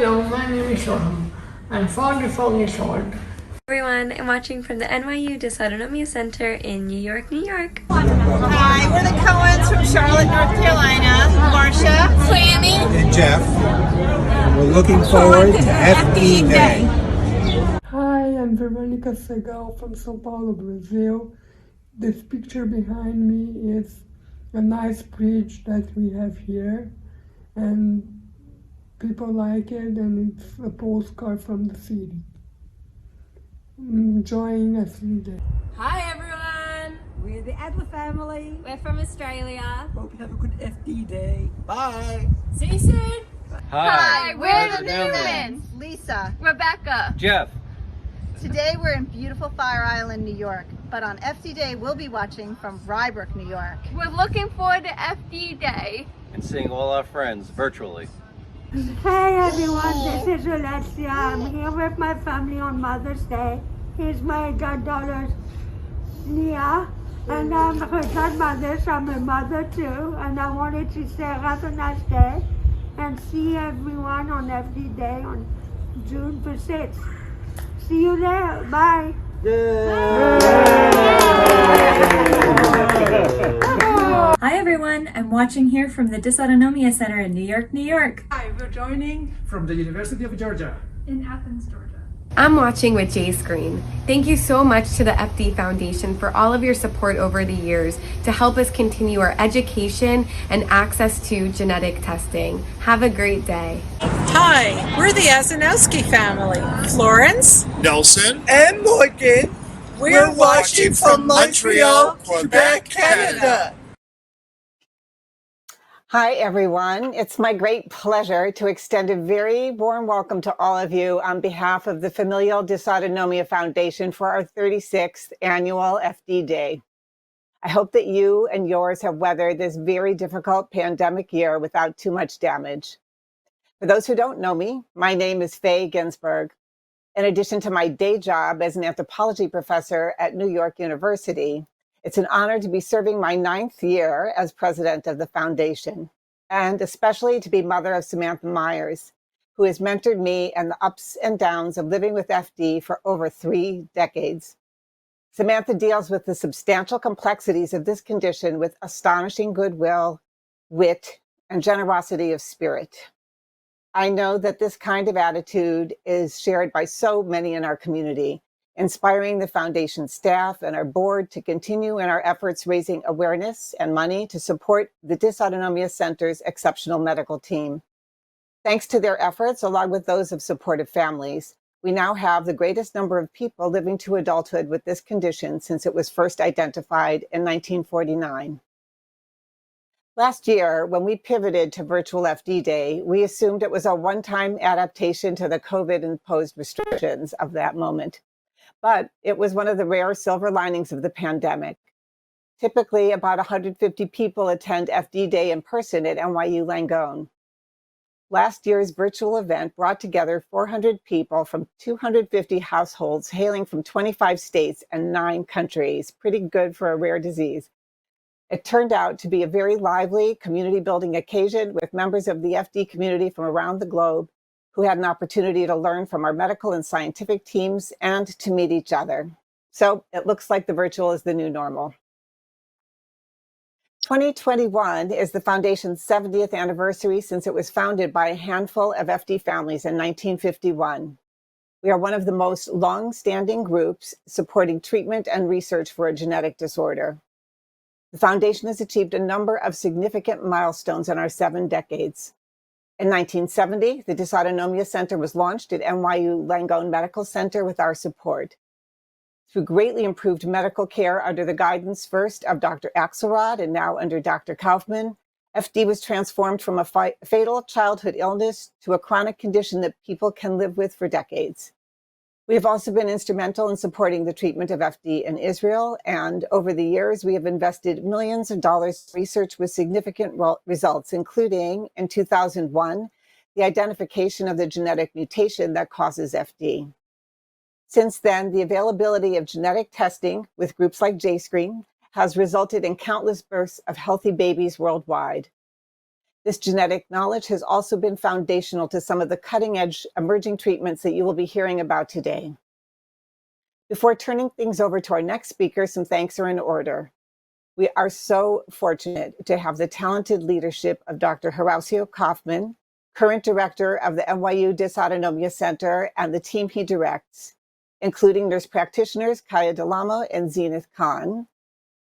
Hello, my name is Soham. I'm 44 years old. Everyone, I'm watching from the NYU Dysautonomia Center in New York, New York. Hi, we're the Cohens from Charlotte, North Carolina. Marsha, Sammy, and Jeff. And we're looking forward to FD Day. Hi, I'm Veronica Segal from São Paulo, Brazil. This picture behind me is a nice bridge that we have here, and people like it, and it's a postcard from the city. I'm enjoying FD Day. Hi everyone! We're the Adler family. We're from Australia. Hope you have a good FD day. Bye. See you soon! Hi, we're the Newmans. Lisa. Rebecca. Jeff. Today we're in beautiful Fire Island, New York, but on FD Day we'll be watching from Rybrook, New York. We're looking forward to FD Day. And seeing all our friends virtually. Hey everyone, this is Alexia. I'm here with my family on Mother's Day. Here's my goddaughter, Nia, and I'm her godmother, so I'm her mother too. And I wanted to say have a nice day and see everyone on FD Day on June 6th. See you there. Bye. Hi everyone, I'm watching here from the Dysautonomia Center in New York, New York. Hi, we're joining from the University of Georgia. In Athens, Georgia. I'm watching with J Screen. Thank you so much to the FD Foundation for all of your support over the years to help us continue our education and access to genetic testing. Have a great day. Hi, we're the Azanowski family. Florence, Nelson, And Morgan. we're watching from Montreal, Quebec, Canada. Hi, everyone. It's my great pleasure to extend a very warm welcome to all of you on behalf of the Familial Dysautonomia Foundation for our 36th annual FD Day. I hope that you and yours have weathered this very difficult pandemic year without too much damage. For those who don't know me, my name is Faye Ginsberg. In addition to my day job as an anthropology professor at New York University, it's an honor to be serving my 9th year as president of the foundation, and especially to be mother of Samantha Myers, who has mentored me and the ups and downs of living with FD for over 3 decades. Samantha deals with the substantial complexities of this condition with astonishing goodwill, wit, and generosity of spirit. I know that this kind of attitude is shared by so many in our community, inspiring the foundation staff and our board to continue in our efforts raising awareness and money to support the Dysautonomia Center's exceptional medical team. Thanks to their efforts, along with those of supportive families, we now have the greatest number of people living to adulthood with this condition since it was first identified in 1949. Last year, when we pivoted to virtual FD Day, we assumed it was a one-time adaptation to the COVID-imposed restrictions of that moment. But it was one of the rare silver linings of the pandemic. Typically, about 150 people attend FD Day in person at NYU Langone. Last year's virtual event brought together 400 people from 250 households hailing from 25 states and 9 countries. Pretty good for a rare disease. It turned out to be a very lively community-building occasion with members of the FD community from around the globe who had an opportunity to learn from our medical and scientific teams and to meet each other. So it looks like the virtual is the new normal. 2021 is the Foundation's 70th anniversary since it was founded by a handful of FD families in 1951. We are one of the most long-standing groups supporting treatment and research for a genetic disorder. The Foundation has achieved a number of significant milestones in our 7 decades. In 1970, the Dysautonomia Center was launched at NYU Langone Medical Center with our support. Through greatly improved medical care under the guidance first of Dr. Axelrod and now under Dr. Kaufman, FD was transformed from a fatal childhood illness to a chronic condition that people can live with for decades. We have also been instrumental in supporting the treatment of FD in Israel, and over the years, we have invested millions of dollars in research with significant results, including, in 2001, the identification of the genetic mutation that causes FD. Since then, the availability of genetic testing with groups like JScreen has resulted in countless births of healthy babies worldwide. This genetic knowledge has also been foundational to some of the cutting-edge emerging treatments that you will be hearing about today. Before turning things over to our next speaker, some thanks are in order. We are so fortunate to have the talented leadership of Dr. Horacio Kaufman, current director of the NYU Dysautonomia Center, and the team he directs, including nurse practitioners Kaya Delamo and Zenith Khan,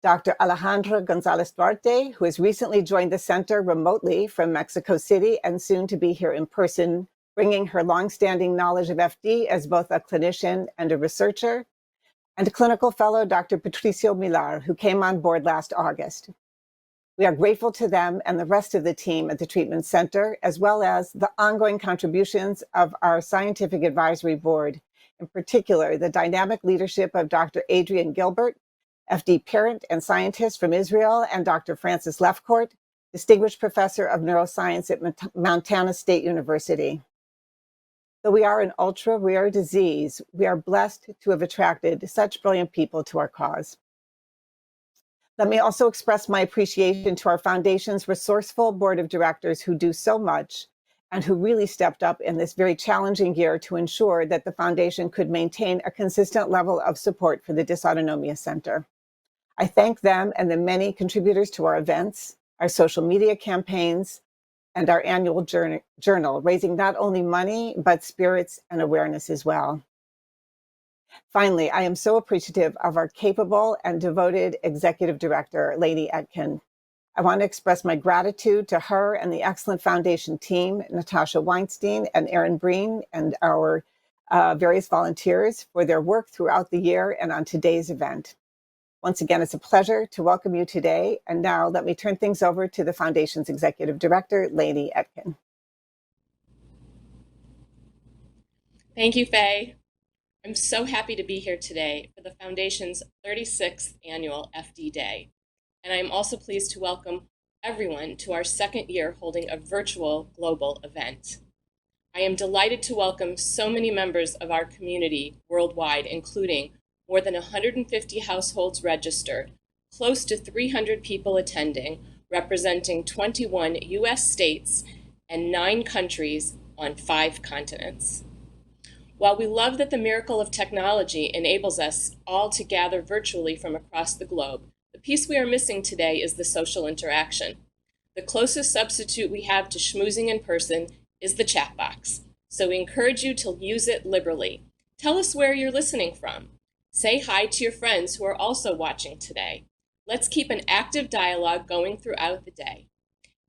Dr. Alejandra Gonzalez Duarte, who has recently joined the center remotely from Mexico City and soon to be here in person, bringing her longstanding knowledge of FD as both a clinician and a researcher, and clinical fellow Dr. Patricio Millar, who came on board last August. We are grateful to them and the rest of the team at the treatment center, as well as the ongoing contributions of our scientific advisory board, in particular, the dynamic leadership of Dr. Adrian Gilbert, FD parent and scientist from Israel, and Dr. Francis Lefcourt, distinguished professor of neuroscience at Montana State University. Though we are an ultra-rare disease, we are blessed to have attracted such brilliant people to our cause. Let me also express my appreciation to our foundation's resourceful board of directors who do so much and who really stepped up in this very challenging year to ensure that the foundation could maintain a consistent level of support for the Dysautonomia Center. I thank them and the many contributors to our events, our social media campaigns, and our annual journal, raising not only money, but spirits and awareness as well. Finally, I am so appreciative of our capable and devoted executive director, Lady Etkin. I want to express my gratitude to her and the excellent foundation team, Natasha Weinstein and Erin Breen, and our various volunteers for their work throughout the year and on today's event. Once again, it's a pleasure to welcome you today. And now let me turn things over to the Foundation's Executive Director, Lady Etkin. Thank you, Faye. I'm so happy to be here today for the Foundation's 36th Annual FD Day. And I'm also pleased to welcome everyone to our second year holding a virtual global event. I am delighted to welcome so many members of our community worldwide, including more than 150 households registered, close to 300 people attending, representing 21 US states and 9 countries on 5 continents. While we love that the miracle of technology enables us all to gather virtually from across the globe, the piece we are missing today is the social interaction. The closest substitute we have to schmoozing in person is the chat box, so we encourage you to use it liberally. Tell us where you're listening from. Say hi to your friends who are also watching today. Let's keep an active dialogue going throughout the day.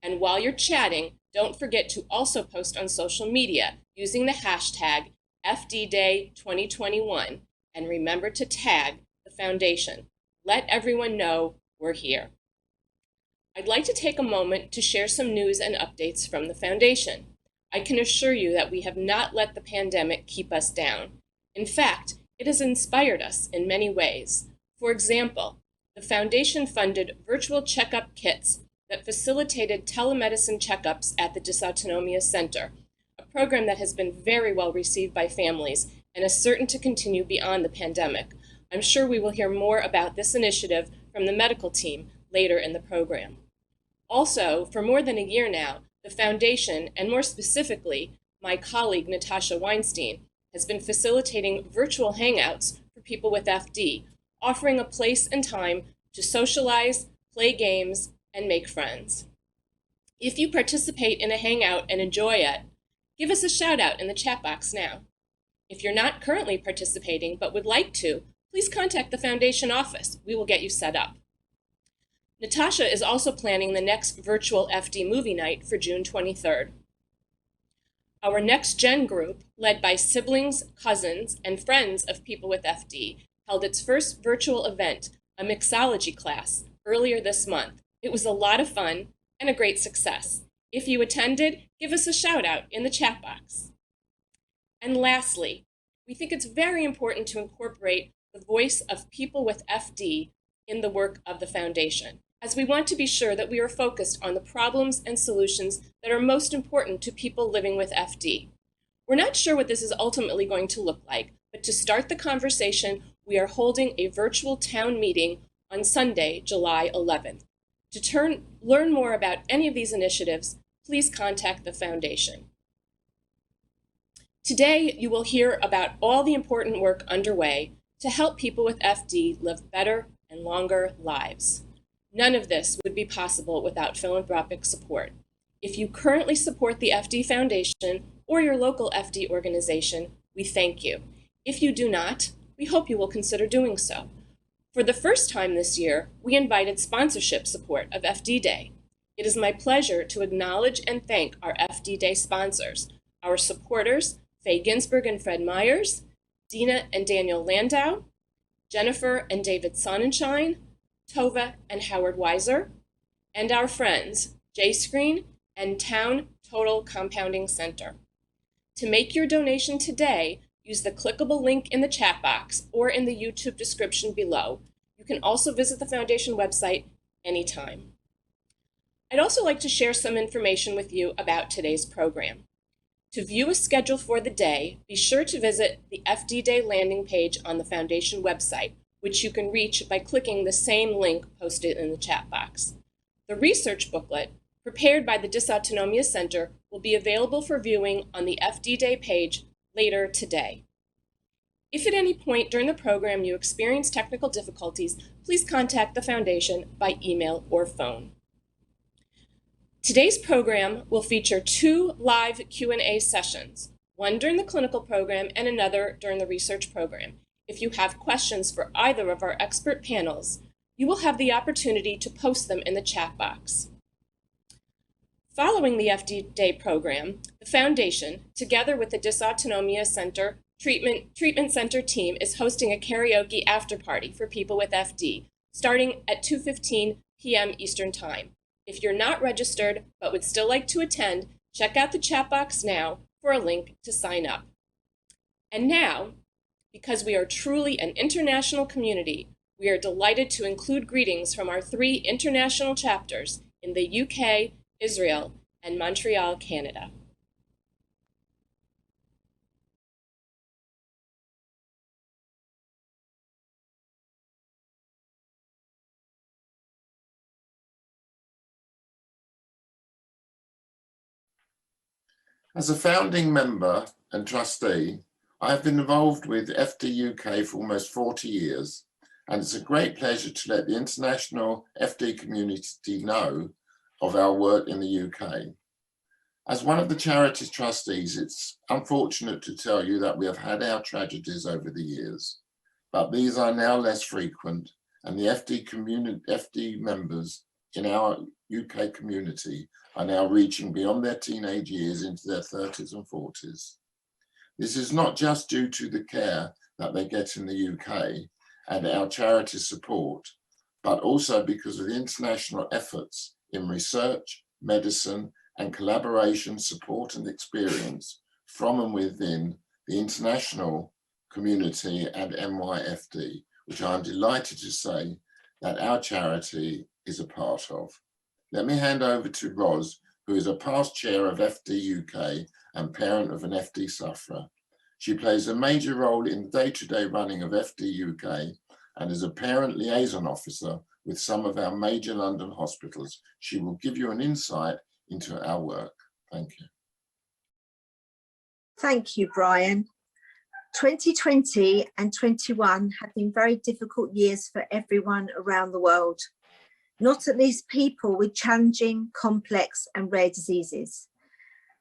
And while you're chatting, don't forget to also post on social media using the hashtag FDDay2021, and remember to tag the foundation. Let everyone know we're here. I'd like to take a moment to share some news and updates from the foundation. I can assure you that we have not let the pandemic keep us down. In fact, it has inspired us in many ways. For example, the foundation funded virtual checkup kits that facilitated telemedicine checkups at the Dysautonomia Center, a program that has been very well received by families and is certain to continue beyond the pandemic. I'm sure we will hear more about this initiative from the medical team later in the program. Also, for more than a year now, the foundation, and more specifically, my colleague Natasha Weinstein, has been facilitating virtual hangouts for people with FD, offering a place and time to socialize, play games, and make friends. If you participate in a hangout and enjoy it, give us a shout out in the chat box now. If you're not currently participating but would like to, please contact the foundation office. We will get you set up. Natasha is also planning the next virtual FD movie night for June 23rd. Our Next Gen group, led by siblings, cousins, and friends of people with FD, held its first virtual event, a mixology class, earlier this month. It was a lot of fun and a great success. If you attended, give us a shout out in the chat box. And lastly, we think it's very important to incorporate the voice of people with FD in the work of the foundation, as we want to be sure that we are focused on the problems and solutions that are most important to people living with FD. We're not sure what this is ultimately going to look like, but to start the conversation, we are holding a virtual town meeting on Sunday, July 11th. To learn more about any of these initiatives, please contact the foundation. Today, you will hear about all the important work underway to help people with FD live better and longer lives. None of this would be possible without philanthropic support. If you currently support the FD Foundation or your local FD organization, we thank you. If you do not, we hope you will consider doing so. For the first time this year, we invited sponsorship support of FD Day. It is my pleasure to acknowledge and thank our FD Day sponsors, our supporters, Faye Ginsberg and Fred Myers, Dina and Daniel Landau, Jennifer and David Sonnenschein, Tova and Howard Weiser, and our friends, J-Screen and Town Total Compounding Center. To make your donation today, use the clickable link in the chat box or in the YouTube description below. You can also visit the Foundation website anytime. I'd also like to share some information with you about today's program. To view a schedule for the day, be sure to visit the FD Day landing page on the Foundation website, which you can reach by clicking the same link posted in the chat box. The research booklet, prepared by the Dysautonomia Center, will be available for viewing on the FD Day page later today. If at any point during the program you experience technical difficulties, please contact the Foundation by email or phone. Today's program will feature 2 live Q&A sessions, one during the clinical program and another during the research program. If you have questions for either of our expert panels, you will have the opportunity to post them in the chat box. Following the FD Day program, the Foundation, together with the Dysautonomia Center Treatment Center team, is hosting a karaoke after party for people with FD, starting at 2:15 p.m. Eastern Time. If you're not registered but would still like to attend, check out the chat box now for a link to sign up. And now, because we are truly an international community, we are delighted to include greetings from our 3 international chapters in the UK, Israel, and Montreal, Canada. As a founding member and trustee, I have been involved with FD UK for almost 40 years, and it's a great pleasure to let the international FD community know of our work in the UK. As one of the charity's trustees, it's unfortunate to tell you that we have had our tragedies over the years, but these are now less frequent, and the FD members in our UK community are now reaching beyond their teenage years into their 30s and 40s. This is not just due to the care that they get in the UK and our charity support, but also because of the international efforts in research, medicine, and collaboration, support and experience from and within the international community and NYFD, which I'm delighted to say that our charity is a part of. Let me hand over to Ros, who is a past chair of FD UK and parent of an FD sufferer. She plays a major role in the day-to-day running of FD UK and is a parent liaison officer with some of our major London hospitals. She will give you an insight into our work. Thank you. Thank you, Brian. 2020 and 21 have been very difficult years for everyone around the world, not at least people with challenging, complex and rare diseases.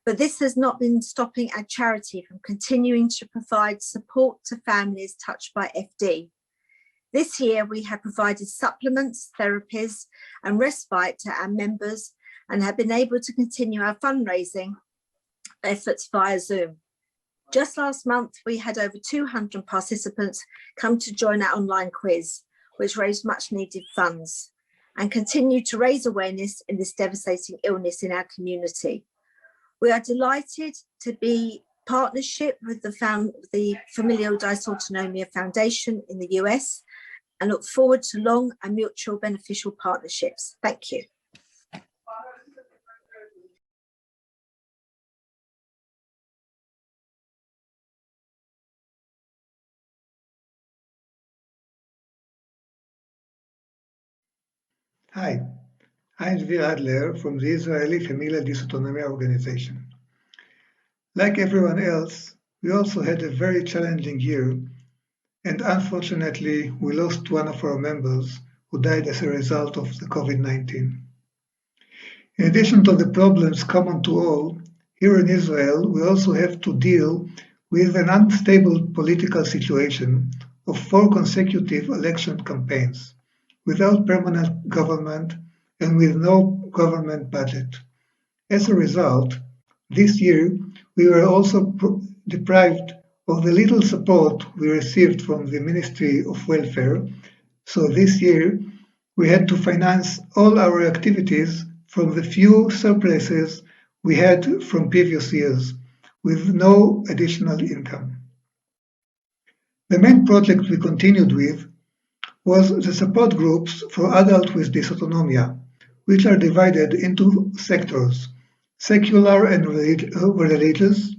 But this has not been stopping our charity from continuing to provide support to families touched by FD. This year, we have provided supplements, therapies and respite to our members and have been able to continue our fundraising efforts via Zoom. Just last month, we had over 200 participants come to join our online quiz, which raised much needed funds and continue to raise awareness in this devastating illness in our community. We are delighted to be partnership with the Familial Dysautonomia Foundation in the US and look forward to long and mutual beneficial partnerships. Thank you. Hi, I'm Dvir Adler from the Israeli Familial Dysautonomia Organization. Like everyone else, we also had a very challenging year, and unfortunately, we lost one of our members who died as a result of the COVID-19. In addition to the problems common to all, here in Israel, we also have to deal with an unstable political situation of 4 consecutive election campaigns, without permanent government and with no government budget. As a result, this year we were also deprived of the little support we received from the Ministry of Welfare, so this year we had to finance all our activities from the few surpluses we had from previous years, with no additional income. The main project we continued with was the support groups for adults with dysautonomia, which are divided into sectors: secular and religious,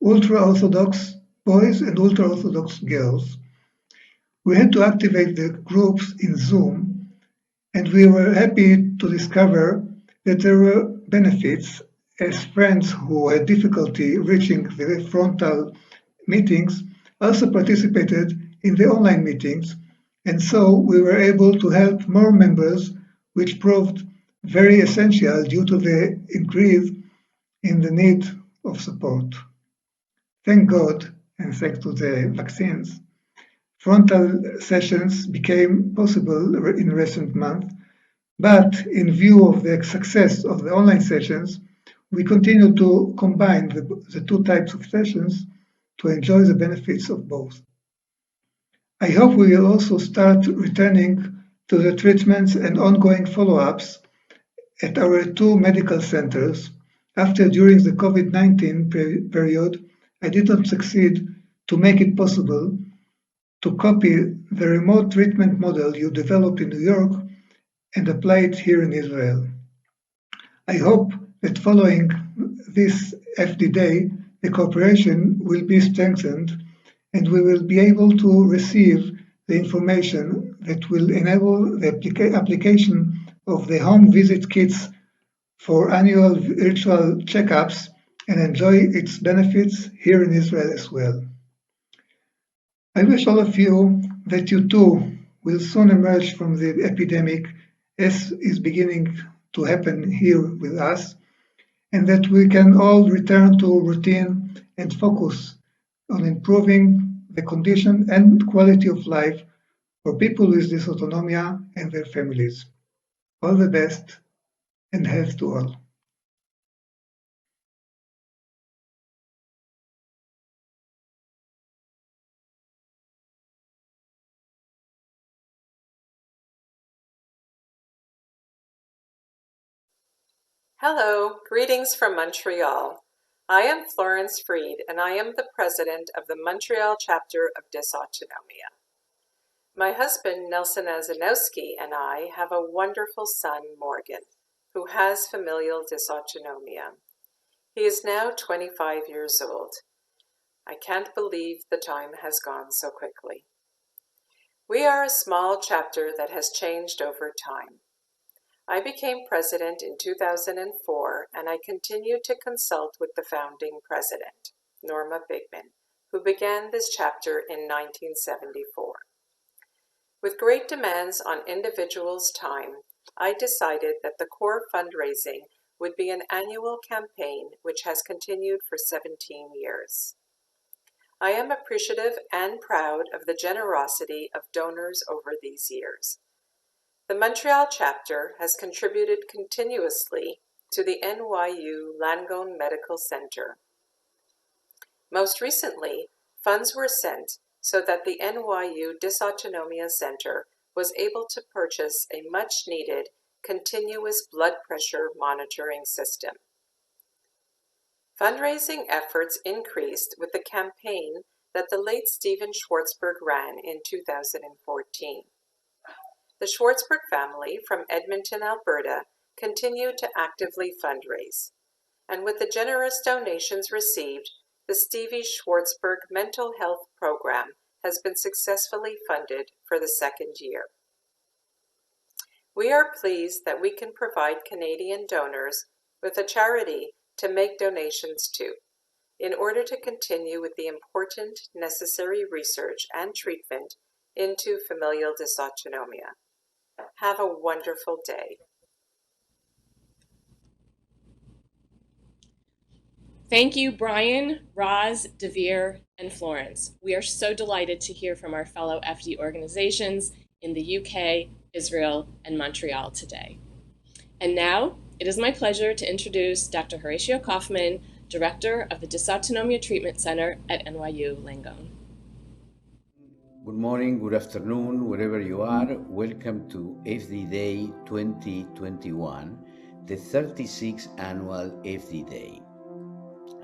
ultra-Orthodox boys and ultra-Orthodox girls. We had to activate the groups in Zoom, and we were happy to discover that there were benefits, as friends who had difficulty reaching the frontal meetings also participated in the online meetings, and so we were able to help more members, which proved very essential due to the increase in the need of support. Thank God, and thanks to the vaccines, frontal sessions became possible in recent months, but in view of the success of the online sessions, we continue to combine the 2 types of sessions to enjoy the benefits of both. I hope we will also start returning to the treatments and ongoing follow-ups at our 2 medical centers after during the COVID-19 period I did not succeed to make it possible to copy the remote treatment model you developed in New York and apply it here in Israel. I hope that following this FD Day, the cooperation will be strengthened and we will be able to receive the information that will enable the application of the home visit kits for annual virtual checkups and enjoy its benefits here in Israel as well. I wish all of you that you too will soon emerge from the epidemic as is beginning to happen here with us, and that we can all return to routine and focus on improving the condition and quality of life for people with dysautonomia and their families. All the best and health to all. Hello, greetings from Montreal. I am Florence Freed, and I am the president of the Montreal chapter of Dysautonomia. My husband, Nelson Azanowski, and I have a wonderful son, Morgan, who has familial dysautonomia. He is now 25 years old. I can't believe the time has gone so quickly. We are a small chapter that has changed over time. I became president in 2004, and I continue to consult with the founding president, Norma Bigman, who began this chapter in 1974. With great demands on individuals' time, I decided that the core fundraising would be an annual campaign which has continued for 17 years. I am appreciative and proud of the generosity of donors over these years. The Montreal chapter has contributed continuously to the NYU Langone Medical Center. Most recently, funds were sent so that the NYU Dysautonomia Center was able to purchase a much-needed continuous blood pressure monitoring system. Fundraising efforts increased with the campaign that the late Stephen Schwartzberg ran in 2014. The Schwartzberg family from Edmonton, Alberta, continued to actively fundraise, and with the generous donations received, the Stevie Schwartzberg Mental Health Program has been successfully funded for the 2nd year. We are pleased that we can provide Canadian donors with a charity to make donations to, in order to continue with the important necessary research and treatment into familial dysautonomia. Have a wonderful day. Thank you, Brian, Roz, Devere, and Florence. We are so delighted to hear from our fellow FD organizations in the UK, Israel, and Montreal today. And now, it is my pleasure to introduce Dr. Horatio Kaufman, Director of the Dysautonomia Treatment Center at NYU Langone. Good morning, good afternoon, wherever you are. Welcome to FD Day 2021, the 36th annual FD Day.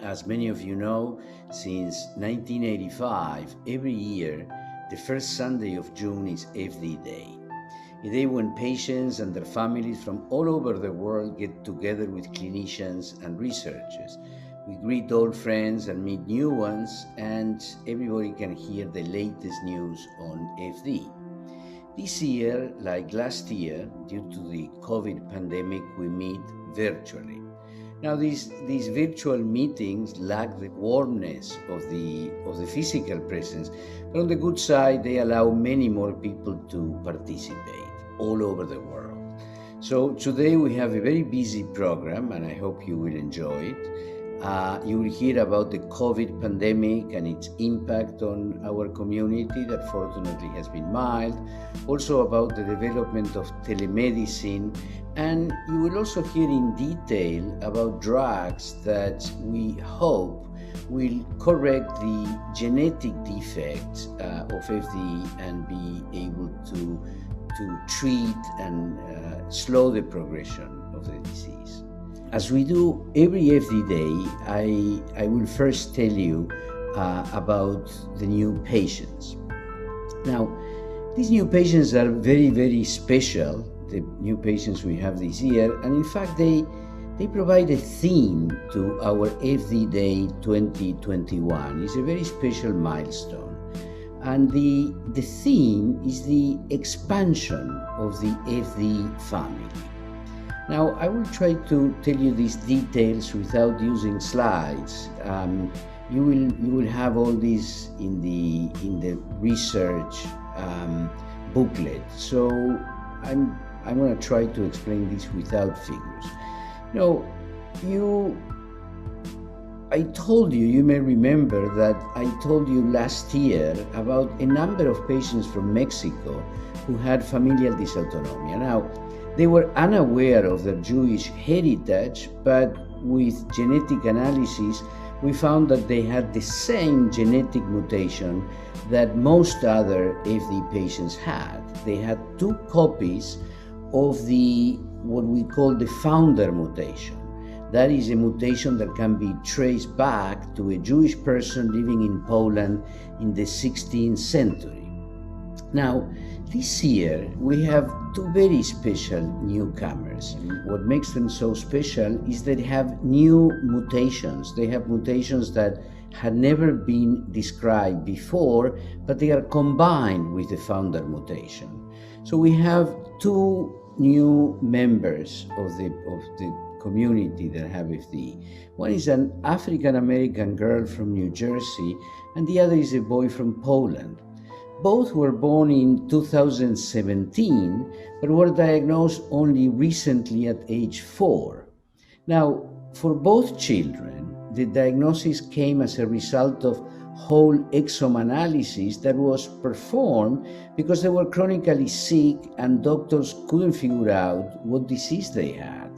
As many of you know, since 1985, every year, the first Sunday of June is FD Day, a day when patients and their families from all over the world get together with clinicians and researchers. We greet old friends and meet new ones, and everybody can hear the latest news on FD. This year, like last year, due to the COVID pandemic, we meet virtually. Now, these virtual meetings lack the warmness of the physical presence, but on the good side, they allow many more people to participate all over the world. So today we have a very busy program, and I hope you will enjoy it. You will hear about the COVID pandemic and its impact on our community that fortunately has been mild, also about the development of telemedicine, and you will also hear in detail about drugs that we hope will correct the genetic defects of FD and be able to treat and slow the progression of the disease. As we do every FD Day, I will first tell you about the new patients. Now, these new patients are very, very special, the new patients we have this year, and in fact they provide a theme to our FD Day 2021. It's a very special milestone. And the theme is the expansion of the FD family. Now, I will try to tell you these details without using slides. You will have all this in the research booklet. So I'm going to try to explain this without figures. I told you, you may remember that I told you last year about a number of patients from Mexico who had familial dysautonomia. Now, they were unaware of their Jewish heritage, but with genetic analysis, we found that they had the same genetic mutation that most other FD patients had. They had 2 copies of what we call the founder mutation. That is a mutation that can be traced back to a Jewish person living in Poland in the 16th century. Now, this year, we have 2 very special newcomers. What makes them so special is that they have new mutations. They have mutations that had never been described before, but they are combined with the founder mutation. So we have 2 new members of the community that have FD. One is an African-American girl from New Jersey, and the other is a boy from Poland. Both were born in 2017, but were diagnosed only recently at age 4. Now, for both children, the diagnosis came as a result of whole exome analysis that was performed because they were chronically sick and doctors couldn't figure out what disease they had.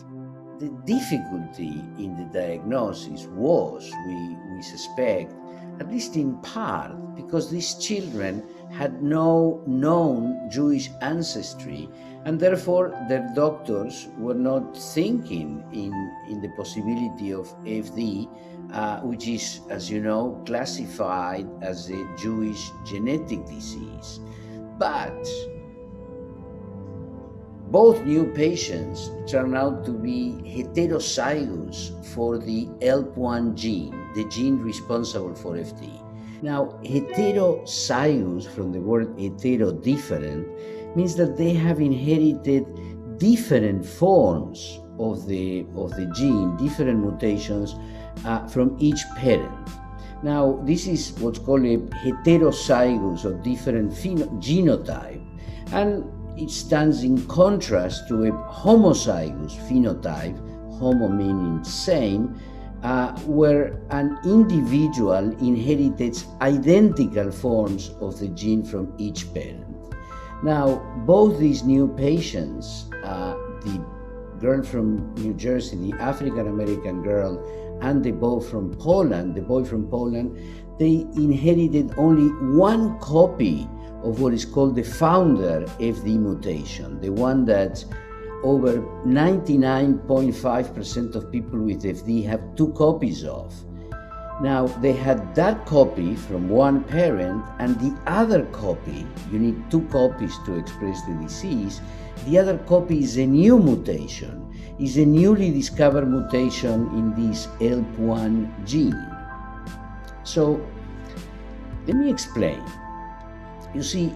The difficulty in the diagnosis was, we suspect, at least in part, because these children had no known Jewish ancestry, and therefore their doctors were not thinking in the possibility of FD, which is, as you know, classified as a Jewish genetic disease. But both new patients turn out to be heterozygous for the ELP1 gene, the gene responsible for FD. Now, heterozygous, from the word hetero, different, means that they have inherited different forms of the gene, different mutations from each parent. Now, this is what's called a heterozygous or different genotype, and it stands in contrast to a homozygous phenotype, homo meaning same, where an individual inherits identical forms of the gene from each parent. Now, both these new patients, the girl from New Jersey, the African American girl, and the boy from Poland, they inherited only one copy of what is called the founder FD mutation, the one that over 99.5% of people with FD have two copies of. Now, they had that copy from one parent, and the other copy, you need two copies to express the disease, the other copy is a new mutation, is a newly discovered mutation in this ELP1 gene. So, let me explain. You see,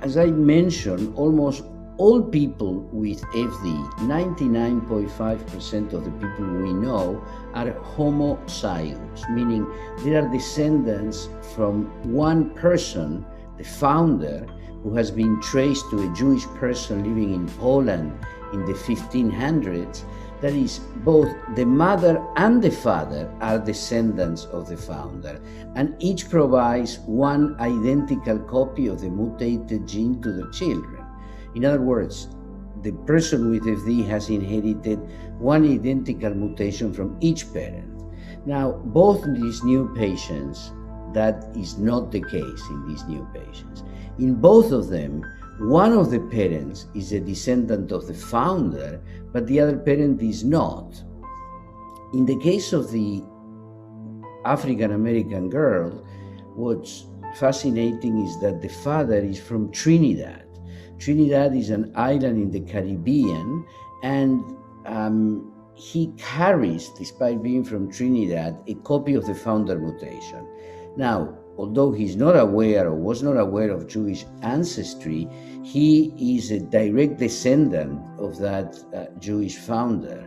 as I mentioned, almost all people with FD, 99.5% of the people we know, are homozygous, meaning they are descendants from one person, the founder, who has been traced to a Jewish person living in Poland in the 1500s. That is, both the mother and the father are descendants of the founder, and each provides one identical copy of the mutated gene to their children. In other words, the person with FD has inherited one identical mutation from each parent. Now, both these new patients, that is not the case in these new patients. In both of them, one of the parents is a descendant of the founder, but the other parent is not. In the case of the African American girl, what's fascinating is that the father is from Trinidad. Trinidad is an island in the Caribbean, and he carries, despite being from Trinidad, a copy of the founder mutation. Now, although he's not aware or was not aware of Jewish ancestry, he is a direct descendant of that Jewish founder.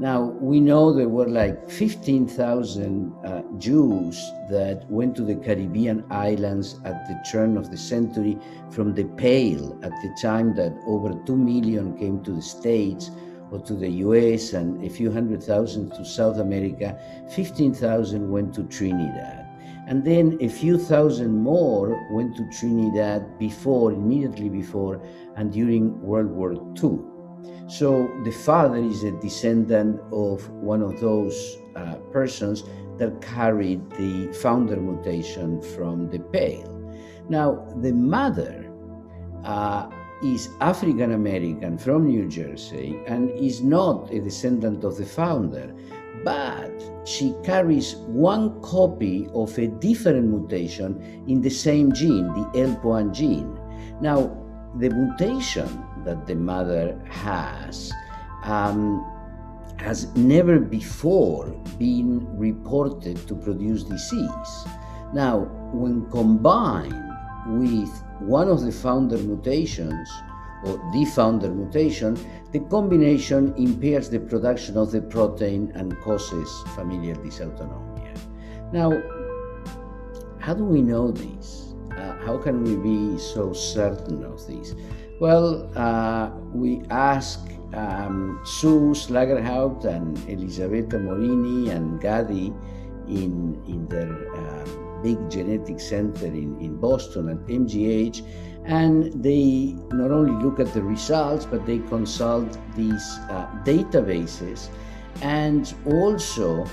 Now, we know there were like 15,000 Jews that went to the Caribbean islands at the turn of the century from the Pale, at the time that over 2 million came to the States or to the US, and a few 100,000 to South America. 15,000 went to Trinidad. And then a few thousand more went to Trinidad immediately before and during World War II. So the father is a descendant of one of those persons that carried the founder mutation from the Pale. Now, the mother is African American from New Jersey and is not a descendant of the founder, but she carries one copy of a different mutation in the same gene, the ELP1 gene. Now, the mutation that the mother has never before been reported to produce disease. Now, when combined with one of the founder mutations, or the founder mutation, the combination impairs the production of the protein and causes familial dysautonomia. Now, how do we know this? How can we be so certain of this? Well, we asked Sue Slagerhaupt and Elisabetta Morini and Gadi in their big genetic center in Boston at MGH, and they not only look at the results, but they consult these databases, and also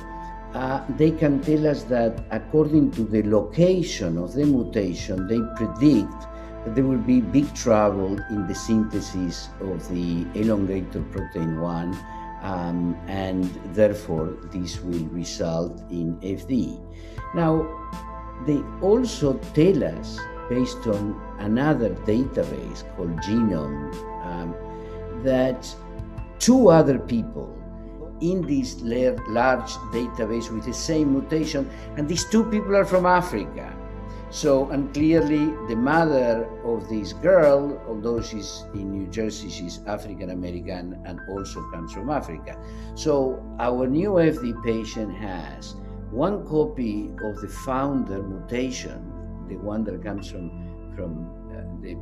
they can tell us that according to the location of the mutation, they predict that there will be big trouble in the synthesis of the elongator protein 1, and therefore this will result in FD. Now, they also tell us, based on another database called Genome, that two other people in this large database with the same mutation, and these two people are from Africa. So, and clearly the mother of this girl, although she's in New Jersey, she's African American and also comes from Africa. So our new FD patient has one copy of the founder mutation, the one that comes from the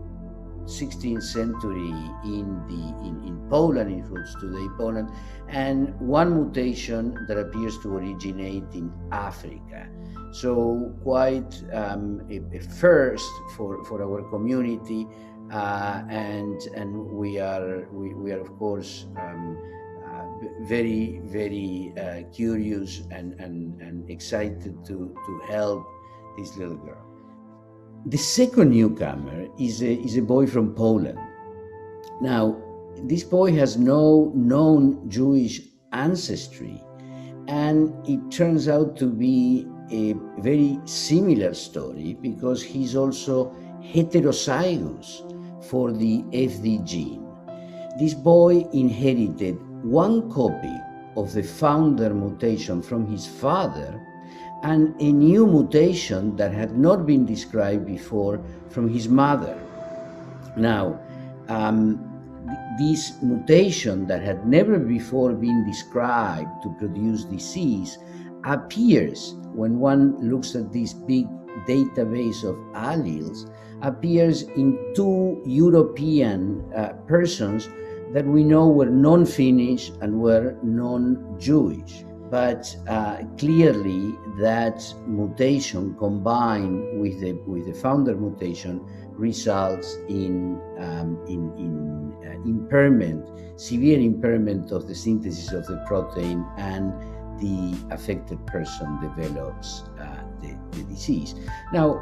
16th century in Poland, in what's today Poland, and one mutation that appears to originate in Africa. So quite a first for our community, and we are of course very curious and excited to help this little girl. The second newcomer is a boy from Poland. Now, this boy has no known Jewish ancestry, and it turns out to be a very similar story because he's also heterozygous for the FD gene. This boy inherited one copy of the founder mutation from his father and a new mutation that had not been described before from his mother. Now, this mutation that had never before been described to produce disease appears, when one looks at this big database of alleles, appears in two European persons that we know were non-Finnish and were non-Jewish. But clearly that mutation combined with the founder mutation results in impairment, severe impairment of the synthesis of the protein, and the affected person develops the disease. Now,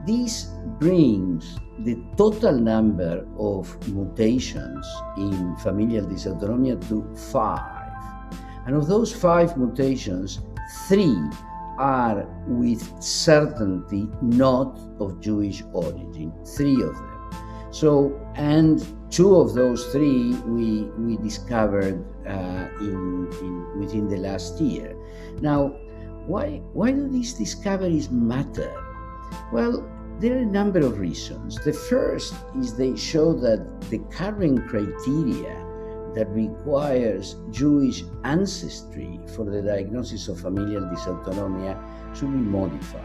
this brings the total number of mutations in familial dysautonomia to 5. And of those 5 mutations, 3 are with certainty not of Jewish origin, 3 of them. So, and 2 of those 3 we discovered within the last year. Now, why do these discoveries matter? Well, there are a number of reasons. The first is they show that the current criteria that requires Jewish ancestry for the diagnosis of familial dysautonomia should be modified.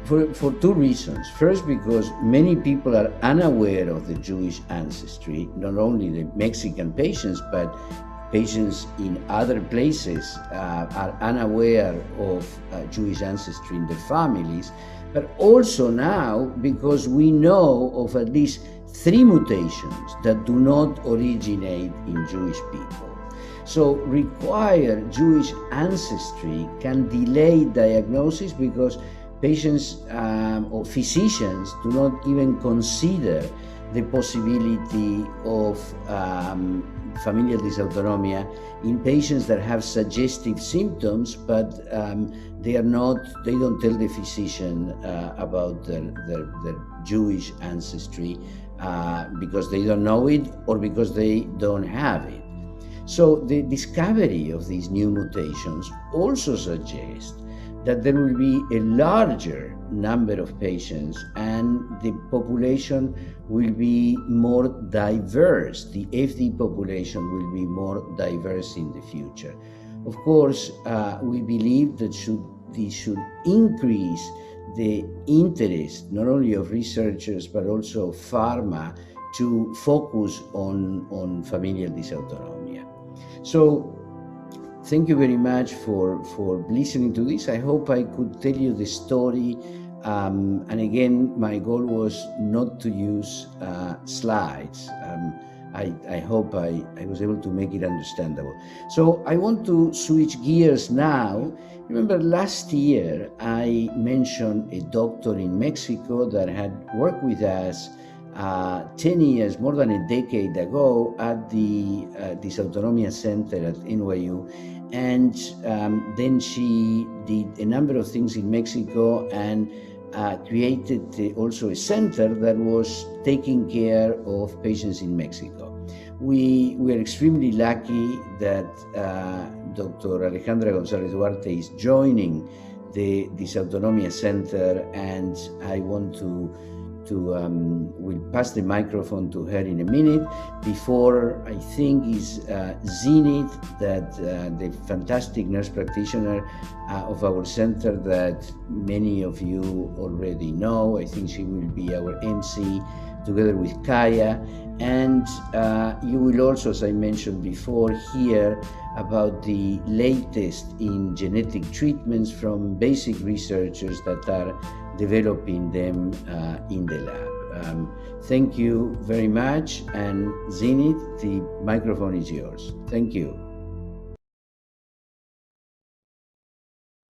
For 2 reasons. First, because many people are unaware of the Jewish ancestry, not only the Mexican patients, but patients in other places are unaware of Jewish ancestry in their families, but also now because we know of at least 3 mutations that do not originate in Jewish people. So required Jewish ancestry can delay diagnosis because patients or physicians do not even consider the possibility of familial dysautonomia in patients that have suggestive symptoms, but they don't tell the physician about their Jewish ancestry because they don't know it or because they don't have it. So the discovery of these new mutations also suggests that there will be a larger number of patients and the population will be more diverse. The FD population will be more diverse in the future. Of course, we believe that this should increase the interest not only of researchers but also of pharma to focus on familial dysautonomia. So thank you very much for listening to this. I hope I could tell you the story. And again, my goal was not to use slides. I hope I was able to make it understandable. So I want to switch gears now. Remember last year I mentioned a doctor in Mexico that had worked with us 10 years, more than a decade ago at the Dysautonomia Center at NYU. And then she did a number of things in Mexico and created also a center that was taking care of patients in Mexico. We were extremely lucky that Dr. Alejandra González Duarte is joining the Dysautonomia Center, and I want to we'll pass the microphone to her in a minute. Before, I think is Zenit, that the fantastic nurse practitioner of our center that many of you already know. I think she will be our MC together with Kaya, and you will also, as I mentioned before, hear about the latest in genetic treatments from basic researchers that are developing them in the lab. Thank you very much, and Zenit, the microphone is yours. Thank you.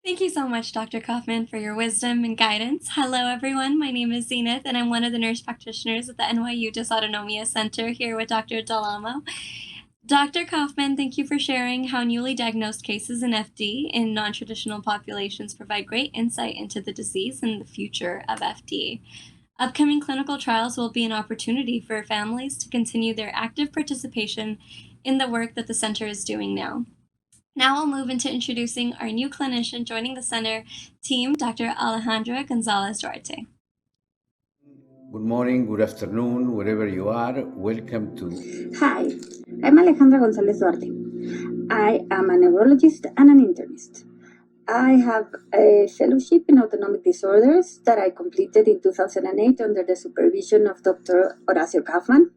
Thank you so much, Dr. Kaufman, for your wisdom and guidance. Hello, everyone. My name is Zenith, and I'm one of the nurse practitioners at the NYU Dysautonomia Center here with Dr. Dalamo. Dr. Kaufman, thank you for sharing how newly diagnosed cases in FD in non-traditional populations provide great insight into the disease and the future of FD. Upcoming clinical trials will be an opportunity for families to continue their active participation in the work that the center is doing now. Now I'll move into introducing our new clinician joining the center team, Dr. Alejandra Gonzalez Duarte. Good morning, good afternoon, wherever you are. Welcome to... Hi, I'm Alejandra Gonzalez Duarte. I am a neurologist and an internist. I have a fellowship in autonomic disorders that I completed in 2008 under the supervision of Dr. Horacio Kaufman.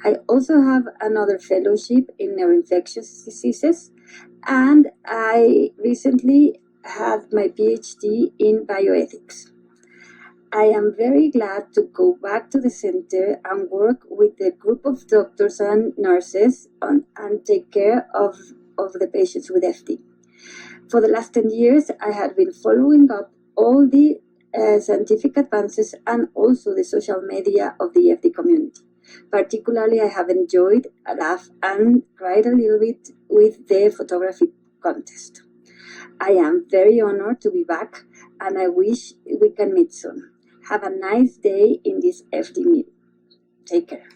I also have another fellowship in neuroinfectious diseases, and I recently had my PhD in bioethics. I am very glad to go back to the center and work with a group of doctors and nurses and take care of the patients with FD. For the last 10 years, I have been following up all the scientific advances and also the social media of the FD community. Particularly, I have enjoyed, laughed, and cried a little bit with the photography contest. I am very honored to be back, and I wish we can meet soon. Have a nice day in this FD meeting. Take care.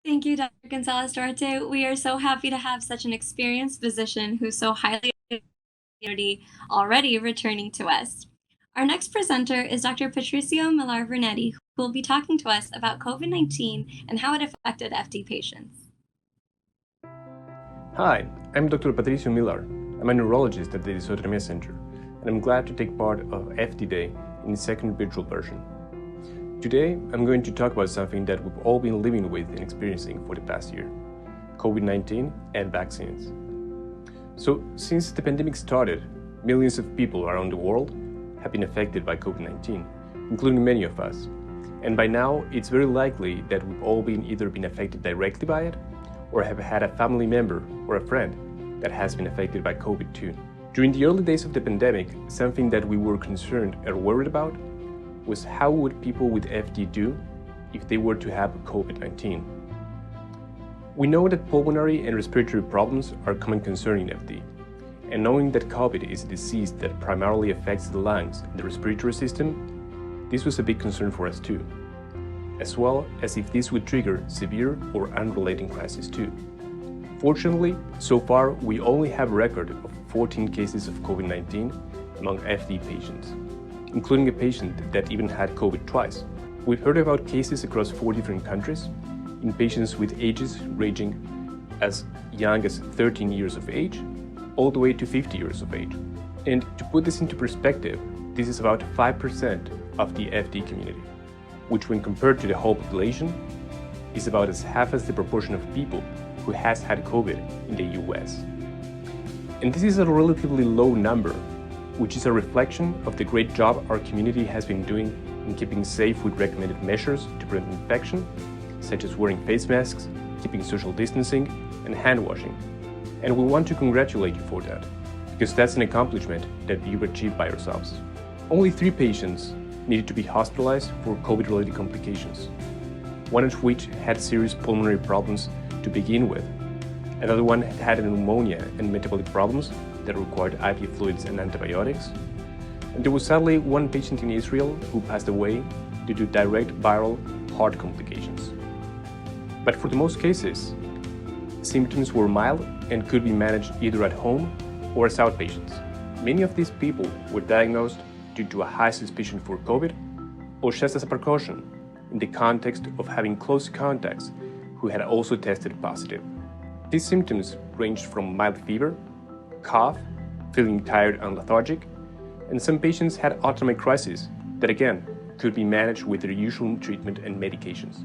Thank you, Dr. Gonzalez Duarte. We are so happy to have such an experienced physician who's so highly already returning to us. Our next presenter is Dr. Patricio Millar-Vernetti, who will be talking to us about COVID-19 and how it affected FD patients. Hi, I'm Dr. Patricio Millar. I'm a neurologist at the Dysautonomia Center, and I'm glad to take part of FD Day in the second virtual version. Today, I'm going to talk about something that we've all been living with and experiencing for the past year, COVID-19 and vaccines. So, since the pandemic started, millions of people around the world have been affected by COVID-19, including many of us. And by now, it's very likely that we've all either been affected directly by it, or have had a family member or a friend that has been affected by COVID too. During the early days of the pandemic, something that we were concerned or worried about was how would people with FD do if they were to have COVID-19. We know that pulmonary and respiratory problems are a common concern in FD, and knowing that COVID is a disease that primarily affects the lungs and the respiratory system, this was a big concern for us too, as well as if this would trigger severe or unrelated crises too. Fortunately, so far we only have a record of 14 cases of COVID-19 among FD patients, including a patient that even had COVID twice. We've heard about cases across 4 different countries in patients with ages ranging as young as 13 years of age all the way to 50 years of age. And to put this into perspective, this is about 5% of the FD community, which when compared to the whole population is about as half as the proportion of people who has had COVID in the US. And this is a relatively low number, which is a reflection of the great job our community has been doing in keeping safe with recommended measures to prevent infection, such as wearing face masks, keeping social distancing, and hand washing. And we want to congratulate you for that, because that's an accomplishment that you've achieved by yourselves. Only 3 patients needed to be hospitalized for COVID-related complications, one of which had serious pulmonary problems to begin with. Another one had pneumonia and metabolic problems that required IV fluids and antibiotics. And there was sadly one patient in Israel who passed away due to direct viral heart complications. But for the most cases, symptoms were mild and could be managed either at home or as outpatients. Many of these people were diagnosed due to a high suspicion for COVID or just as a precaution in the context of having close contacts who had also tested positive. These symptoms ranged from mild fever, cough, feeling tired and lethargic, and some patients had autonomic crises that again could be managed with their usual treatment and medications.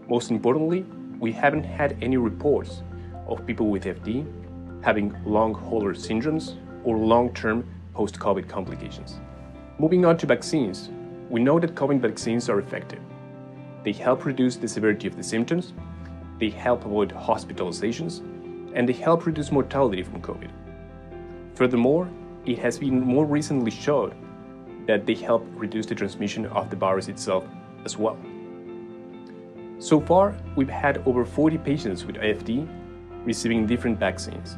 Most importantly, we haven't had any reports of people with FD having long hauler syndromes or long-term post-COVID complications. Moving on to vaccines, we know that COVID vaccines are effective. They help reduce the severity of the symptoms, they help avoid hospitalizations, and they help reduce mortality from COVID. Furthermore, it has been more recently shown that they help reduce the transmission of the virus itself as well. So far, we've had over 40 patients with AFD receiving different vaccines,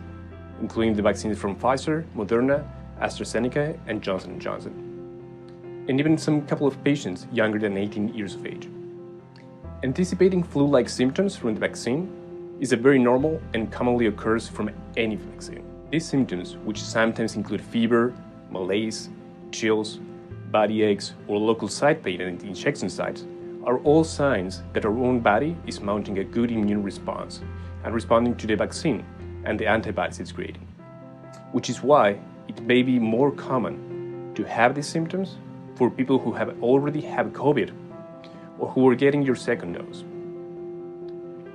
including the vaccines from Pfizer, Moderna, AstraZeneca, and Johnson & Johnson, and even some couple of patients younger than 18 years of age. Anticipating flu-like symptoms from the vaccine is a very normal and commonly occurs from any vaccine. These symptoms, which sometimes include fever, malaise, chills, body aches, or local site pain at the injection sites, are all signs that our own body is mounting a good immune response and responding to the vaccine and the antibodies it's creating, which is why it may be more common to have these symptoms for people who have already had COVID or who are getting your second dose.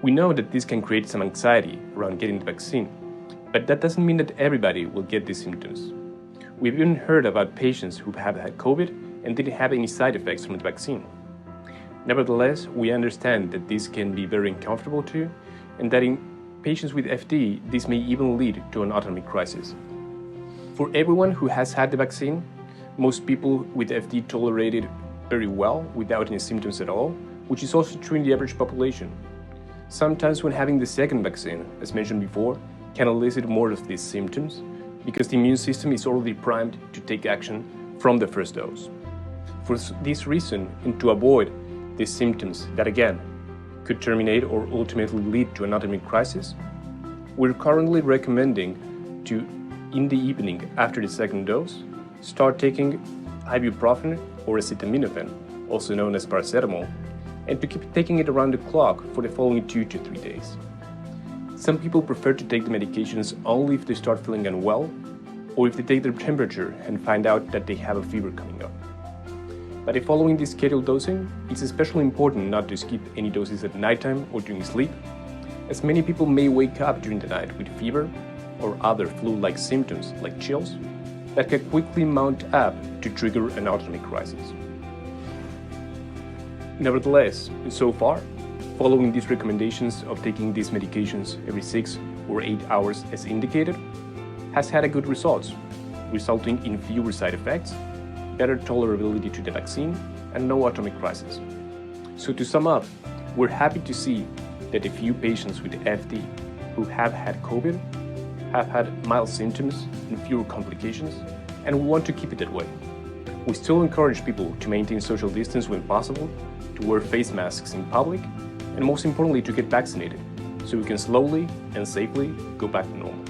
We know that this can create some anxiety around getting the vaccine, but that doesn't mean that everybody will get these symptoms. We've even heard about patients who have had COVID and didn't have any side effects from the vaccine. Nevertheless, we understand that this can be very uncomfortable too, and that in patients with FD, this may even lead to an autonomic crisis. For everyone who has had the vaccine, most people with FD tolerate it very well without any symptoms at all, which is also true in the average population. Sometimes when having the second vaccine, as mentioned before, can elicit more of these symptoms because the immune system is already primed to take action from the first dose. For this reason, and to avoid these symptoms that again could terminate or ultimately lead to an autonomic crisis, we're currently recommending to, in the evening after the second dose, start taking ibuprofen or acetaminophen, also known as paracetamol, and to keep taking it around the clock for the following 2 to 3 days. Some people prefer to take the medications only if they start feeling unwell, or if they take their temperature and find out that they have a fever coming up. But if following this scheduled dosing, it's especially important not to skip any doses at nighttime or during sleep, as many people may wake up during the night with fever or other flu-like symptoms like chills that can quickly mount up to trigger an autonomic crisis. Nevertheless, so far, following these recommendations of taking these medications every 6 or 8 hours as indicated has had a good results, resulting in fewer side effects, better tolerability to the vaccine, and no autonomic crisis. So to sum up, we're happy to see that a few patients with FD who have had COVID have had mild symptoms and fewer complications, and we want to keep it that way. We still encourage people to maintain social distance when possible, to wear face masks in public, and most importantly to get vaccinated, so we can slowly and safely go back to normal.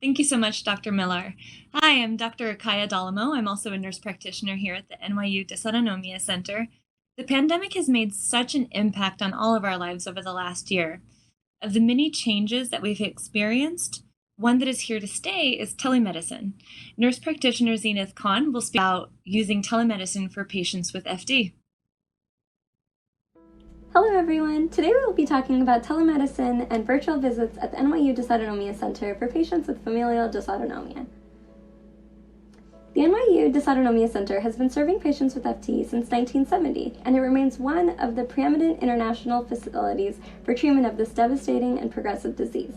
Thank you so much, Dr. Miller. Hi, I'm Dr. Kaya Dalamo. I'm also a nurse practitioner here at the NYU Dysautonomia Center. The pandemic has made such an impact on all of our lives over the last year. Of the many changes that we've experienced, one that is here to stay is telemedicine. Nurse practitioner Zenith Khan will speak about using telemedicine for patients with FD. Hello everyone! Today we will be talking about telemedicine and virtual visits at the NYU Dysautonomia Center for patients with familial dysautonomia. The NYU Dysautonomia Center has been serving patients with FD since 1970, and it remains one of the preeminent international facilities for treatment of this devastating and progressive disease.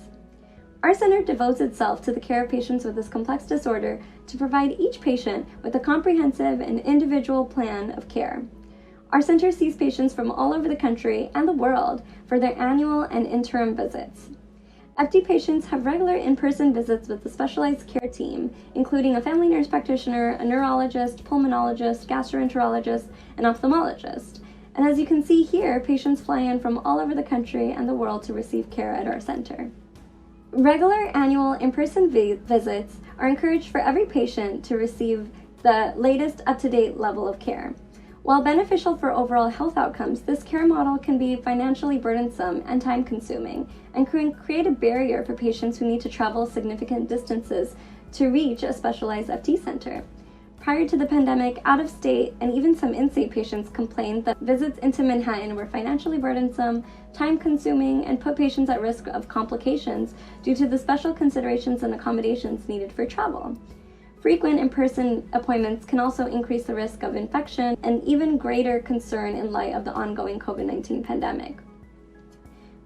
Our center devotes itself to the care of patients with this complex disorder to provide each patient with a comprehensive and individual plan of care. Our center sees patients from all over the country and the world for their annual and interim visits. FD patients have regular in-person visits with the specialized care team, including a family nurse practitioner, a neurologist, pulmonologist, gastroenterologist, and ophthalmologist. And as you can see here, patients fly in from all over the country and the world to receive care at our center. Regular annual in-person visits are encouraged for every patient to receive the latest up-to-date level of care. While beneficial for overall health outcomes, this care model can be financially burdensome and time-consuming and can create a barrier for patients who need to travel significant distances to reach a specialized FD center. Prior to the pandemic, out-of-state and even some in-state patients complained that visits into Manhattan were financially burdensome, time-consuming, and put patients at risk of complications due to the special considerations and accommodations needed for travel. Frequent in-person appointments can also increase the risk of infection and even greater concern in light of the ongoing COVID-19 pandemic.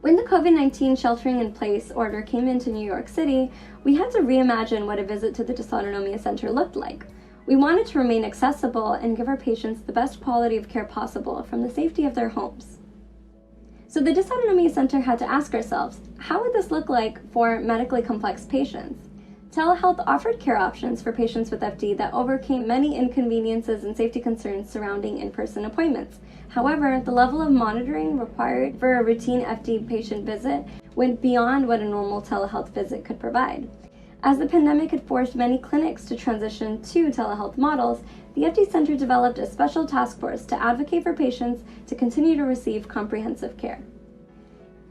When the COVID-19 sheltering-in-place order came into New York City, we had to reimagine what a visit to the Dysautonomia Center looked like. We wanted to remain accessible and give our patients the best quality of care possible from the safety of their homes. So the Dysautonomia Center had to ask ourselves, how would this look like for medically complex patients? Telehealth offered care options for patients with FD that overcame many inconveniences and safety concerns surrounding in-person appointments. However, the level of monitoring required for a routine FD patient visit went beyond what a normal telehealth visit could provide. As the pandemic had forced many clinics to transition to telehealth models, the FD Center developed a special task force to advocate for patients to continue to receive comprehensive care.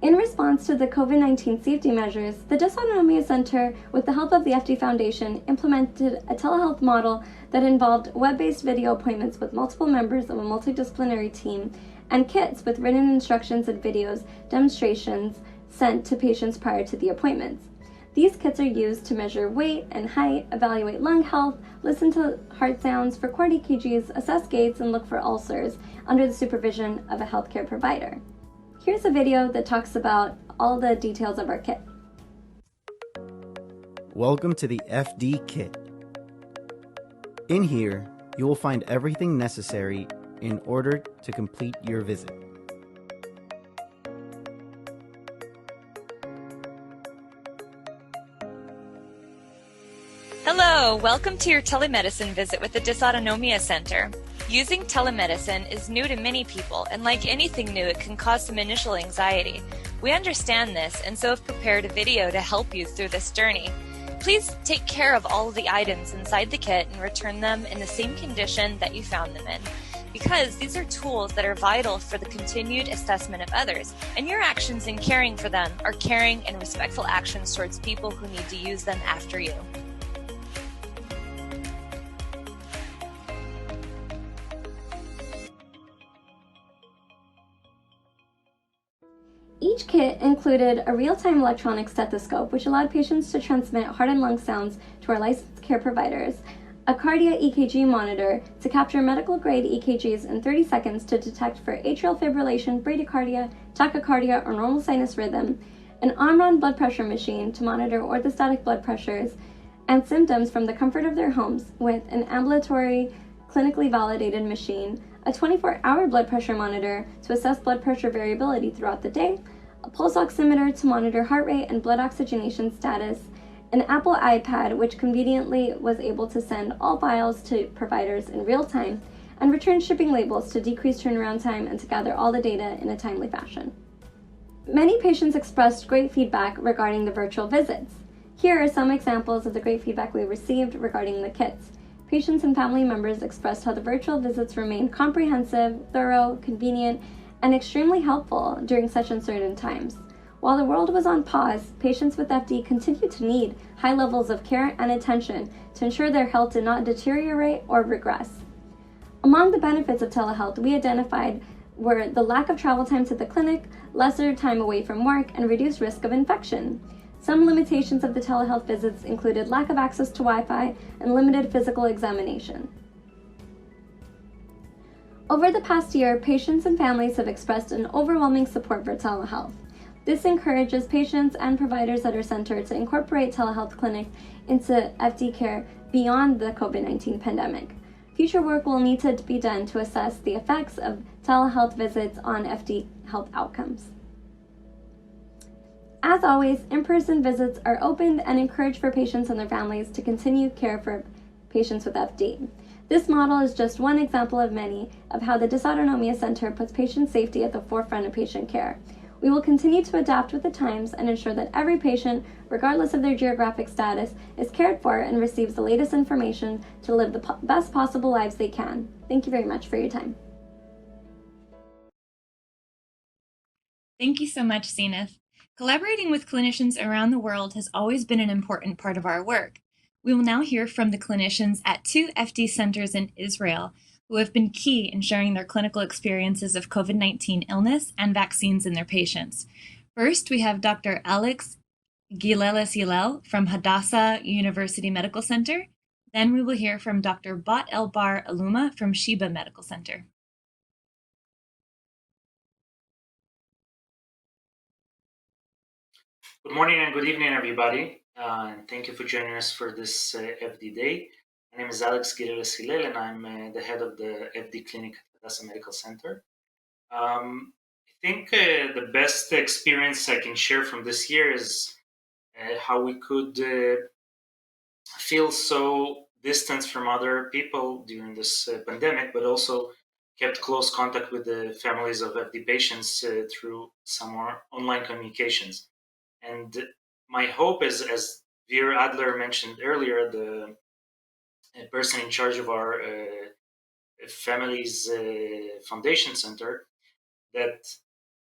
In response to the COVID-19 safety measures, the Dysautonomia Center, with the help of the FD Foundation, implemented a telehealth model that involved web-based video appointments with multiple members of a multidisciplinary team and kits with written instructions and videos, demonstrations sent to patients prior to the appointments. These kits are used to measure weight and height, evaluate lung health, listen to heart sounds, record EKGs, assess gaits, and look for ulcers under the supervision of a healthcare provider. Here's a video that talks about all the details of our kit. Welcome to the FD Kit. In here, you will find everything necessary in order to complete your visit. Hello, welcome to your telemedicine visit with the Dysautonomia Center. Using telemedicine is new to many people, and like anything new, it can cause some initial anxiety. We understand this, and so have prepared a video to help you through this journey. Please take care of all of the items inside the kit and return them in the same condition that you found them in, because these are tools that are vital for the continued assessment of others, and your actions in caring for them are caring and respectful actions towards people who need to use them after you. Each kit included a real-time electronic stethoscope, which allowed patients to transmit heart and lung sounds to our licensed care providers, a cardiac EKG monitor to capture medical-grade EKGs in 30 seconds to detect for atrial fibrillation, bradycardia, tachycardia, or normal sinus rhythm, an on-run blood pressure machine to monitor orthostatic blood pressures and symptoms from the comfort of their homes with an ambulatory, clinically validated machine, a 24-hour blood pressure monitor to assess blood pressure variability throughout the day, a pulse oximeter to monitor heart rate and blood oxygenation status, an Apple iPad which conveniently was able to send all files to providers in real time, and return shipping labels to decrease turnaround time and to gather all the data in a timely fashion. Many patients expressed great feedback regarding the virtual visits. Here are some examples of the great feedback we received regarding the kits. Patients and family members expressed how the virtual visits remained comprehensive, thorough, convenient, and extremely helpful during such uncertain times. While the world was on pause, patients with FD continued to need high levels of care and attention to ensure their health did not deteriorate or regress. Among the benefits of telehealth we identified were the lack of travel time to the clinic, lesser time away from work, and reduced risk of infection. Some limitations of the telehealth visits included lack of access to Wi-Fi and limited physical examination. Over the past year, patients and families have expressed an overwhelming support for telehealth. This encourages patients and providers at our center to incorporate telehealth clinics into FD care beyond the COVID-19 pandemic. Future work will need to be done to assess the effects of telehealth visits on FD health outcomes. As always, in-person visits are open and encouraged for patients and their families to continue care for patients with FD. This model is just one example of many of how the Dysautonomia Center puts patient safety at the forefront of patient care. We will continue to adapt with the times and ensure that every patient, regardless of their geographic status, is cared for and receives the latest information to live the best possible lives they can. Thank you very much for your time. Thank you so much, Zenith. Collaborating with clinicians around the world has always been an important part of our work. We will now hear from the clinicians at 2 FD centers in Israel who have been key in sharing their clinical experiences of COVID-19 illness and vaccines in their patients. First, we have Dr. Alex Gileles Hillel from Hadassah University Medical Center. Then we will hear from Dr. Bat Elbar Aluma from Sheba Medical Center. Good morning and good evening, everybody. And thank you for joining us for this FD Day. My name is Alex Gileles Hillel, and I'm the head of the FD Clinic at Hadassah Medical Center. I think the best experience I can share from this year is how we could feel so distant from other people during this pandemic, but also kept close contact with the families of FD patients through some more online communications. And my hope is, as Veer Adler mentioned earlier, the person in charge of our family's foundation center, that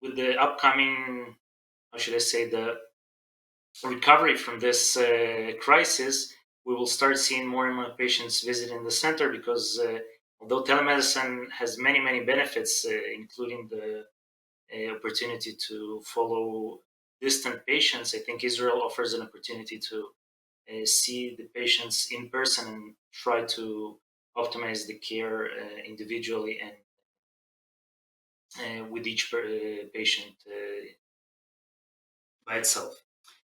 with the upcoming, how should I say, the recovery from this crisis, we will start seeing more and more patients visiting the center because although telemedicine has many, many benefits, including the opportunity to follow distant patients, I think Israel offers an opportunity to see the patients in person and try to optimize the care individually and with each patient by itself.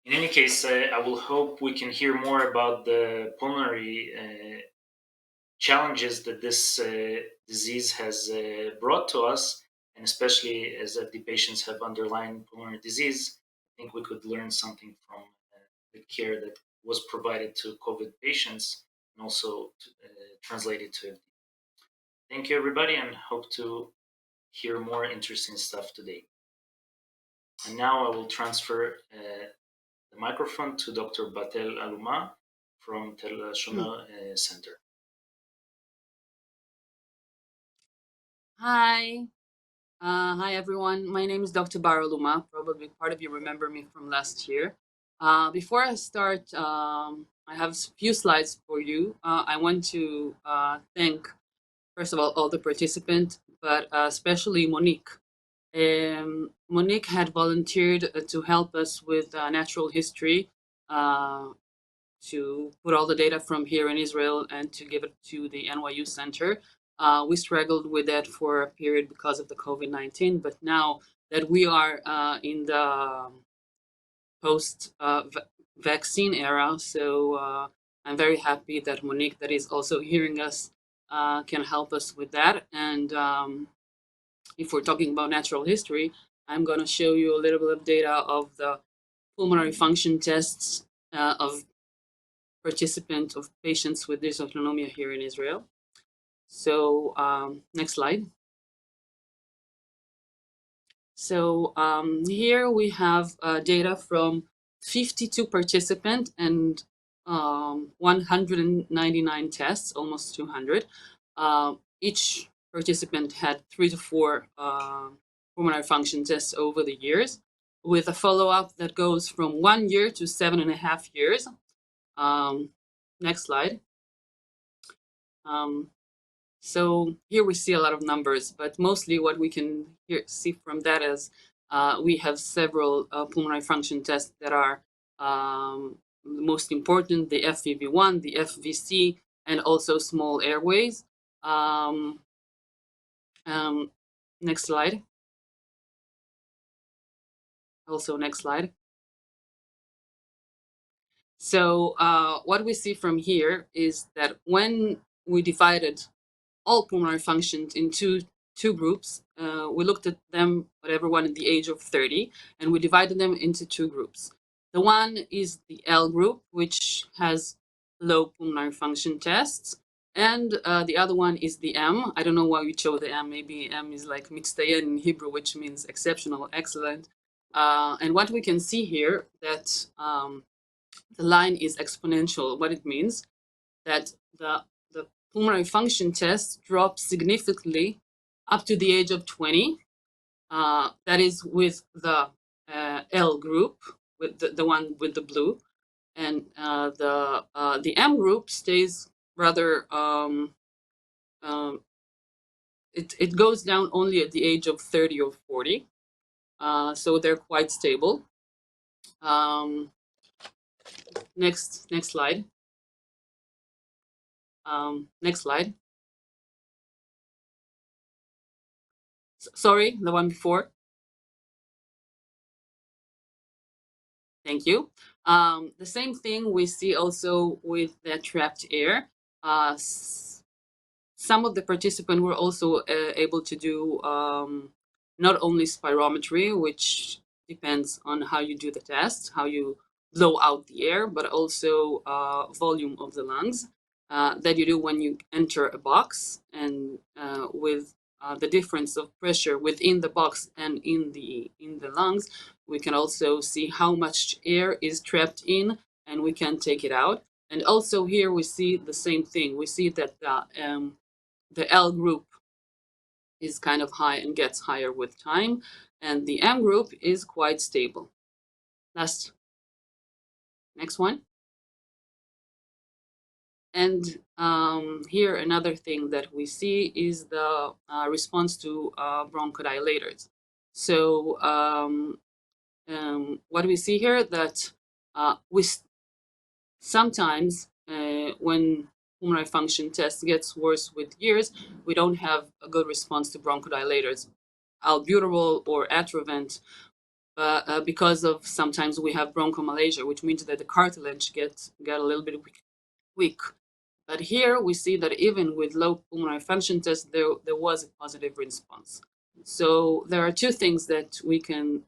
In any case, I will hope we can hear more about the pulmonary challenges that this disease has brought to us, and especially as the patients have underlying pulmonary disease. I think we could learn something from the care that was provided to COVID patients and also translated to FD. Thank you, everybody, and hope to hear more interesting stuff today. And now I will transfer the microphone to Dr. Batel Aluma from Tel Shomer Center. Hi. Hi, everyone. My name is Dr. Bar Aluma. Probably part of you remember me from last year. Before I start, I have a few slides for you. I want to thank, first of all the participants, but especially Monique. Monique had volunteered to help us with natural history, to put all the data from here in Israel and to give it to the NYU Center. We struggled with that for a period because of the COVID-19, but now that we are in the post-vaccine era, so I'm very happy that Monique, that is also hearing us, can help us with that. And if we're talking about natural history, I'm going to show you a little bit of data of the pulmonary function tests of participants, of patients with dysautonomia here in Israel. So next slide. So here we have data from 52 participants and 199 tests, almost 200. Each participant had 3 to 4 pulmonary function tests over the years, with a follow-up that goes from 1 year to 7.5 years. Next slide. So here we see a lot of numbers, but mostly what we can see from that is we have several pulmonary function tests that are the most important, the FEV1, the FVC, and also small airways. Next slide. Also next slide. So what we see from here is that when we divided all pulmonary functions into two groups, we looked at them at everyone at the age of 30, and we divided them into two groups. The one is the L group, which has low pulmonary function tests, And the other one is the M. I don't know why we chose the M. Maybe M is like mitztayen in Hebrew, which means exceptional, excellent. And what we can see here, that the line is exponential. What it means that the pulmonary function test drops significantly up to the age of 20. That is with the L group, with the one with the blue, and the M group stays rather. It goes down only at the age of 30 or 40, so they're quite stable. Next slide. Next slide. Sorry, the one before. Thank you. The same thing we see also with the trapped air. Some of the participants were also able to do not only spirometry, which depends on how you do the test, how you blow out the air, but also volume of the lungs that you do when you enter a box, and with the difference of pressure within the box and in the lungs, we can also see how much air is trapped in, and we can take it out. And also here we see the same thing. We see that the L group is kind of high and gets higher with time, and the M group is quite stable. Next one. And here another thing that we see is the response to bronchodilators. So what we see here, that we sometimes when pulmonary function test gets worse with years, we don't have a good response to bronchodilators, albuterol or Atrovent, because of sometimes we have bronchomalacia, which means that the cartilage get a little bit weak. But here we see that even with low pulmonary function test, there was a positive response. So there are two things that we can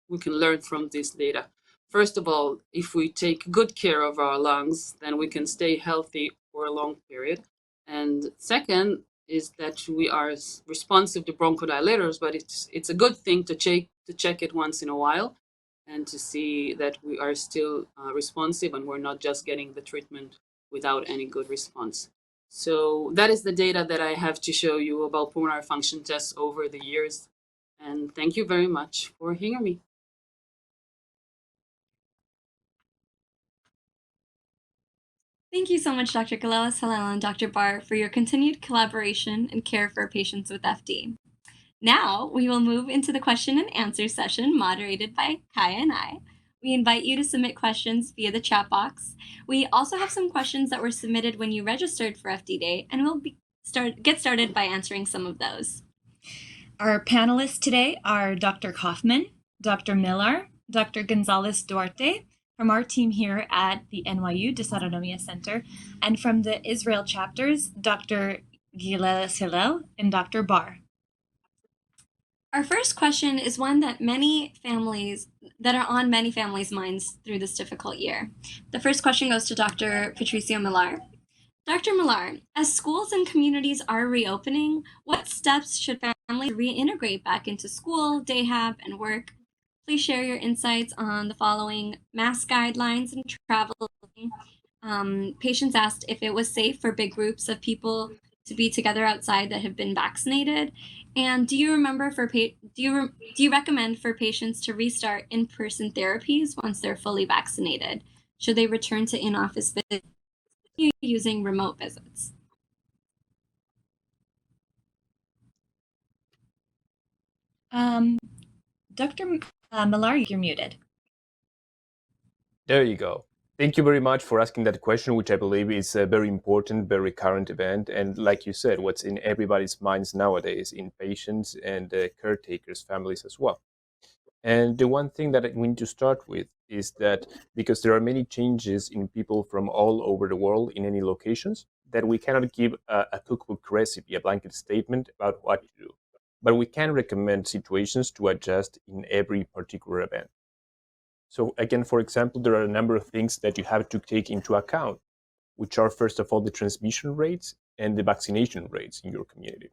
learn from this data. First of all, if we take good care of our lungs, then we can stay healthy for a long period. And second is that we are responsive to bronchodilators, but it's a good thing to check it once in a while, and to see that we are still responsive and we're not just getting the treatment without any good response. So that is the data that I have to show you about pulmonary function tests over the years. And thank you very much for hearing me. Thank you so much, Dr. Galelas Halal and Dr. Barr, for your continued collaboration and care for patients with FD. Now, we will move into the question and answer session moderated by Kaya and I. We invite you to submit questions via the chat box. We also have some questions that were submitted when you registered for FD Day, and we'll get started by answering some of those. Our panelists today are Dr. Kaufman, Dr. Millar, Dr. Gonzalez Duarte, from our team here at the NYU Dysautonomia Center, and from the Israel chapters, Dr. Galelas Hillel and Dr. Barr. Our first question is one that are on many families' minds through this difficult year. The first question goes to Dr. Patricio Millar. Dr. Millar, as schools and communities are reopening, what steps should families reintegrate back into school, day hab, and work? Please share your insights on the following: mask guidelines and travel. Patients asked if it was safe for big groups of people to be together outside that have been vaccinated. And do you recommend for patients to restart in-person therapies once they're fully vaccinated? Should they return to in-office visits using remote visits? Dr. Millar, you're muted. There you go. Thank you very much for asking that question, which I believe is a very important, very current event. And like you said, what's in everybody's minds nowadays, in patients and caretakers, families as well. And the one thing that we need to start with is that because there are many changes in people from all over the world in any locations, that we cannot give a cookbook recipe, a blanket statement about what to do. But we can recommend situations to adjust in every particular event. So again, for example, there are a number of things that you have to take into account, which are, first of all, the transmission rates and the vaccination rates in your community.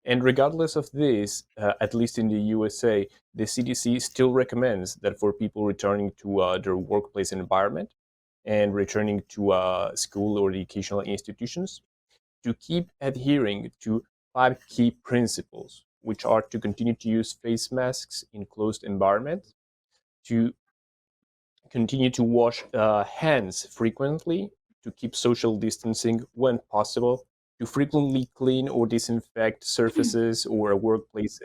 And regardless of this, at least in the USA, the CDC still recommends that for people returning to their workplace environment and returning to school or educational institutions, to keep adhering to 5 key principles, which are to continue to use face masks in closed environments, to continue to wash hands frequently, to keep social distancing when possible, to frequently clean or disinfect surfaces or workplace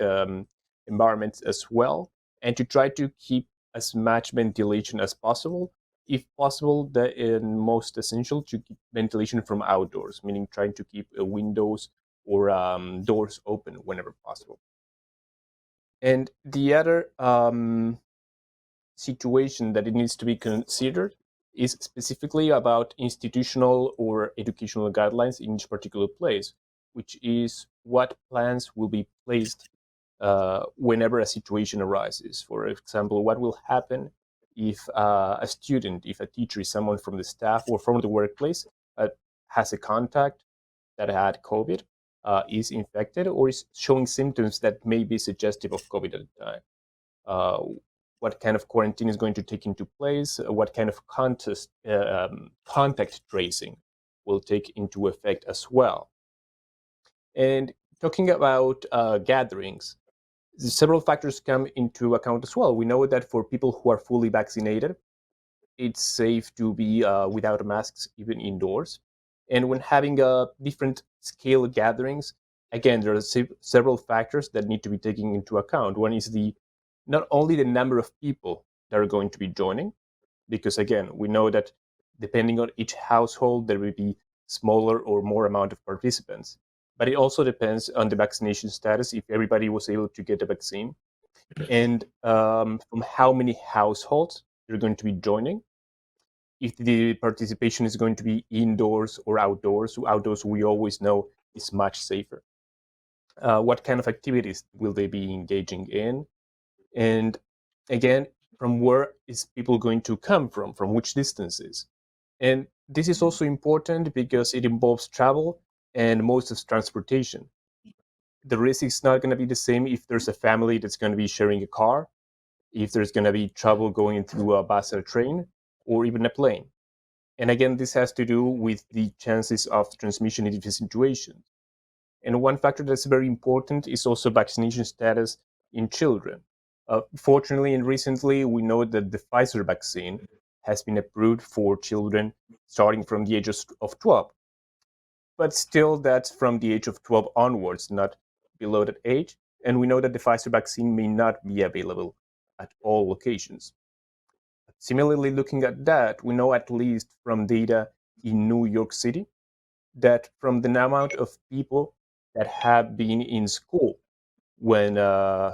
environments as well, and to try to keep as much ventilation as possible. If possible, the most essential, to keep ventilation from outdoors, meaning trying to keep windows or doors open whenever possible. And the other situation that it needs to be considered is specifically about institutional or educational guidelines in each particular place, which is what plans will be placed whenever a situation arises. For example, what will happen if a student, if a teacher, someone from the staff or from the workplace has a contact that had COVID, is infected, or is showing symptoms that may be suggestive of COVID at the time. What kind of quarantine is going to take into place, what kind of contact tracing will take into effect as well. And talking about gatherings, several factors come into account as well. We know that for people who are fully vaccinated, it's safe to be without masks, even indoors. And when having different scale gatherings, again, there are several factors that need to be taken into account. One is not only the number of people that are going to be joining, because again, we know that depending on each household, there will be smaller or more amount of participants. But it also depends on the vaccination status, if everybody was able to get a vaccine, and from how many households they're going to be joining. If the participation is going to be indoors or outdoors. Outdoors, we always know, is much safer. What kind of activities will they be engaging in? And again, from where is people going to come from which distances? And this is also important because it involves travel and modes of transportation. The risk is not going to be the same if there's a family that's going to be sharing a car, if there's going to be travel going through a bus or train, or even a plane. And again, this has to do with the chances of transmission in different situations. And one factor that's very important is also vaccination status in children. Fortunately and recently, we know that the Pfizer vaccine has been approved for children starting from the age of 12. But still, that's from the age of 12 onwards, not below that age. And we know that the Pfizer vaccine may not be available at all locations. Similarly, looking at that, we know at least from data in New York City that from the amount of people that have been in school when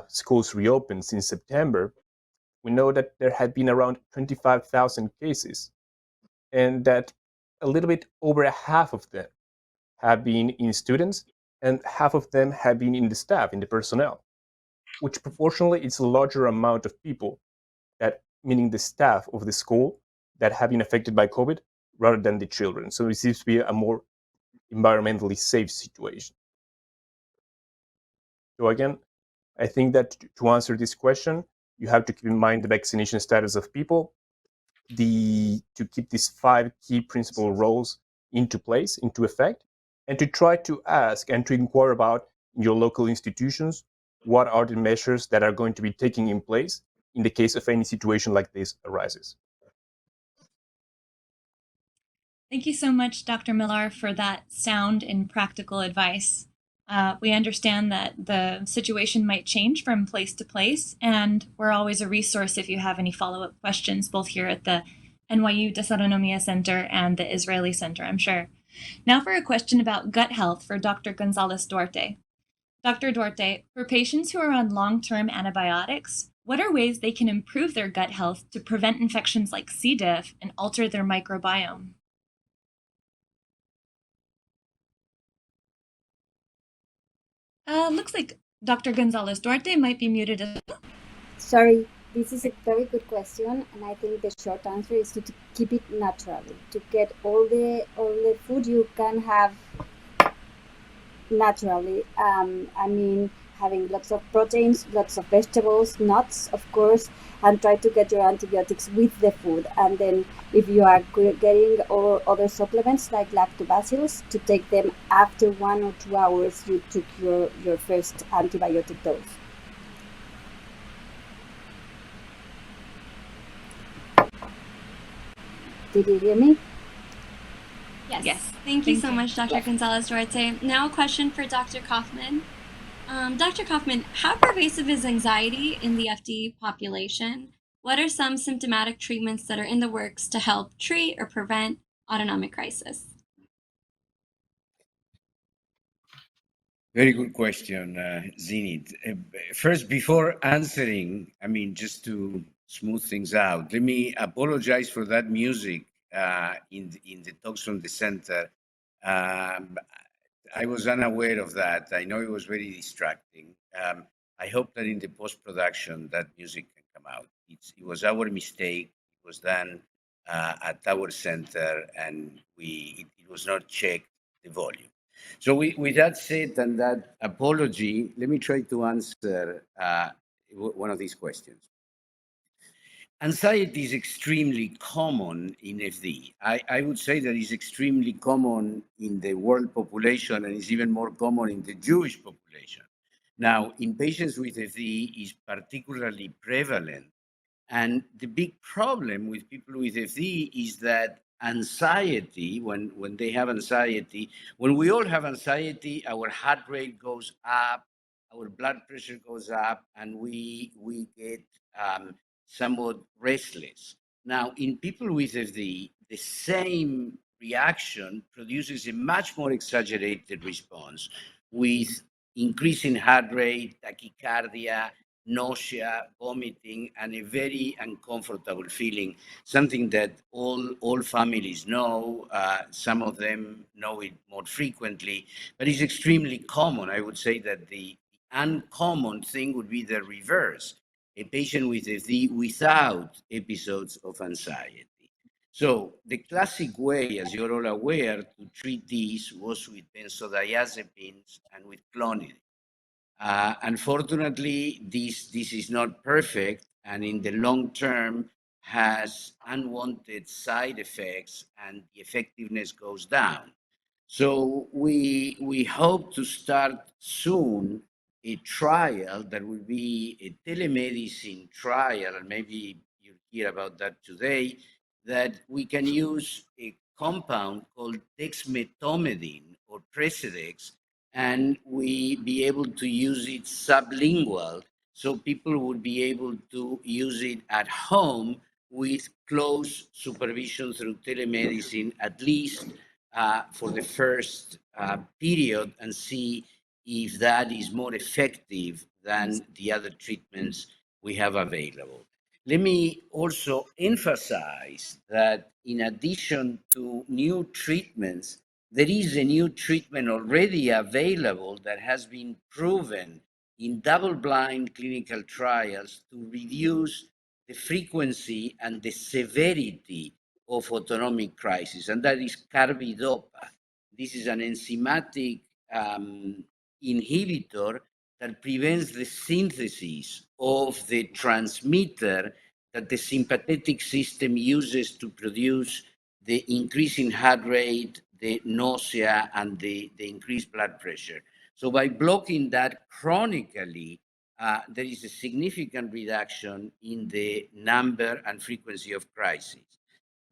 schools reopened since September, we know that there had been around 25,000 cases, and that a little bit over half of them have been in students, and half of them have been in the staff, in the personnel, which proportionally is a larger amount of people, that meaning the staff of the school, that have been affected by COVID rather than the children. So it seems to be a more environmentally safe situation. So again, I think that to answer this question, you have to keep in mind the vaccination status of people, to keep these 5 key principal roles into place, into effect, and to try to ask and to inquire about in your local institutions what are the measures that are going to be taken in place in the case of any situation like this arises. Thank you so much, Dr. Millar, for that sound and practical advice. We understand that the situation might change from place to place, and we're always a resource if you have any follow-up questions, both here at the NYU Dysautonomia Center and the Israeli Center, I'm sure. Now for a question about gut health for Dr. Gonzalez Duarte. Dr. Duarte, for patients who are on long-term antibiotics, what are ways they can improve their gut health to prevent infections like C. diff and alter their microbiome? Looks like Dr. Gonzalez Duarte might be muted as well. Sorry, this is a very good question, and I think the short answer is to keep it naturally, to get all the food you can have naturally. I mean, having lots of proteins, lots of vegetables, nuts, of course, and try to get your antibiotics with the food. And then, if you are getting or other supplements like lactobacillus, to take them after 1 or 2 hours you took your first antibiotic dose. Did you hear me? Yes. Thank you so much, Dr. Gonzalez Duarte. Now a question for Dr. Kaufman. Dr. Kaufman, how pervasive is anxiety in the FD population? What are some symptomatic treatments that are in the works to help treat or prevent autonomic crisis? Very good question, Zenit. First, before answering, I mean, just to smooth things out, let me apologize for that music in the talks from the center. I was unaware of that. I know it was very distracting. I hope that in the post-production that music can come out. It was our mistake. It was done at our center, and it was not checked, the volume. So with that said and that apology, let me try to answer one of these questions. Anxiety is extremely common in FD. I would say that it's extremely common in the world population and is even more common in the Jewish population. Now, in patients with FD is particularly prevalent. And the big problem with people with FD is that anxiety, when they have anxiety, when we all have anxiety, our heart rate goes up, our blood pressure goes up, and we get somewhat restless. Now, in people with FD, the same reaction produces a much more exaggerated response with increasing heart rate, tachycardia, nausea, vomiting, and a very uncomfortable feeling, something that all families know. Some of them know it more frequently, but it's extremely common. I would say that the uncommon thing would be the reverse, a patient with FD without episodes of anxiety. So the classic way, as you're all aware, to treat these was with benzodiazepines and with clonidine. Unfortunately, this is not perfect, and in the long term has unwanted side effects, and the effectiveness goes down. So we hope to start soon a trial that will be a telemedicine trial, and maybe you'll hear about that today, that we can use a compound called dexmedetomidine or Precedex, and we be able to use it sublingual, so people would be able to use it at home with close supervision through telemedicine, at least for the first period, and see if that is more effective than the other treatments we have available. Let me also emphasize that in addition to new treatments, there is a new treatment already available that has been proven in double-blind clinical trials to reduce the frequency and the severity of autonomic crisis, and that is carbidopa. This is an enzymatic inhibitor that prevents the synthesis of the transmitter that the sympathetic system uses to produce the increase in heart rate, the nausea, and the increased blood pressure. So by blocking that chronically, there is a significant reduction in the number and frequency of crises.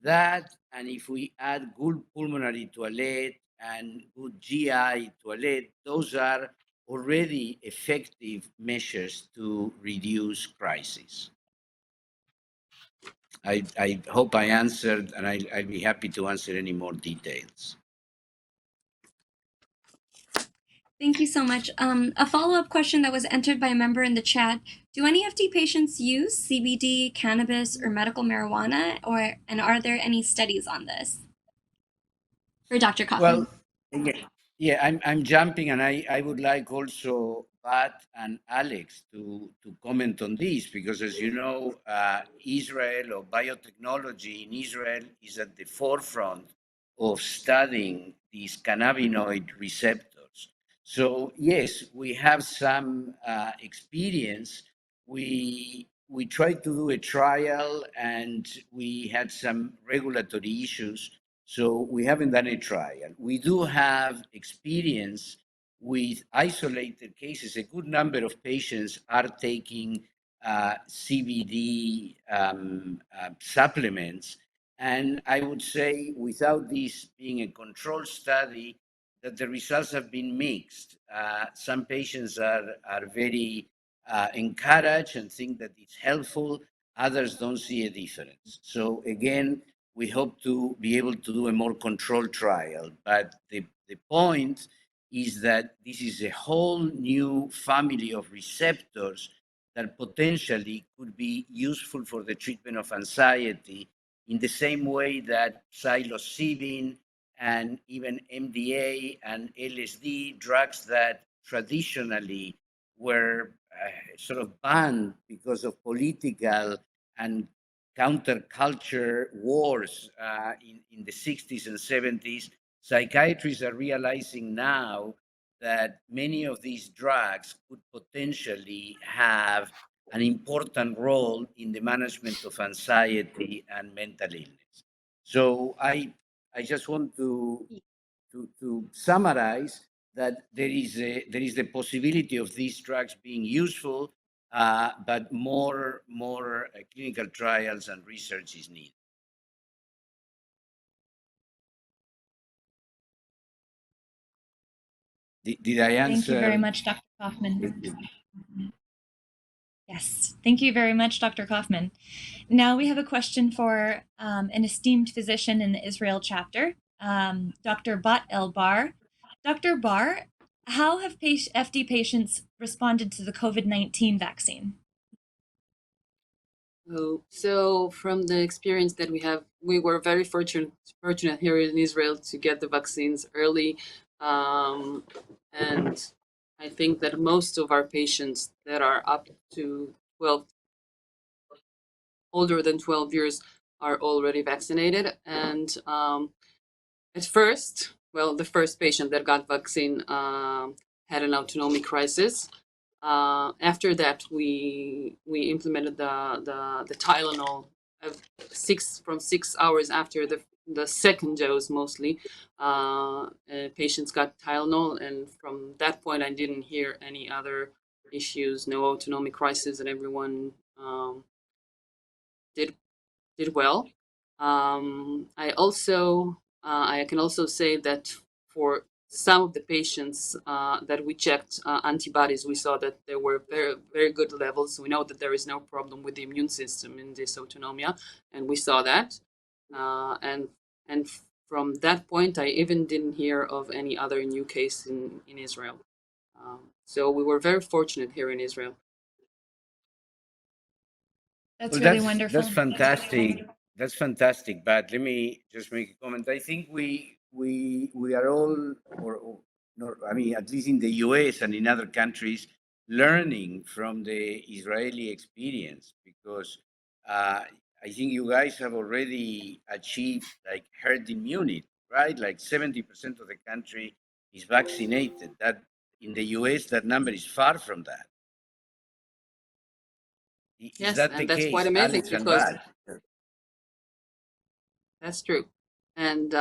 That, and if we add good pulmonary toilet and good GI toilet, those are already effective measures to reduce crisis. I hope I answered, and I'll be happy to answer any more details. Thank you so much. A follow-up question that was entered by a member in the chat. Do any FD patients use CBD, cannabis, or medical marijuana, and are there any studies on this? For Dr. Kaufman. Well, yeah, I'm jumping, and I would like also Pat and Alex to comment on this, because as you know, Israel, or biotechnology in Israel, is at the forefront of studying these cannabinoid receptors. So yes, we have some experience. We tried to do a trial, and we had some regulatory issues, so we haven't done a trial. We do have experience with isolated cases. A good number of patients are taking CBD supplements, and I would say, without this being a control study, that the results have been mixed. Some patients are very encouraged and think that it's helpful. Others don't see a difference. So again, we hope to be able to do a more controlled trial. But the point is that this is a whole new family of receptors that potentially could be useful for the treatment of anxiety, in the same way that psilocybin and even MDA and LSD, drugs that traditionally were sort of banned because of political and counterculture wars in the 60s and 70s. Psychiatrists are realizing now that many of these drugs could potentially have an important role in the management of anxiety and mental illness. So I just want to summarize that there is the possibility of these drugs being useful, but more clinical trials and research is needed. Did I answer? Thank you very much, Dr. Kaufman. Yes, thank you very much, Dr. Kaufman. Now we have a question for an esteemed physician in the Israel chapter, Dr. Bat El Bar. Dr. Bar, how have FD patients responded to the COVID-19 vaccine? So from the experience that we have, we were very fortunate here in Israel to get the vaccines early. And I think that most of our patients that are up to 12, older than 12 years, are already vaccinated. And at first, the first patient that got vaccine had an autonomic crisis. After that, we implemented the Tylenol from 6 hours after the second dose. Mostly patients got Tylenol, and from that point, I didn't hear any other issues. No autonomic crisis, and everyone did well. I can also say that for some of the patients that we checked antibodies, we saw that there were very, very good levels. We know that there is no problem with the immune system in dysautonomia, and we saw that. And from that point, I even didn't hear of any other new case in Israel. So we were very fortunate here in Israel. That's really wonderful. That's fantastic. That's fantastic. But let me just make a comment. I think we are all, I mean, at least in the US and in other countries, learning from the Israeli experience, because I think you guys have already achieved like herd immunity, right? Like 70% of the country is vaccinated. That in the US, that number is far from that. Is that the that's case, quite amazing, Alex and because Bad? that's true. And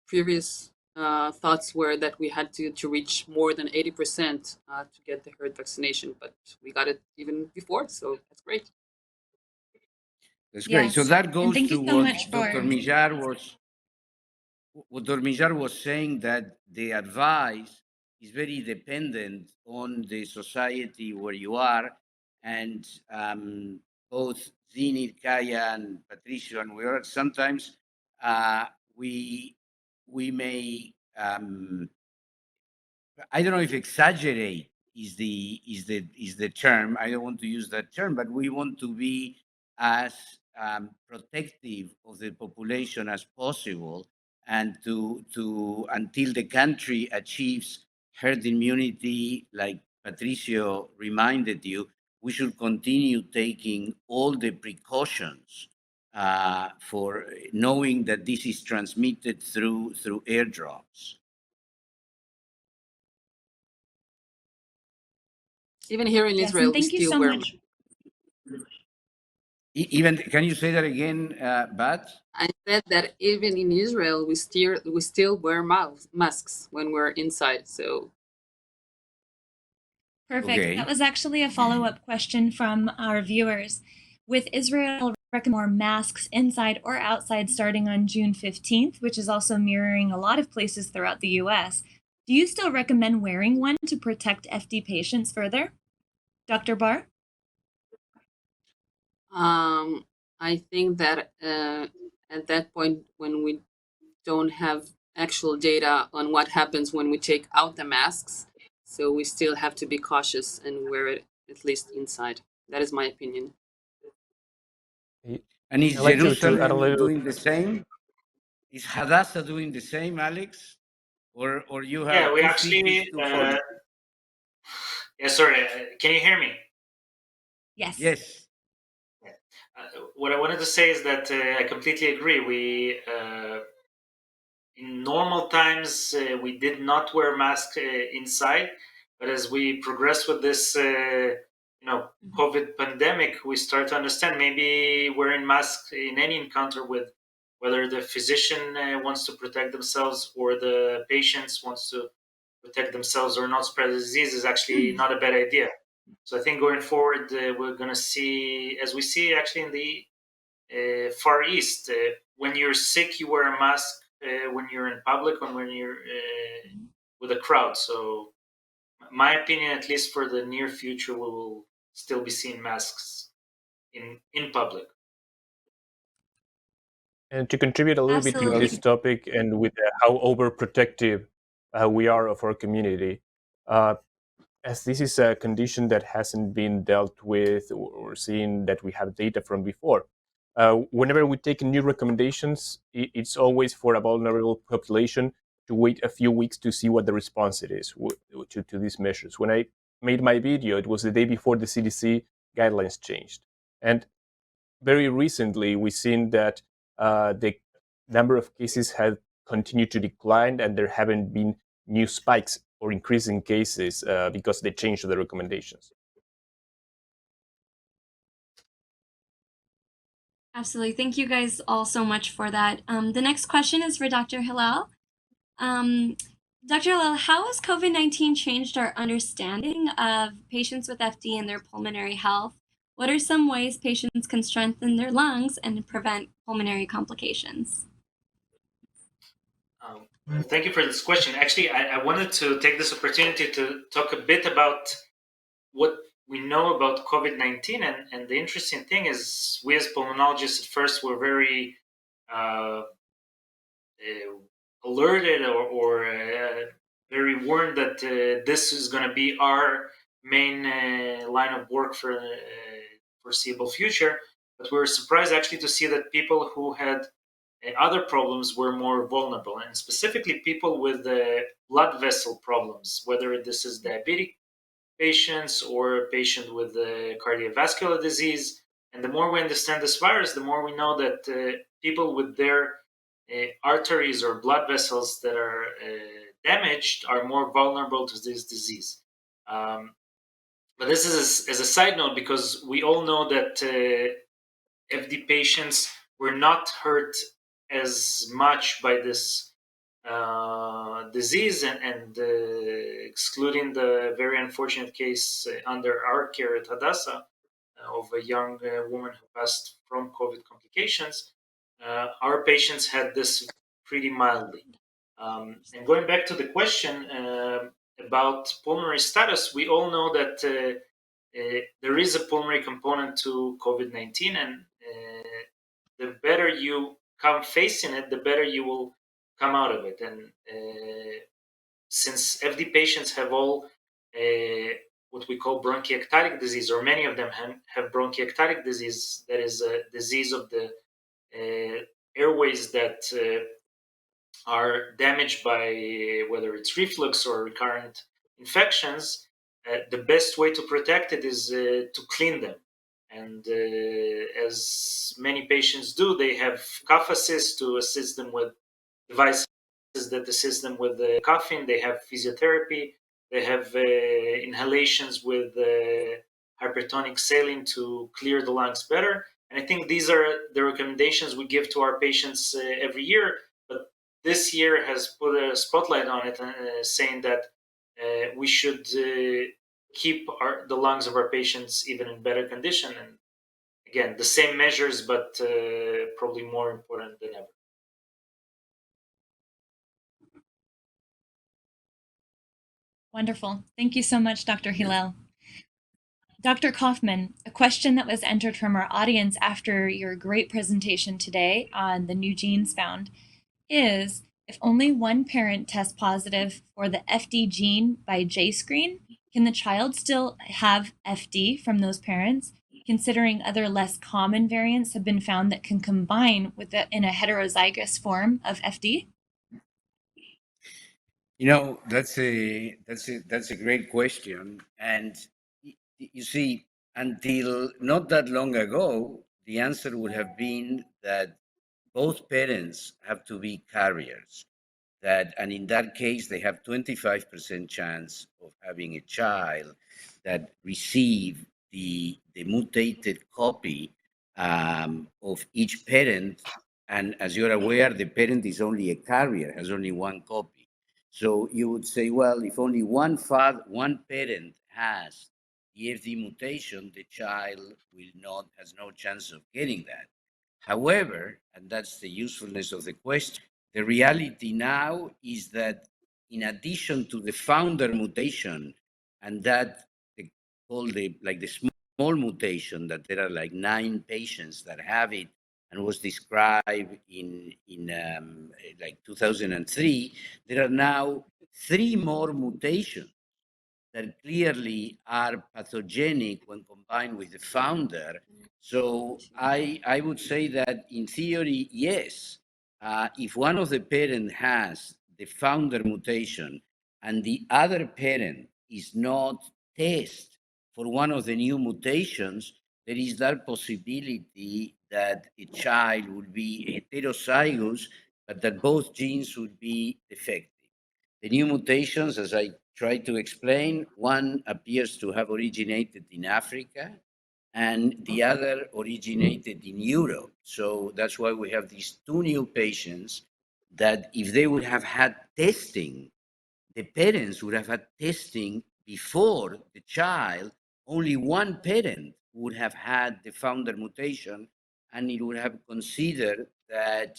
previous thoughts were that we had to reach more than 80% to get the herd vaccination, but we got it even before, so that's great. That's great. So Yes. that goes thank to you so what much Dr. Mijar was saying, that the advice is very dependent on the society where you are, and both Zinit, Kaya, and Patricio, and we are sometimes we may I don't know if exaggerate is the term. I don't want to use that term, but we want to be as protective of the population as possible, and to until the country achieves herd immunity, like Patricio reminded you, we should continue taking all the precautions for knowing that this is transmitted through airdrops. Even here in Yes, Israel, and we thank you still so wear. much. Even, can you say that again, Bat? I said that even in Israel, we still wear masks when we're inside. So Perfect. Okay. That was actually a follow-up question from our viewers. With Israel recommending more masks inside or outside starting on June 15th, which is also mirroring a lot of places throughout the US, do you still recommend wearing one to protect FD patients further? Dr. Barr? I think that at that point, when we don't have actual data on what happens when we take out the masks, so we still have to be cautious and wear it at least inside. That is my opinion. And is I'd like to add a Jerusalem little. doing the same? Is Hadassah doing the same, Alex? Or you Yeah, have we 2 cities, actually. 2 Yeah, sorry. Can you hear me? Yes. Yes. What I wanted to say is that I completely agree. In normal times, we did not wear masks inside, but as we progress with this, COVID pandemic, we start to understand maybe wearing masks in any encounter with whether the physician wants to protect themselves or the patients wants to protect themselves or not spread the disease is actually not a bad idea. So I think going forward, we're going to see, as we see actually in the Far East, when you're sick, you wear a mask when you're in public and when you're with a crowd. So, my opinion, at least for the near future, we will still be seeing masks in public. And to contribute a little bit to Absolutely. this topic and with how overprotective we are of our community, as this is a condition that hasn't been dealt with or seen that we have data from before, whenever we take new recommendations, it's always for a vulnerable population to wait a few weeks to see what the response it is to these measures. When I made my video, it was the day before the CDC guidelines changed. And very recently, we've seen that the number of cases have continued to decline, and there haven't been new spikes or increasing cases because they changed the recommendations. Absolutely. Thank you guys all so much for that. The next question is for Dr. Hillel. Dr. Hillel, how has COVID-19 changed our understanding of patients with FD and their pulmonary health? What are some ways patients can strengthen their lungs and prevent pulmonary complications? Thank you for this question. Actually, I wanted to take this opportunity to talk a bit about what we know about COVID-19. And the interesting thing is, we as pulmonologists at first were very alerted or very warned that this is going to be our main line of work for the foreseeable future. But we were surprised actually to see that people who had other problems were more vulnerable, and specifically people with blood vessel problems, whether this is diabetic patients or a patient with cardiovascular disease. And the more we understand this virus, the more we know that people with their arteries or blood vessels that are damaged are more vulnerable to this disease. But this is as a side note, because we all know that FD patients were not hurt as much by this disease, and excluding the very unfortunate case under our care at Hadassah of a young woman who passed from COVID complications, our patients had this pretty mildly. And going back to the question about pulmonary status, we all know that there is a pulmonary component to COVID-19, and the better you come facing it, the better you will come out of it. And since FD patients have all what we call bronchiectatic disease, or many of them have bronchiectatic disease, that is a disease of the airways that are damaged by whether it's reflux or recurrent infections, the best way to protect it is to clean them. And as many patients do, they have cough assist to assist them with devices that assist them with the coughing. They have physiotherapy They have inhalations with hypertonic saline to clear the lungs better. And I think these are the recommendations we give to our patients every year. But this year has put a spotlight on it, saying that we should keep the lungs of our patients even in better condition. And again, the same measures, but probably more important than ever. Wonderful. Thank you so much, Dr. Hillel. Dr. Kaufman, a question that was entered from our audience after your great presentation today on the new genes found is, if only one parent tests positive for the FD gene by J-screen, can the child still have FD from those parents, considering other less common variants have been found that can combine with in a heterozygous form of FD? You know, that's a great question. And you see, until not that long ago, the answer would have been that both parents have to be carriers. And in that case, they have 25% chance of having a child that receive the mutated copy of each parent. And as you're aware, the parent is only a carrier, has only one copy. So you would say, well, if only one parent has the FD mutation, the child has no chance of getting that. However, and that's the usefulness of the question, the reality now is that in addition to the founder mutation, and that they call the small mutation, that there are like 9 patients that have it, and was described in like 2003, there are now 3 more mutations that clearly are pathogenic when combined with the founder. So I would say that in theory, yes, if one of the parents has the founder mutation and the other parent is not tested for one of the new mutations, there is that possibility that a child would be heterozygous, but that both genes would be defective. The new mutations, as I tried to explain, one appears to have originated in Africa and the other originated in Europe. So that's why we have these 2 new patients that if they would have had testing, the parents would have had testing before the child, only one parent would have had the founder mutation, and it would have considered that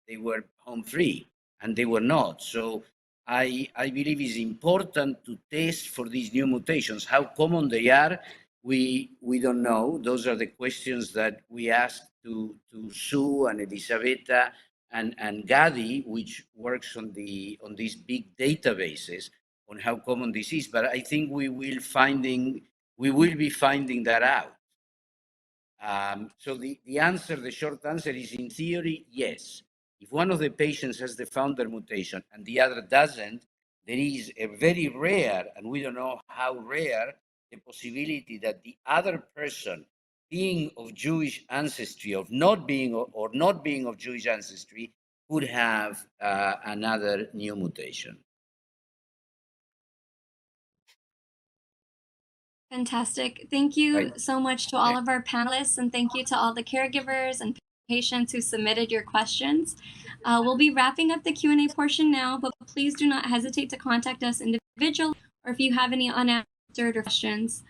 they were home free, and they were not. So I believe it's important to test for these new mutations. How common they are, we don't know. Those are the questions that we asked to Sue and Elisabetta and Gadi, which works on these big databases on how common this is. But I think we will be finding that out. So the short answer is, in theory, yes. If one of the patients has the founder mutation and the other doesn't, there is a very rare, and we don't know how rare, the possibility that the other person, being of Jewish ancestry, or not being of Jewish ancestry, could have another new mutation. Fantastic. Thank you so much to all of our panelists, and thank you to all the caregivers and patients who submitted your questions. We'll be wrapping up the Q&A portion now, but please do not hesitate to contact us individually or if you have any unanswered questions.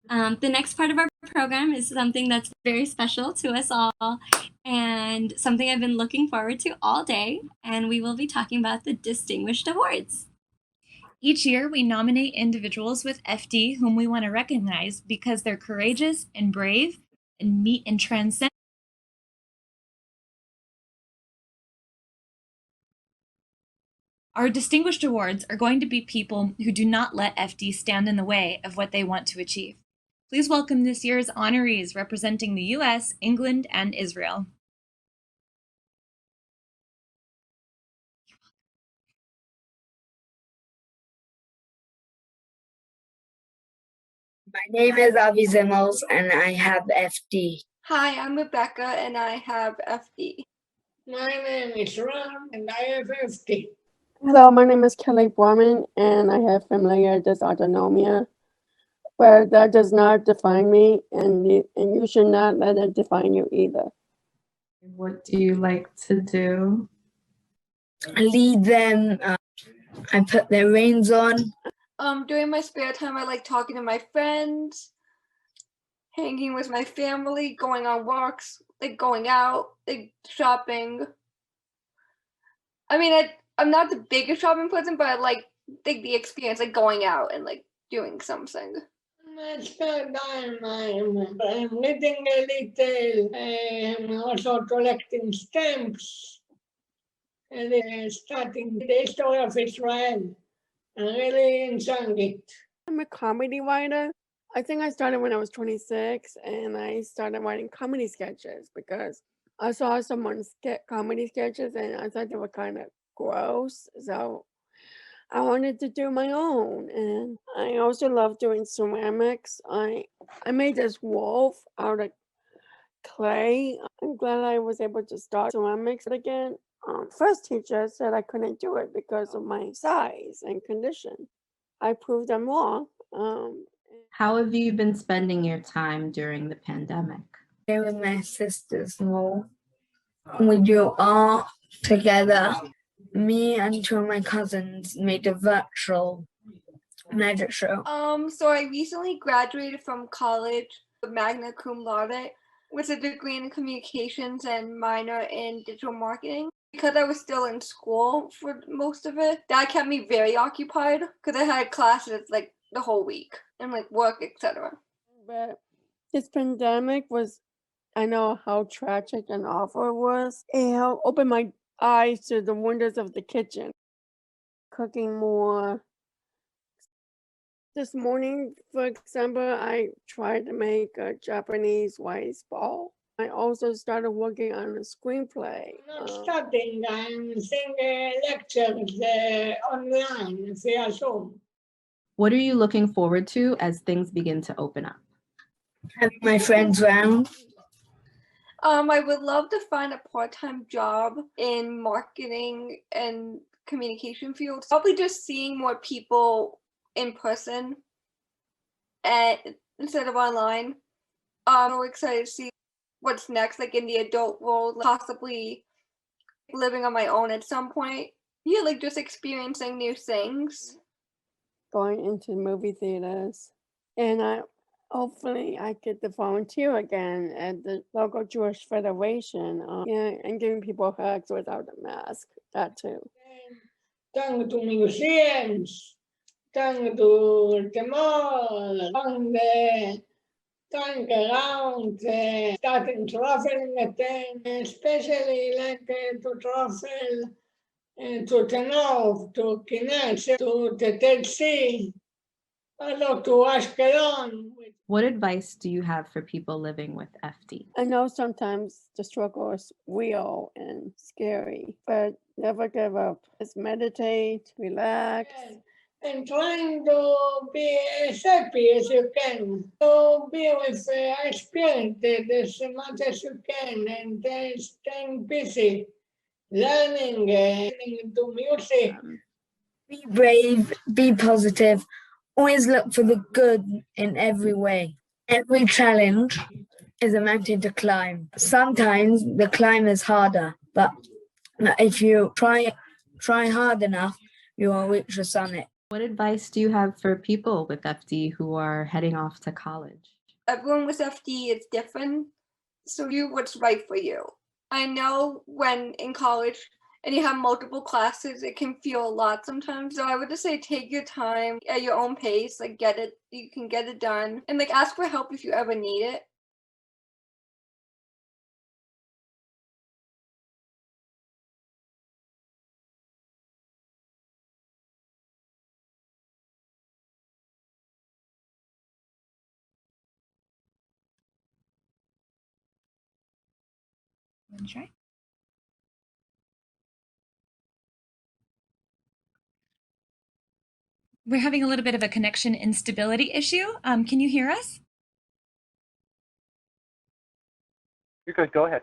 The next part of our program is something that's very special to us all and something I've been looking forward to all day, and we will be talking about the Distinguished Awards. Each year, we nominate individuals with FD whom we want to recognize because they're courageous and brave and meet and transcend. Our Distinguished Awards are going to be people who do not let FD stand in the way of what they want to achieve. Please welcome this year's honorees representing the US, England, and Israel. My name is Avi Zimmels and I have FD. Hi, I'm Rebecca and I have FD. My name is Ron and I have FD. Hello, my name is Kelly Borman, and I have familial dysautonomia, but that does not define me, and you should not let it define you either. What do you like to do? Lead them. I put their reins on. During my spare time, I like talking to my friends, hanging with my family, going on walks, like going out, like shopping. I mean, I'm not the biggest shopping person, but I like the experience, like going out and like doing something. My spare time, I'm reading a little, I'm also collecting stamps, and starting the history of Israel. I'm really enjoying it. I'm a comedy writer. I think I started when I was 26, and I started writing comedy sketches because I saw someone comedy sketches, and I thought they were kind of gross. So I wanted to do my own, and I also love doing ceramics. I made this wolf out of clay. I'm glad I was able to start ceramics again. First teacher said I couldn't do it because of my size and condition. I proved them wrong. How have you been spending your time during the pandemic? With my sisters more. We do art together. Me and two of my cousins made a virtual magic show. So I recently graduated from college with magna cum laude with a degree in communications and minor in digital marketing. Because I was still in school for most of it, that kept me very occupied because I had classes like the whole week and like work, etc. But this pandemic was, I know how tragic and awful it was. It helped open my eyes to the wonders of the kitchen. Cooking more. This morning, for example, I tried to make a Japanese rice ball. I also started working on a screenplay. I'm not studying, I'm seeing lectures online via Zoom. What are you looking forward to as things begin to open up? Having my friends around. I would love to find a part-time job in marketing and communication fields. Probably just seeing more people in person and instead of online. I'm really excited to see what's next, like in the adult world, possibly living on my own at some point. Yeah, like just experiencing new things. Going into movie theaters. And hopefully I get to volunteer again at the local Jewish Federation. And giving people hugs without a mask. That too. Going to museums, going to the mall, going around, starting traveling again, especially like to travel to the north, to Kinneret, to the Dead Sea, also to Ashkelon. What advice do you have for people living with FD? I know sometimes the struggle is real and scary, but never give up. Just meditate, relax. And trying to be as happy as you can. To be with experience as much as you can and staying busy, learning, listening to music. Be brave, be positive, always look for the good in every way. Every challenge is a mountain to climb. Sometimes the climb is harder, but if you try hard enough, you will reach the summit. What advice do you have for people with FD who are heading off to college? Everyone with FD is different, so do what's right for you. I know when in college and you have multiple classes, it can feel a lot sometimes. So I would just say take your time at your own pace, like you can get it done, and like ask for help if you ever need it. Try. We're having a little bit of a connection instability issue. Can you hear us? You're good. Go ahead.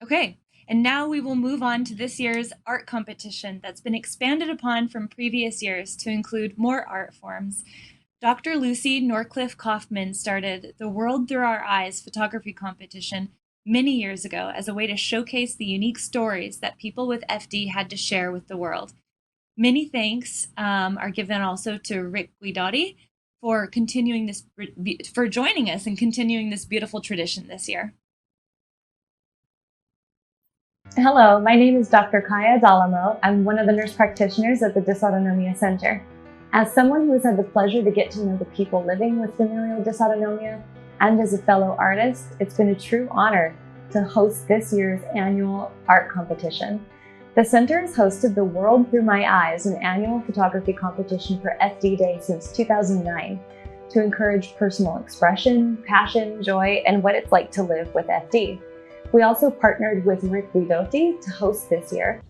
Okay. And now we will move on to this year's art competition that's been expanded upon from previous years to include more art forms. Dr. Lucy Norcliffe Kaufman started the World Through Our Eyes photography competition many years ago as a way to showcase the unique stories that people with FD had to share with the world. Many thanks are given also to Rick Guidotti for joining us and continuing this beautiful tradition this year. Hello, my name is Dr. Kaya Dalamo. I'm one of the nurse practitioners at the Dysautonomia Center. As someone who has had the pleasure to get to know the people living with familial dysautonomia, and as a fellow artist, it's been a true honor to host this year's annual art competition. The center has hosted the World Through My Eyes, an annual photography competition for FD Day since 2009, to encourage personal expression, passion, joy, and what it's like to live with FD. We also partnered with Rick Guidotti to host this year.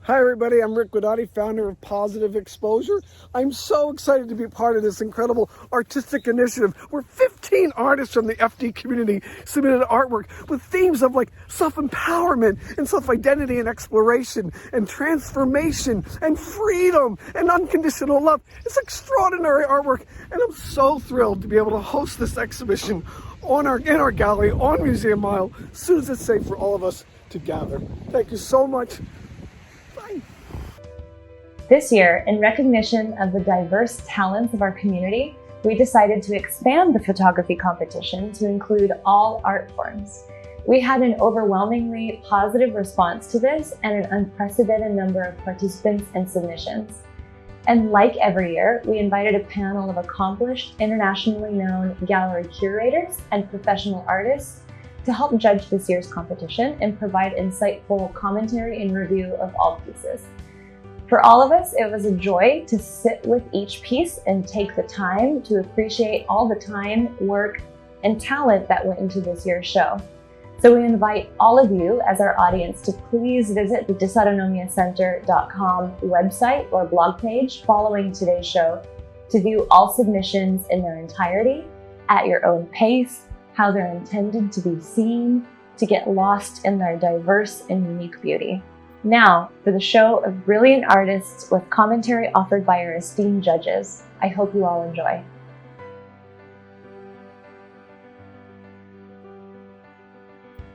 Hi everybody, I'm Rick Guidotti, founder of Positive Exposure. I'm so excited to be part of this incredible artistic initiative where 15 artists from the FD community submitted artwork with themes of like self-empowerment and self-identity and exploration and transformation and freedom and unconditional love. It's extraordinary artwork, and I'm so thrilled to be able to host this exhibition in our gallery on Museum Mile as soon as it's safe for all of us to gather. Thank you so much. This year, in recognition of the diverse talents of our community, we decided to expand the photography competition to include all art forms. We had an overwhelmingly positive response to this and an unprecedented number of participants and submissions. And like every year, we invited a panel of accomplished, internationally known gallery curators and professional artists to help judge this year's competition and provide insightful commentary and review of all pieces. For all of us, it was a joy to sit with each piece and take the time to appreciate all the time, work, and talent that went into this year's show. So we invite all of you as our audience to please visit the dysautonomiacenter.com website or blog page following today's show to view all submissions in their entirety, at your own pace, how they're intended to be seen, to get lost in their diverse and unique beauty. Now, for the show of brilliant artists with commentary offered by our esteemed judges. I hope you all enjoy.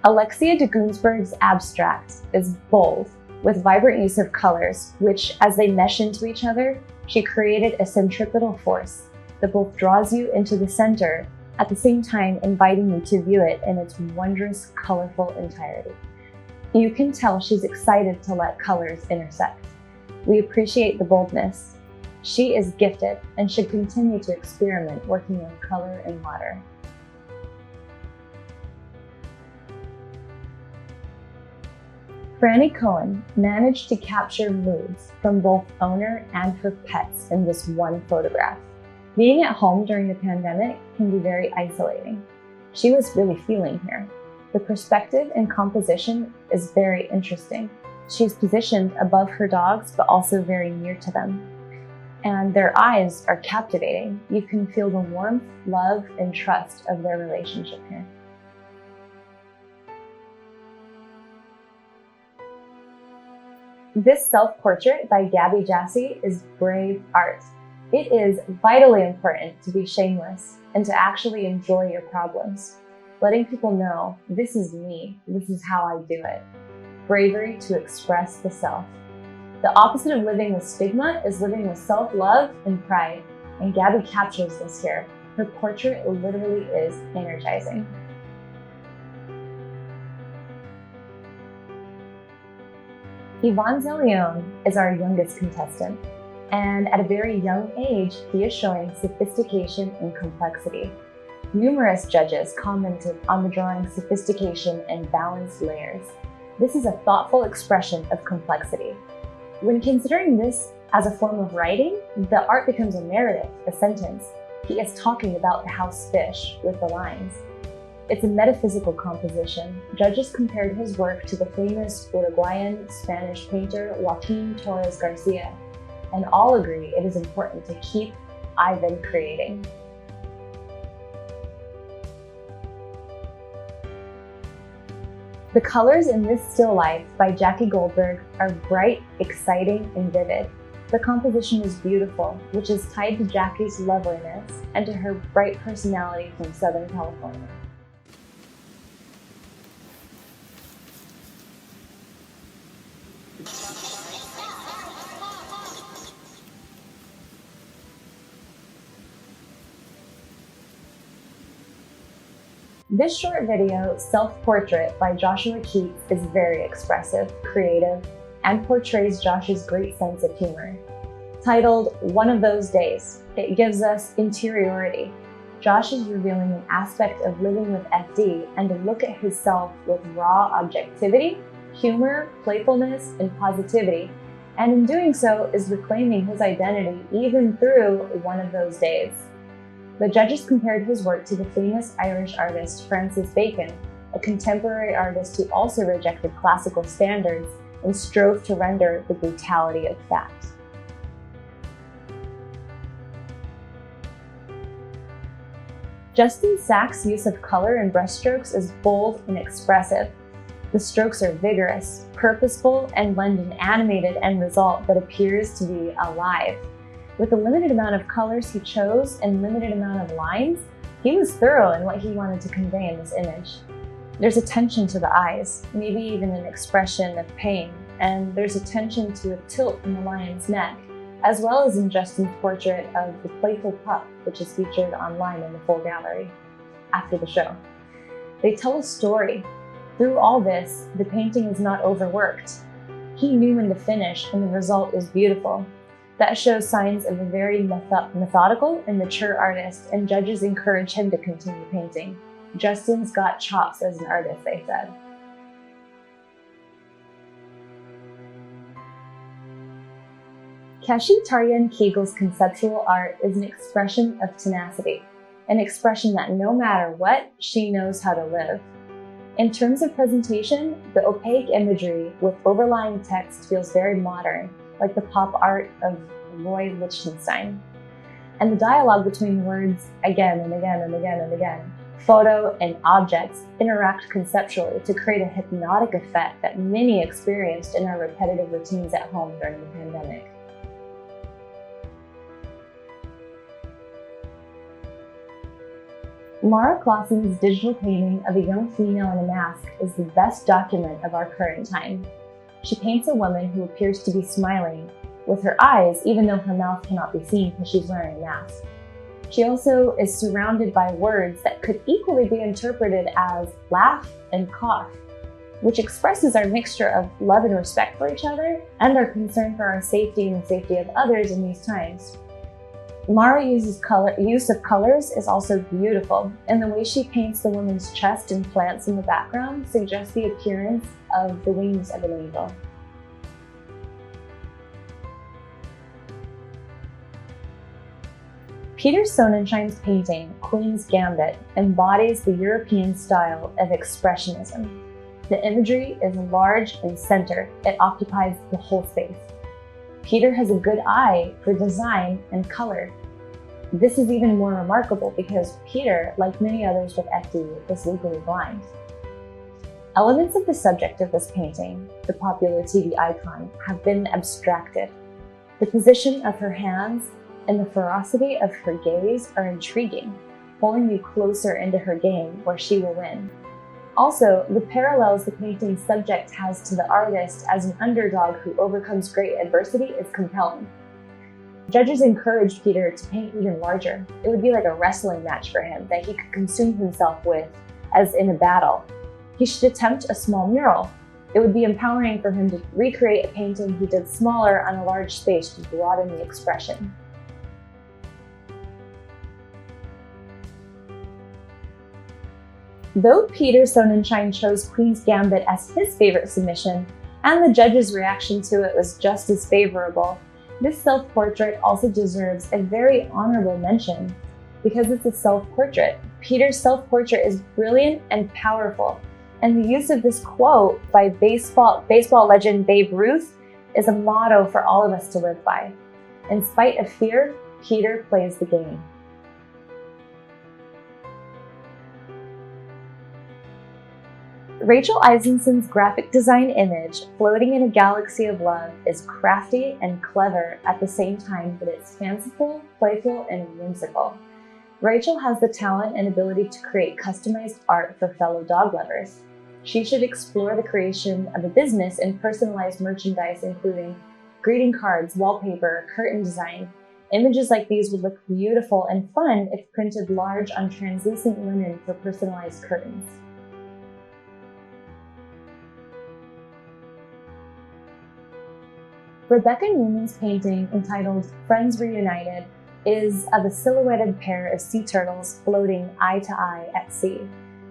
Alexia de Gunsberg's abstract is bold, with vibrant use of colors, which, as they mesh into each other, she created a centripetal force that both draws you into the center, at the same time inviting you to view it in its wondrous, colorful entirety. You can tell she's excited to let colors intersect. We appreciate the boldness. She is gifted and should continue to experiment working on color and water. Franny Cohen managed to capture moods from both owner and her pets in this one photograph. Being at home during the pandemic can be very isolating. She was really feeling here. The perspective and composition is very interesting. She's positioned above her dogs, but also very near to them. And their eyes are captivating. You can feel the warmth, love, and trust of their relationship here. This self-portrait by Gabby Jassy is brave art. It is vitally important to be shameless and to actually enjoy your problems. Letting people know, this is me, this is how I do it. Bravery to express the self. The opposite of living with stigma is living with self-love and pride, and Gabby captures this here. Her portrait literally is energizing. Yvonne Zelion is our youngest contestant, and at a very young age, he is showing sophistication and complexity. Numerous judges commented on the drawing's sophistication and balanced layers. This is a thoughtful expression of complexity. When considering this as a form of writing, the art becomes a narrative, a sentence. He is talking about the house fish with the lines. It's a metaphysical composition. Judges compared his work to the famous Uruguayan Spanish painter Joaquin Torres Garcia, and all agree it is important to keep Ivan creating. The colors in this still life by Jackie Goldberg are bright, exciting, and vivid. The composition is beautiful, which is tied to Jackie's loveliness and to her bright personality from Southern California. This short video, Self-Portrait by Joshua Keats, is very expressive, creative, and portrays Josh's great sense of humor. Titled, "One of Those Days," it gives us interiority. Josh is revealing an aspect of living with FD and a look at himself with raw objectivity, humor, playfulness, and positivity, and in doing so is reclaiming his identity even through one of those days. The judges compared his work to the famous Irish artist Francis Bacon, a contemporary artist who also rejected classical standards and strove to render the brutality of fact. Justin Sachs' use of color and brushstrokes is bold and expressive. The strokes are vigorous, purposeful, and lend an animated end result that appears to be alive. With the limited amount of colors he chose and limited amount of lines, he was thorough in what he wanted to convey in this image. There's a tension to the eyes, maybe even an expression of pain, and there's a tension to a tilt in the lion's neck, as well as in Justin's portrait of the playful pup, which is featured online in the full gallery after the show. They tell a story. Through all this, the painting is not overworked. He knew when to finish, and the result is beautiful. That shows signs of a very methodical and mature artist, and judges encourage him to continue painting. Justin's got chops as an artist, they said. Kashi Taryan Kegel's conceptual art is an expression of tenacity, an expression that no matter what, she knows how to live. In terms of presentation, the opaque imagery with overlying text feels very modern, like the pop art of Roy Lichtenstein. And the dialogue between words again and again and again and again, photo and objects interact conceptually to create a hypnotic effect that many experienced in our repetitive routines at home during the pandemic. Laura Clausen's digital painting of a young female in a mask is the best document of our current time. She paints a woman who appears to be smiling with her eyes, even though her mouth cannot be seen because she's wearing a mask. She also is surrounded by words that could equally be interpreted as laugh and cough, which expresses our mixture of love and respect for each other and our concern for our safety and the safety of others in these times. Mara's use of colors is also beautiful, and the way she paints the woman's chest and plants in the background suggests the appearance of the wings of an angel. Peter Sonnensheim's painting, Queen's Gambit, embodies the European style of expressionism. The imagery is large and centered. It occupies the whole space. Peter has a good eye for design and color. This is even more remarkable because Peter, like many others with FD, is legally blind. Elements of the subject of this painting, the popular TV icon, have been abstracted. The position of her hands and the ferocity of her gaze are intriguing, pulling you closer into her game where she will win. Also, the parallels the painting's subject has to the artist as an underdog who overcomes great adversity is compelling. Judges encouraged Peter to paint even larger. It would be like a wrestling match for him that he could consume himself with, as in a battle. He should attempt a small mural. It would be empowering for him to recreate a painting he did smaller on a large space to broaden the expression. Though Peter Sonnensheim chose Queen's Gambit as his favorite submission, and the judges' reaction to it was just as favorable, this self-portrait also deserves a very honorable mention. Because it's a self-portrait, Peter's self-portrait is brilliant and powerful, and the use of this quote by baseball legend Babe Ruth is a motto for all of us to live by. In spite of fear, Peter plays the game. Rachel Eisenson's graphic design image, Floating in a Galaxy of Love, is crafty and clever at the same time that it's fanciful, playful, and whimsical. Rachel has the talent and ability to create customized art for fellow dog lovers. She should explore the creation of a business and personalized merchandise, including greeting cards, wallpaper, curtain design. Images like these would look beautiful and fun if printed large on translucent linen for personalized curtains. Rebecca Newman's painting, entitled Friends Reunited, is of a silhouetted pair of sea turtles floating eye to eye at sea.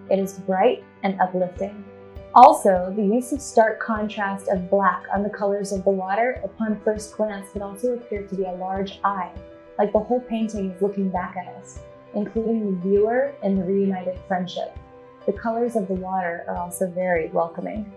It is bright and uplifting. Also, the use of stark contrast of black on the colors of the water upon first glance could also appear to be a large eye, like the whole painting is looking back at us, including the viewer and the reunited friendship. The colors of the water are also very welcoming.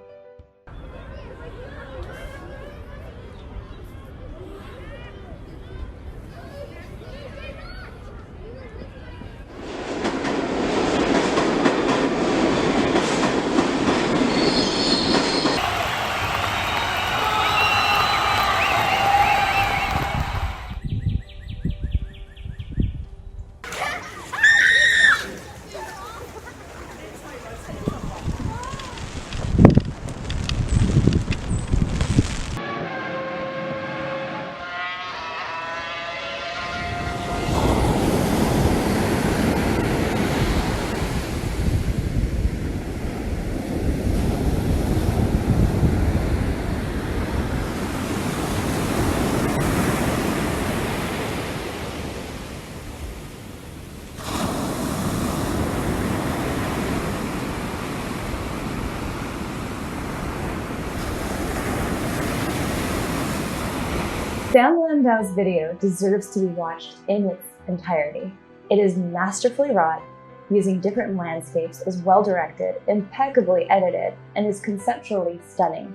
Sam Landau's video deserves to be watched in its entirety. It is masterfully wrought, using different landscapes, is well-directed, impeccably edited, and is conceptually stunning.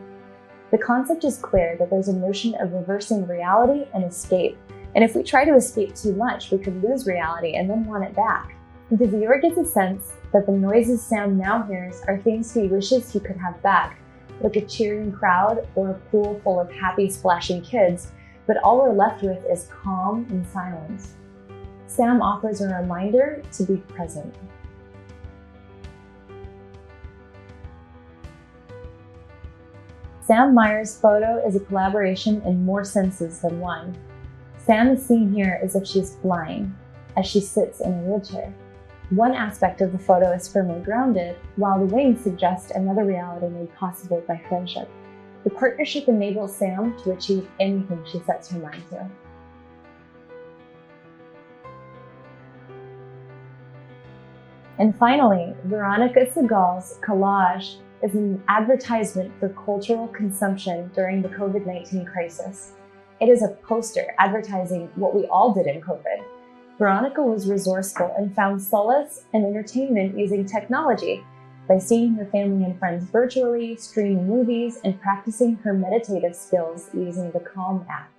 The concept is clear that there's a notion of reversing reality and escape, and if we try to escape too much, we could lose reality and then want it back. The viewer gets a sense that the noises Sam now hears are things he wishes he could have back, like a cheering crowd or a pool full of happy, splashing kids, but all we're left with is calm and silence. Sam offers a reminder to be present. Sam Meyer's photo is a collaboration in more senses than one. Sam is seen here as if she's flying, as she sits in a wheelchair. One aspect of the photo is firmly grounded, while the wings suggest another reality made possible by friendship. The partnership enables Sam to achieve anything she sets her mind to. And finally, Veronica Segal's collage is an advertisement for cultural consumption during the COVID-19 crisis. It is a poster advertising what we all did in COVID. Veronica was resourceful and found solace and entertainment using technology, by seeing her family and friends virtually, streaming movies, and practicing her meditative skills using the Calm app.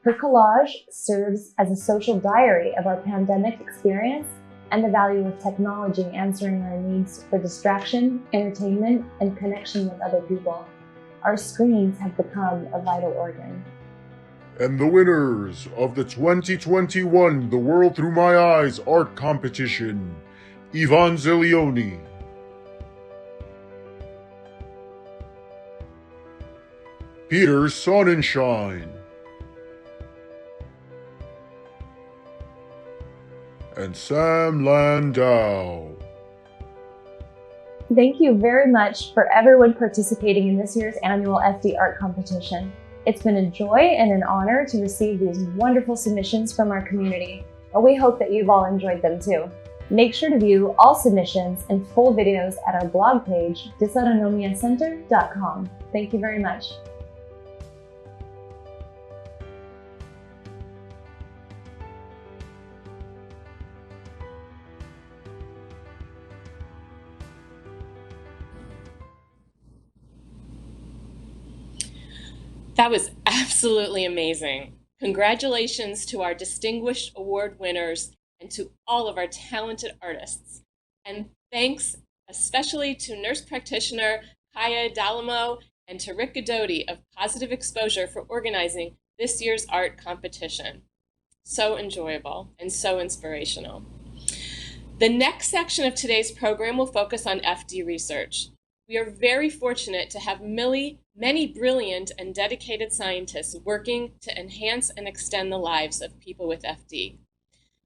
Her collage serves as a social diary of our pandemic experience and the value of technology answering our needs for distraction, entertainment, and connection with other people. Our screens have become a vital organ. And the winners of the 2021 The World Through My Eyes art competition, Ivan Zilioni, Peter Sonnenschein, and Sam Landau. Thank you very much for everyone participating in this year's annual FD Art Competition. It's been a joy and an honor to receive these wonderful submissions from our community, and we hope that you've all enjoyed them too. Make sure to view all submissions and full videos at our blog page, dysautonomiacenter.com. Thank you very much. That was absolutely amazing. Congratulations to our distinguished award winners and to all of our talented artists. And thanks especially to nurse practitioner Kaya Dalamo and to Rick Godoti of Positive Exposure for organizing this year's art competition. So enjoyable and so inspirational. The next section of today's program will focus on FD research. We are very fortunate to have many brilliant and dedicated scientists working to enhance and extend the lives of people with FD.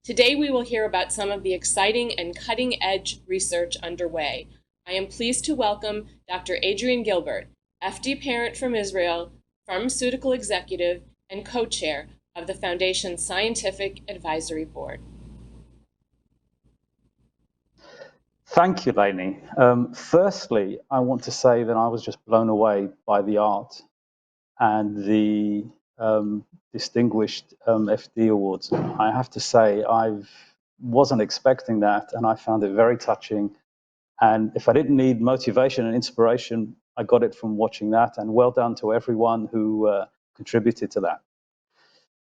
Today we will hear about some of the exciting and cutting-edge research underway. I am pleased to welcome Dr. Adrian Gilbert, FD parent from Israel, pharmaceutical executive, and co-chair of the Foundation's Scientific Advisory Board. Thank you, Lainey. Firstly, I want to say that I was just blown away by the art and the distinguished FD awards. I have to say, I wasn't expecting that, and I found it very touching. And if I didn't need motivation and inspiration, I got it from watching that. And well done to everyone who contributed to that.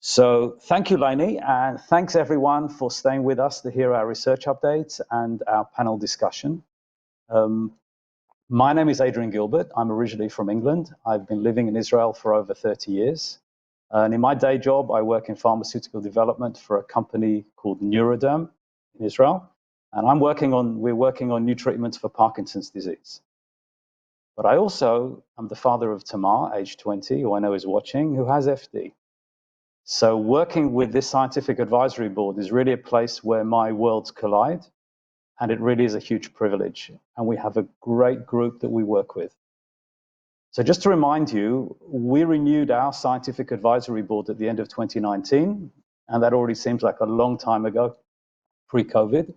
So thank you, Lainey, and thanks everyone for staying with us to hear our research updates and our panel discussion. My name is Adrian Gilbert. I'm originally from England. I've been living in Israel for over 30 years. And in my day job, I work in pharmaceutical development for a company called Neuroderm in Israel. And we're working on new treatments for Parkinson's disease. But I also am the father of Tamar, age 20, who I know is watching, who has FD. So working with this scientific advisory board is really a place where my worlds collide, and it really is a huge privilege. And we have a great group that we work with. So just to remind you, we renewed our scientific advisory board at the end of 2019, and that already seems like a long time ago, pre-COVID.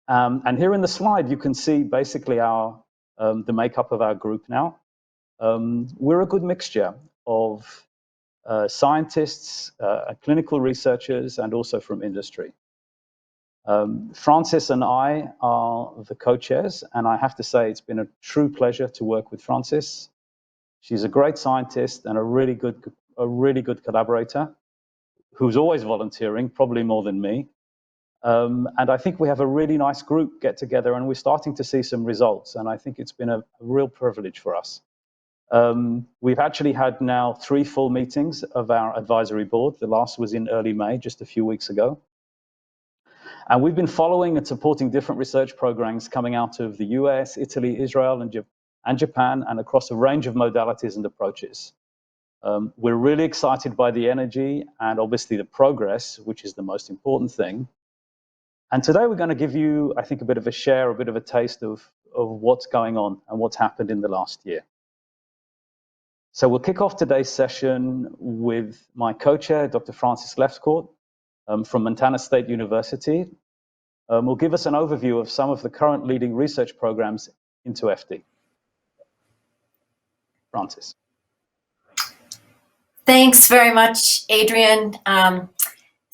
And here in the slide, you can see basically the makeup of our group now. We're a good mixture of scientists, clinical researchers, and also from industry. Frances and I are the co-chairs, and I have to say it's been a true pleasure to work with Frances. She's a great scientist and a really good collaborator who's always volunteering, probably more than me. And I think we have a really nice group get together, and we're starting to see some results, and I think it's been a real privilege for us. We've actually had now 3 full meetings of our advisory board. The last was in early May, just a few weeks ago. And we've been following and supporting different research programs coming out of the US, Italy, Israel, and Japan, and across a range of modalities and approaches. We're really excited by the energy and obviously the progress, which is the most important thing. And today we're going to give you, I think, a bit of a taste of what's going on and what's happened in the last year. So we'll kick off today's session with my co-chair, Dr. Frances Lefcourt, from Montana State University. Will give us an overview of some of the current leading research programs into FD. Frances. Thanks very much, Adrian.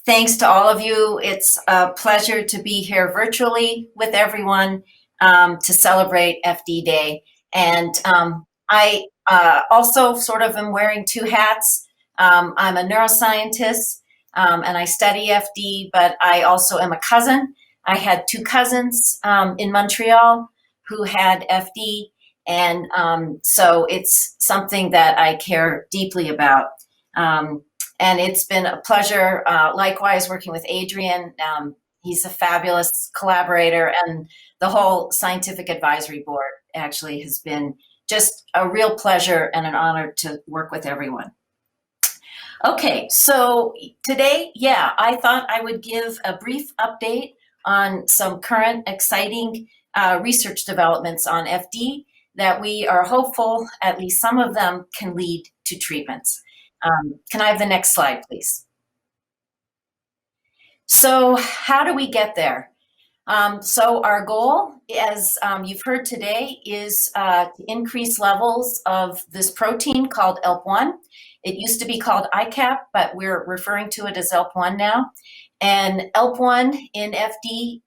Thanks to all of you. It's a pleasure to be here virtually with everyone to celebrate FD Day. And I also sort of am wearing 2 hats. I'm a neuroscientist and I study FD, but I also am a cousin. I had 2 cousins in Montreal who had FD, and so it's something that I care deeply about. And it's been a pleasure, likewise, working with Adrian. He's a fabulous collaborator, and the whole scientific advisory board actually has been just a real pleasure and an honor to work with everyone. Okay, so today, I thought I would give a brief update on some current exciting research developments on FD that we are hopeful at least some of them can lead to treatments. Can I have the next slide, please? So how do we get there? So our goal, as you've heard today, is to increase levels of this protein called ELP1. It used to be called ICAP, but we're referring to it as ELP1 now. And ELP1 in FD,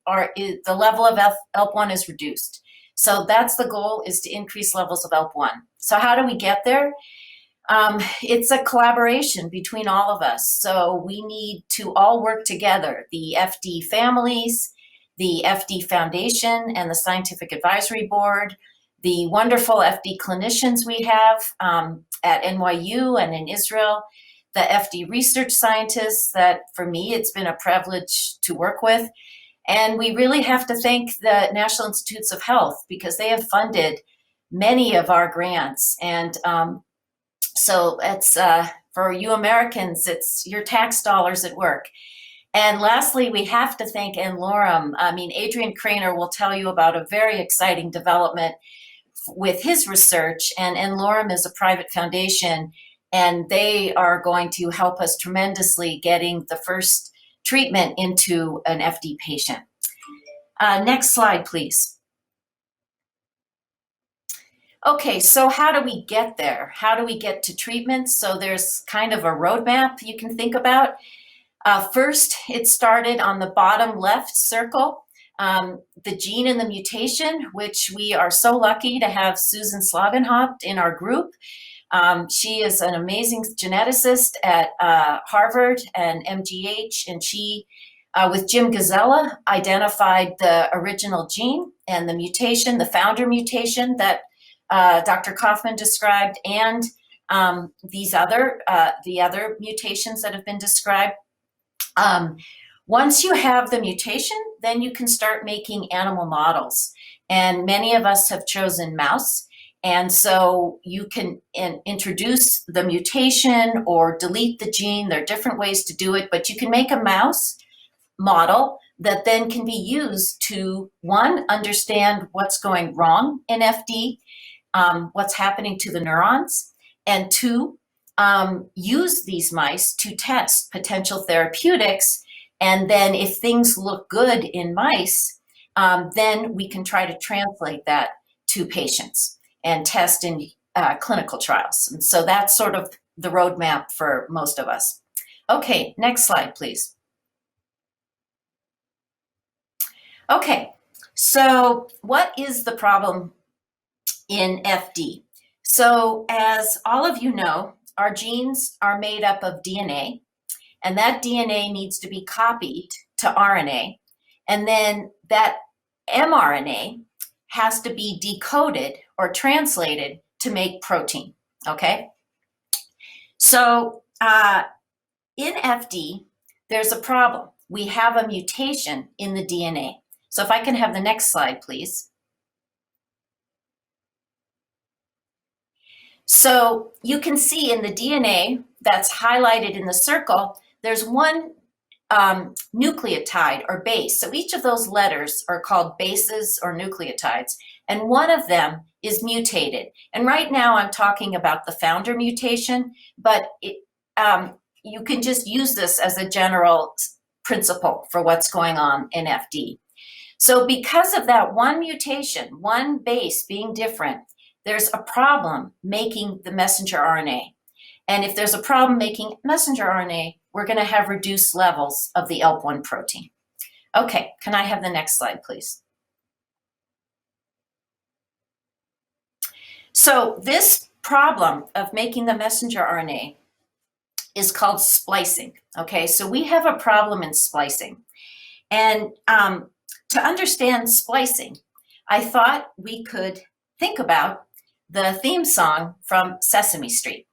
the level of ELP1 is reduced. So that's the goal, is to increase levels of ELP1. So how do we get there? It's a collaboration between all of us. So we need to all work together, the FD families, the FD Foundation and the Scientific Advisory Board, the wonderful FD clinicians we have at NYU and in Israel, the FD research scientists that, for me, it's been a privilege to work with. And we really have to thank the National Institutes of Health because they have funded many of our grants. And so it's, for you Americans, it's your tax dollars at work. And lastly, we have to thank NLORM. I mean, Adrian Craner will tell you about a very exciting development with his research, and NLORM is a private foundation, and they are going to help us tremendously getting the first treatment into an FD patient. Next slide, please. Okay, so how do we get there? How do we get to treatment? So there's kind of a roadmap you can think about. First, it started on the bottom left circle, the gene and the mutation, which we are so lucky to have Susan Slavenhaupt in our group. She is an amazing geneticist at Harvard and MGH, and she, with Jim Gazella, identified the original gene and the mutation, the founder mutation that Dr. Kaufman described, and the other mutations that have been described. Once you have the mutation, then you can start making animal models. And many of us have chosen mouse. And so you can introduce the mutation or delete the gene. There are different ways to do it, but you can make a mouse model that then can be used to, one, understand what's going wrong in FD, what's happening to the neurons, and two, use these mice to test potential therapeutics. And then if things look good in mice, then we can try to translate that to patients and test in clinical trials. And so that's sort of the roadmap for most of us. Okay, next slide, please. Okay, so what is the problem in FD? So as all of you know, our genes are made up of DNA, and that DNA needs to be copied to RNA, and then that mRNA has to be decoded or translated to make protein, okay? So in FD, there's a problem. We have a mutation in the DNA. So if I can have the next slide, please. So you can see in the DNA that's highlighted in the circle, there's one nucleotide or base. So each of those letters are called bases or nucleotides, and one of them is mutated. And right now I'm talking about the founder mutation, but you can just use this as a general principle for what's going on in FD. So because of that one mutation, one base being different, there's a problem making the messenger RNA. And if there's a problem making messenger RNA, we're going to have reduced levels of the ELP1 protein. Okay, can I have the next slide, please? So this problem of making the messenger RNA is called splicing. Okay, so we have a problem in splicing. And to understand splicing, I thought we could think about the theme song from Sesame Street.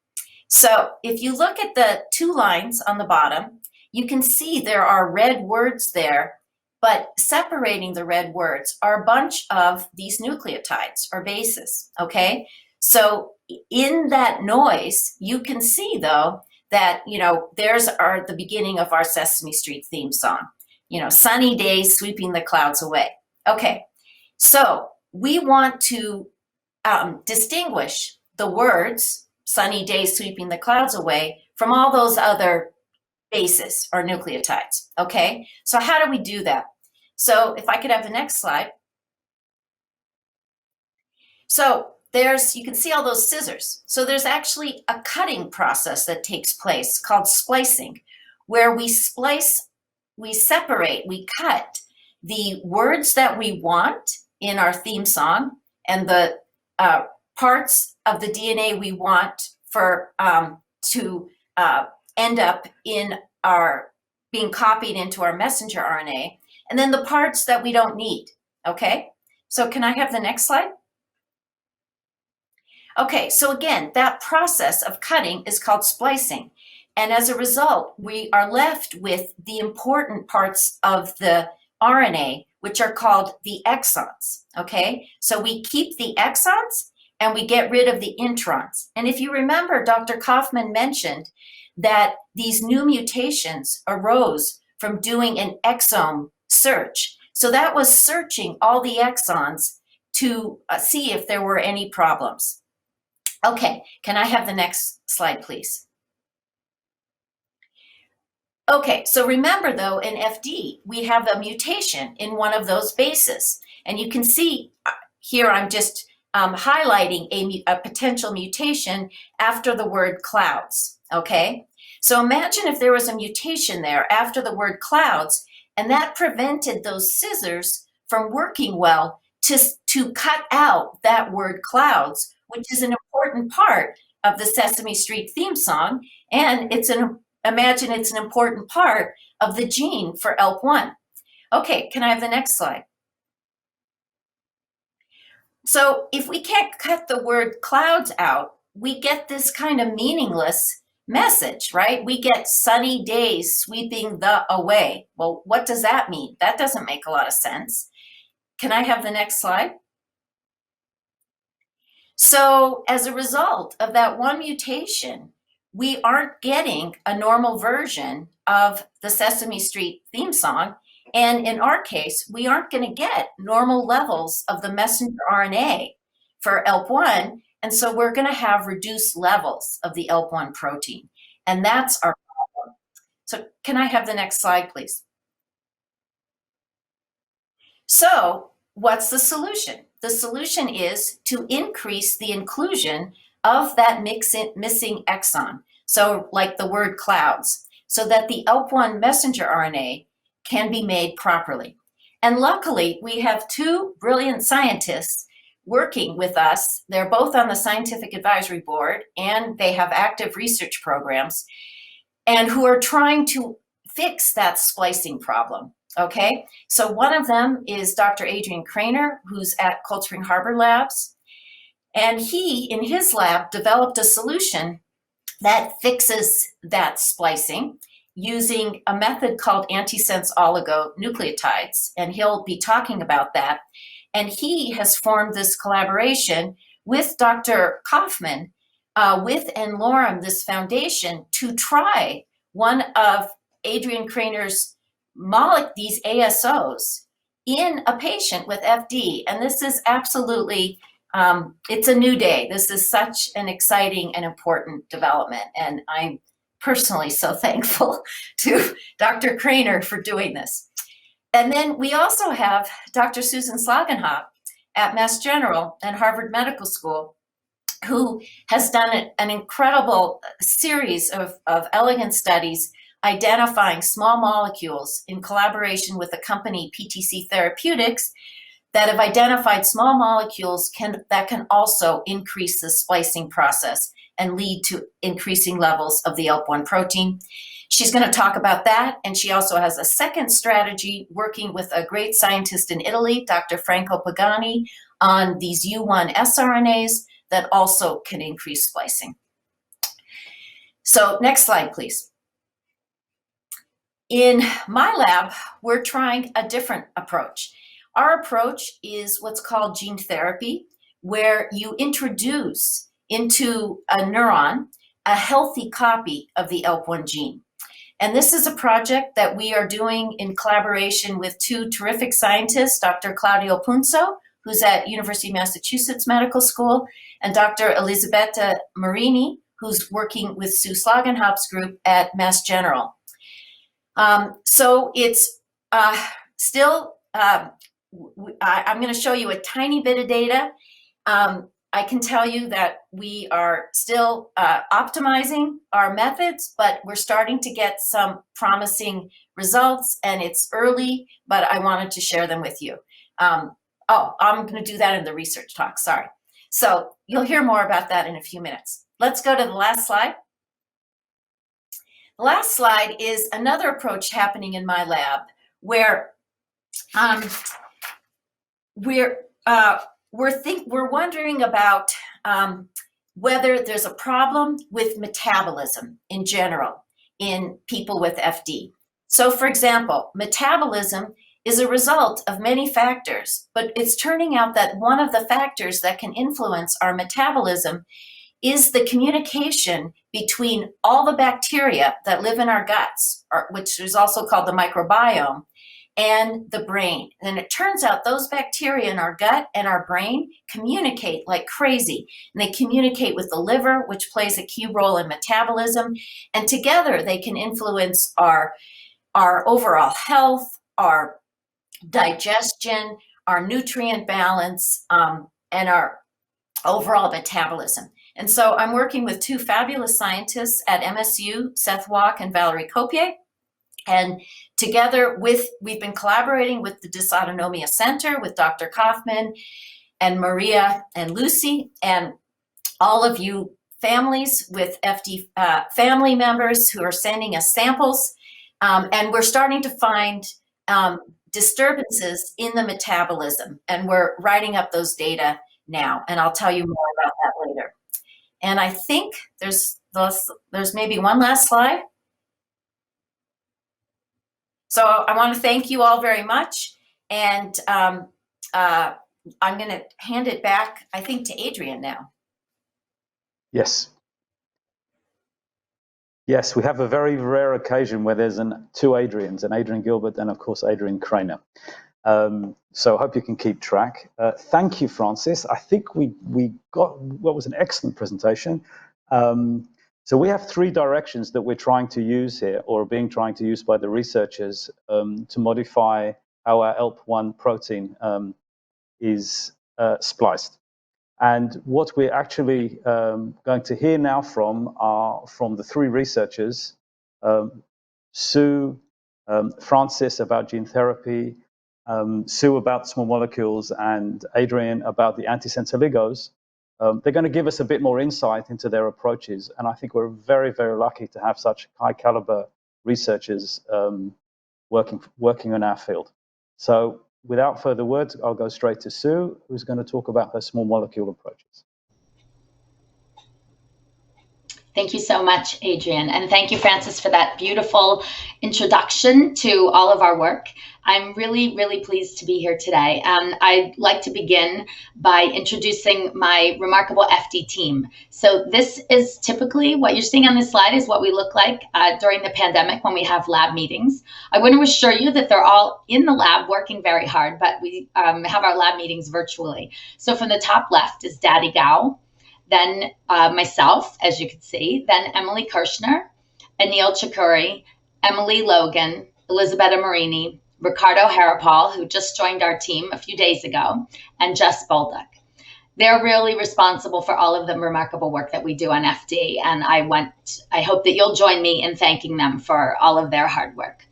So if you look at the two lines on the bottom, you can see there are red words there, but separating the red words are a bunch of these nucleotides or bases, okay? So in that noise, you can see though that, you know, there's the beginning of our Sesame Street theme song, you know, sunny days sweeping the clouds away. Okay, so we want to distinguish the words sunny days sweeping the clouds away from all those other bases or nucleotides, okay? So how do we do that? So if I could have the next slide. So you can see all those scissors. So there's actually a cutting process that takes place called splicing, where we splice, we separate, we cut the words that we want in our theme song and the parts of the DNA we want for to end up in our being copied into our messenger RNA, and then the parts that we don't need, okay? So can I have the next slide? Okay, so again, that process of cutting is called splicing. And as a result, we are left with the important parts of the RNA, which are called the exons, okay? So we keep the exons and we get rid of the introns. And if you remember, Dr. Kaufman mentioned that these new mutations arose from doing an exome search. So that was searching all the exons to see if there were any problems. Okay, can I have the next slide, please? Okay, so remember though, in FD, we have a mutation in one of those bases. And you can see here, I'm just highlighting a potential mutation after the word clouds, okay? So imagine if there was a mutation there after the word clouds, and that prevented those scissors from working well to cut out that word clouds, which is an important part of the Sesame Street theme song, and imagine it's an important part of the gene for ELP1. Okay, can I have the next slide? So if we can't cut the word clouds out, we get this kind of meaningless message, right? We get sunny days sweeping the away. Well, what does that mean? That doesn't make a lot of sense. Can I have the next slide? So as a result of that one mutation, we aren't getting a normal version of the Sesame Street theme song. And in our case, we aren't going to get normal levels of the messenger RNA for ELP1. And so we're going to have reduced levels of the ELP1 protein. And that's our problem. So can I have the next slide, please? So what's the solution? The solution is to increase the inclusion of that missing exon. So like the word clouds, so that the ELP1 messenger RNA can be made properly. And luckily, we have two brilliant scientists working with us. They're both on the scientific advisory board and they have active research programs and who are trying to fix that splicing problem. Okay, so one of them is Dr. Adrian Krainer, who's at Cold Spring Harbor Labs. And he, in his lab, developed a solution that fixes that splicing using a method called antisense oligonucleotides. And he'll be talking about that. And he has formed this collaboration with Dr. Kaufman, with NLORM, this foundation, to try one of Adrian Krainer's these ASOs in a patient with FD. And this is absolutely, it's a new day. This is such an exciting and important development. And I'm personally so thankful to Dr. Krainer for doing this. And then we also have Dr. Susan Slagenhop at Mass General and Harvard Medical School, who has done an incredible series of elegant studies identifying small molecules in collaboration with the company PTC Therapeutics that have identified small molecules that can also increase the splicing process and lead to increasing levels of the ELP1 protein. She's going to talk about that, and she also has a second strategy working with a great scientist in Italy, Dr. Franco Pagani, on these U1 sRNAs that also can increase splicing. So next slide, please. In my lab, we're trying a different approach. Our approach is what's called gene therapy, where you introduce into a neuron a healthy copy of the ELP1 gene. And this is a project that we are doing in collaboration with two terrific scientists, Dr. Claudio Punzo, who's at University of Massachusetts Medical School, and Dr. Elisabetta Marini, who's working with Sue Slagenhop's group at Mass General. So it's still, I'm going to show you a tiny bit of data. I can tell you that we are still optimizing our methods, but we're starting to get some promising results, and it's early, but I wanted to share them with you. I'm going to do that in the research talk, sorry. So you'll hear more about that in a few minutes. Let's go to the last slide. The last slide is another approach happening in my lab where we're wondering about whether there's a problem with metabolism in general in people with FD. So, for example, metabolism is a result of many factors, but it's turning out that one of the factors that can influence our metabolism is the communication between all the bacteria that live in our guts, which is also called the microbiome, and the brain. And it turns out those bacteria in our gut and our brain communicate like crazy. And they communicate with the liver, which plays a key role in metabolism. And together they can influence our overall health, our digestion, our nutrient balance, and our overall metabolism. And so I'm working with two fabulous scientists at MSU, Seth Walk and Valerie Copier. And together we've been collaborating with the Dysautonomia Center, with Dr. Kaufman and Maria and Lucy, and all of you families with FD family members who are sending us samples. And we're starting to find disturbances in the metabolism, and we're writing up those data now, and I'll tell you more about that later. And I think there's maybe one last slide. So I want to thank you all very much, and I'm going to hand it back, I think, to Adrian now. Yes. Yes, we have a very rare occasion where there's two Adrians, an Adrian Gilbert and, of course, Adrian Craner. So I hope you can keep track. Thank you, Francis. I think we got what was an excellent presentation. So we have three directions that we're trying to use here, or being trying to use by the researchers, to modify how our ELP1 protein is spliced. And what we're actually going to hear now from the three researchers, Sue, Francis about gene therapy, Sue about small molecules, and Adrian about the antisense oligos. They're going to give us a bit more insight into their approaches, and I think we're very, very lucky to have such high caliber researchers working on our field. So without further words, I'll go straight to Sue, who's going to talk about her small molecule approaches. Thank you so much, Adrian. And thank you, Francis, for that beautiful introduction to all of our work. I'm really, really pleased to be here today. I'd like to begin by introducing my remarkable FD team. So this is typically what you're seeing on this slide is what we look like during the pandemic when we have lab meetings. I want to assure you that they're all in the lab working very hard, but we have our lab meetings virtually. So from the top left is Daddy Gao. Then myself, as you can see, then Emily Kirshner, Anil Chakuri, Emily Logan, Elisabetta Marini, Ricardo Harapal, who just joined our team a few days ago, and Jess Bolduck. They're really responsible for all of the remarkable work that we do on FD, and I hope that you'll join me in thanking them for all of their hard work.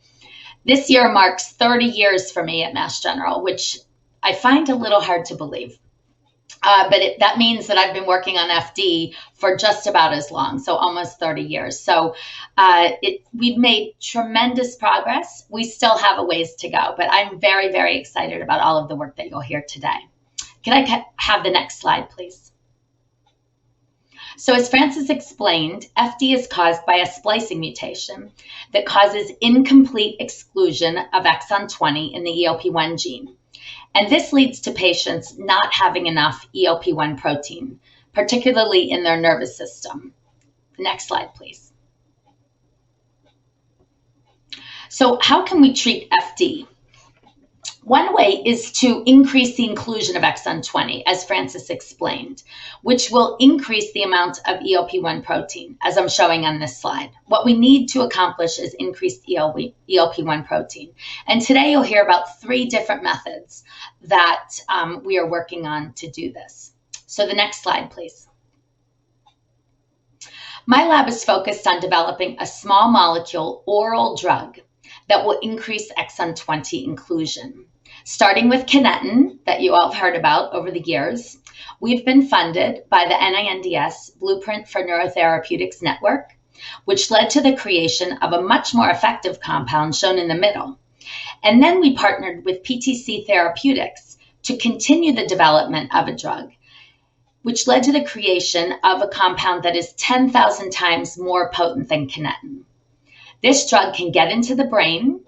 This year marks 30 years for me at Mass General, which I find a little hard to believe. But that means that I've been working on FD for just about as long, so almost 30 years. So we've made tremendous progress. We still have a ways to go, but I'm very, very excited about all of the work that you'll hear today. Can I have the next slide, please? So as Francis explained, FD is caused by a splicing mutation that causes incomplete exclusion of exon 20 in the ELP1 gene. And this leads to patients not having enough ELP1 protein, particularly in their nervous system. Next slide, please. So how can we treat FD? One way is to increase the inclusion of exon 20, as Francis explained, which will increase the amount of ELP1 protein, as I'm showing on this slide. What we need to accomplish is increased ELP1 protein. And today you'll hear about 3 different methods that we are working on to do this. So the next slide, please. My lab is focused on developing a small molecule oral drug that will increase exon 20 inclusion. Starting with kinetin, that you all have heard about over the years, we've been funded by the NINDS Blueprint for Neurotherapeutics Network, which led to the creation of a much more effective compound shown in the middle, And then we partnered with PTC Therapeutics to continue the development of a drug, which led to the creation of a compound that is 10,000 times more potent than kinetin. This drug can get into the brain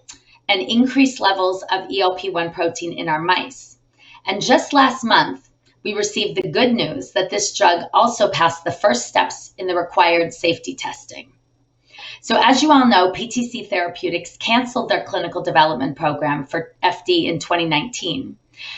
and increase levels of ELP1 protein in our mice. And just last month, we received the good news that this drug also passed the first steps in the required safety testing. So as you all know, PTC Therapeutics canceled their clinical development program for FD in 2019.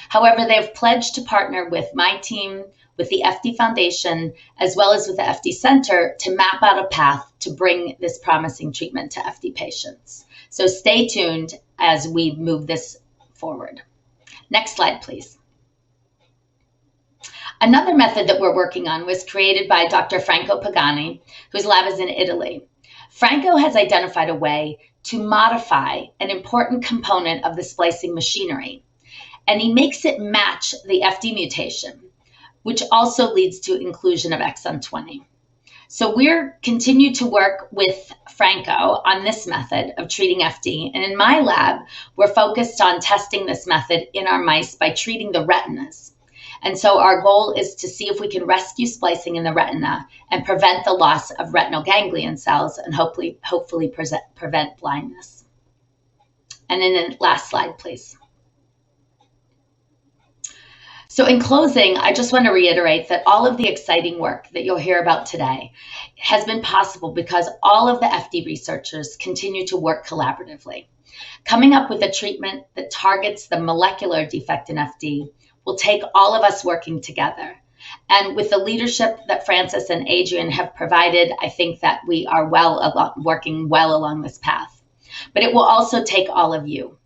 However, they have pledged to partner with my team, with the FD Foundation, as well as with the FD Center to map out a path to bring this promising treatment to FD patients. So stay tuned as we move this forward. Next slide, please. Another method that we're working on was created by Dr. Franco Pagani, whose lab is in Italy. Franco has identified a way to modify an important component of the splicing machinery, and he makes it match the FD mutation, which also leads to inclusion of exon 20. So we're continue to work with Franco on this method of treating FD. And in my lab, we're focused on testing this method in our mice by treating the retinas. And so our goal is to see if we can rescue splicing in the retina and prevent the loss of retinal ganglion cells and hopefully prevent blindness. And then the last slide, please. So in closing, I just want to reiterate that all of the exciting work that you'll hear about today has been possible because all of the FD researchers continue to work collaboratively. Coming up with a treatment that targets the molecular defect in FD will take all of us working together. And with the leadership that Francis and Adrian have provided, I think that we are working well along this path. But it will also take all of you.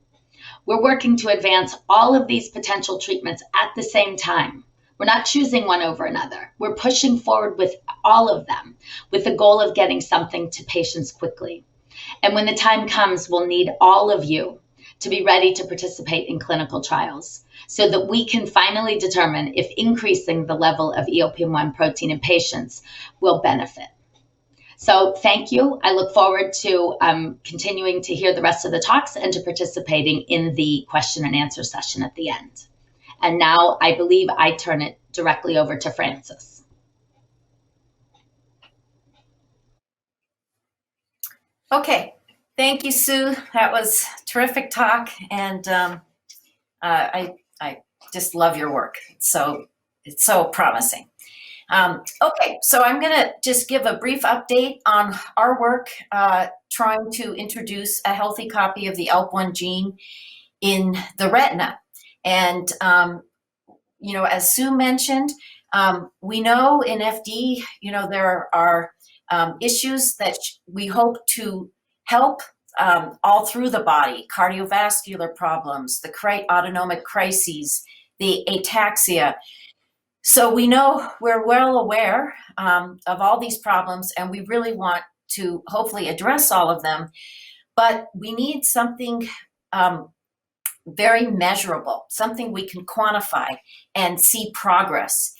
We're working to advance all of these potential treatments at the same time. We're not choosing one over another. We're pushing forward with all of them with the goal of getting something to patients quickly. And when the time comes, we'll need all of you to be ready to participate in clinical trials so that we can finally determine if increasing the level of ELP1 protein in patients will benefit. So thank you. I look forward to continuing to hear the rest of the talks and to participating in the question and answer session at the end. And now I believe I turn it directly over to Francis. Okay, thank you, Sue. That was a terrific talk, and I just love your work. It's so promising. Okay, so I'm going to just give a brief update on our work trying to introduce a healthy copy of the ELP1 gene in the retina. And, you know, as Sue mentioned, we know in FD, you know, there are issues that we hope to help all through the body: cardiovascular problems, the autonomic crises, the ataxia. So we know we're well aware of all these problems, and we really want to hopefully address all of them, but we need something very measurable, something we can quantify and see progress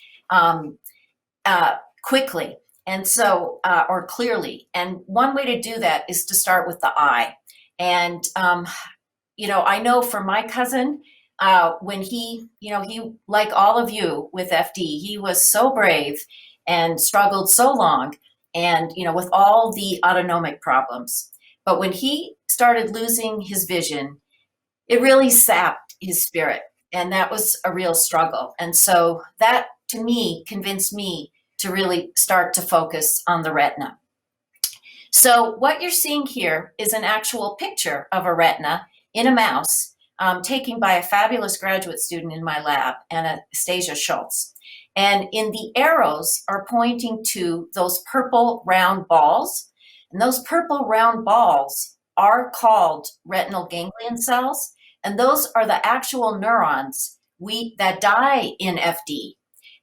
quickly. And so, or clearly. And one way to do that is to start with the eye. And, you know, I know for my cousin, when he, you know, he, like all of you with FD, he was so brave and struggled so long and, you know, with all the autonomic problems. But when he started losing his vision, it really sapped his spirit. And that was a real struggle. And so that, to me, convinced me to really start to focus on the retina. So what you're seeing here is an actual picture of a retina in a mouse taken by a fabulous graduate student in my lab, Anastasia Schultz. And in the arrows are pointing to those purple round balls. And those purple round balls are called retinal ganglion cells. And those are the actual neurons that die in FD.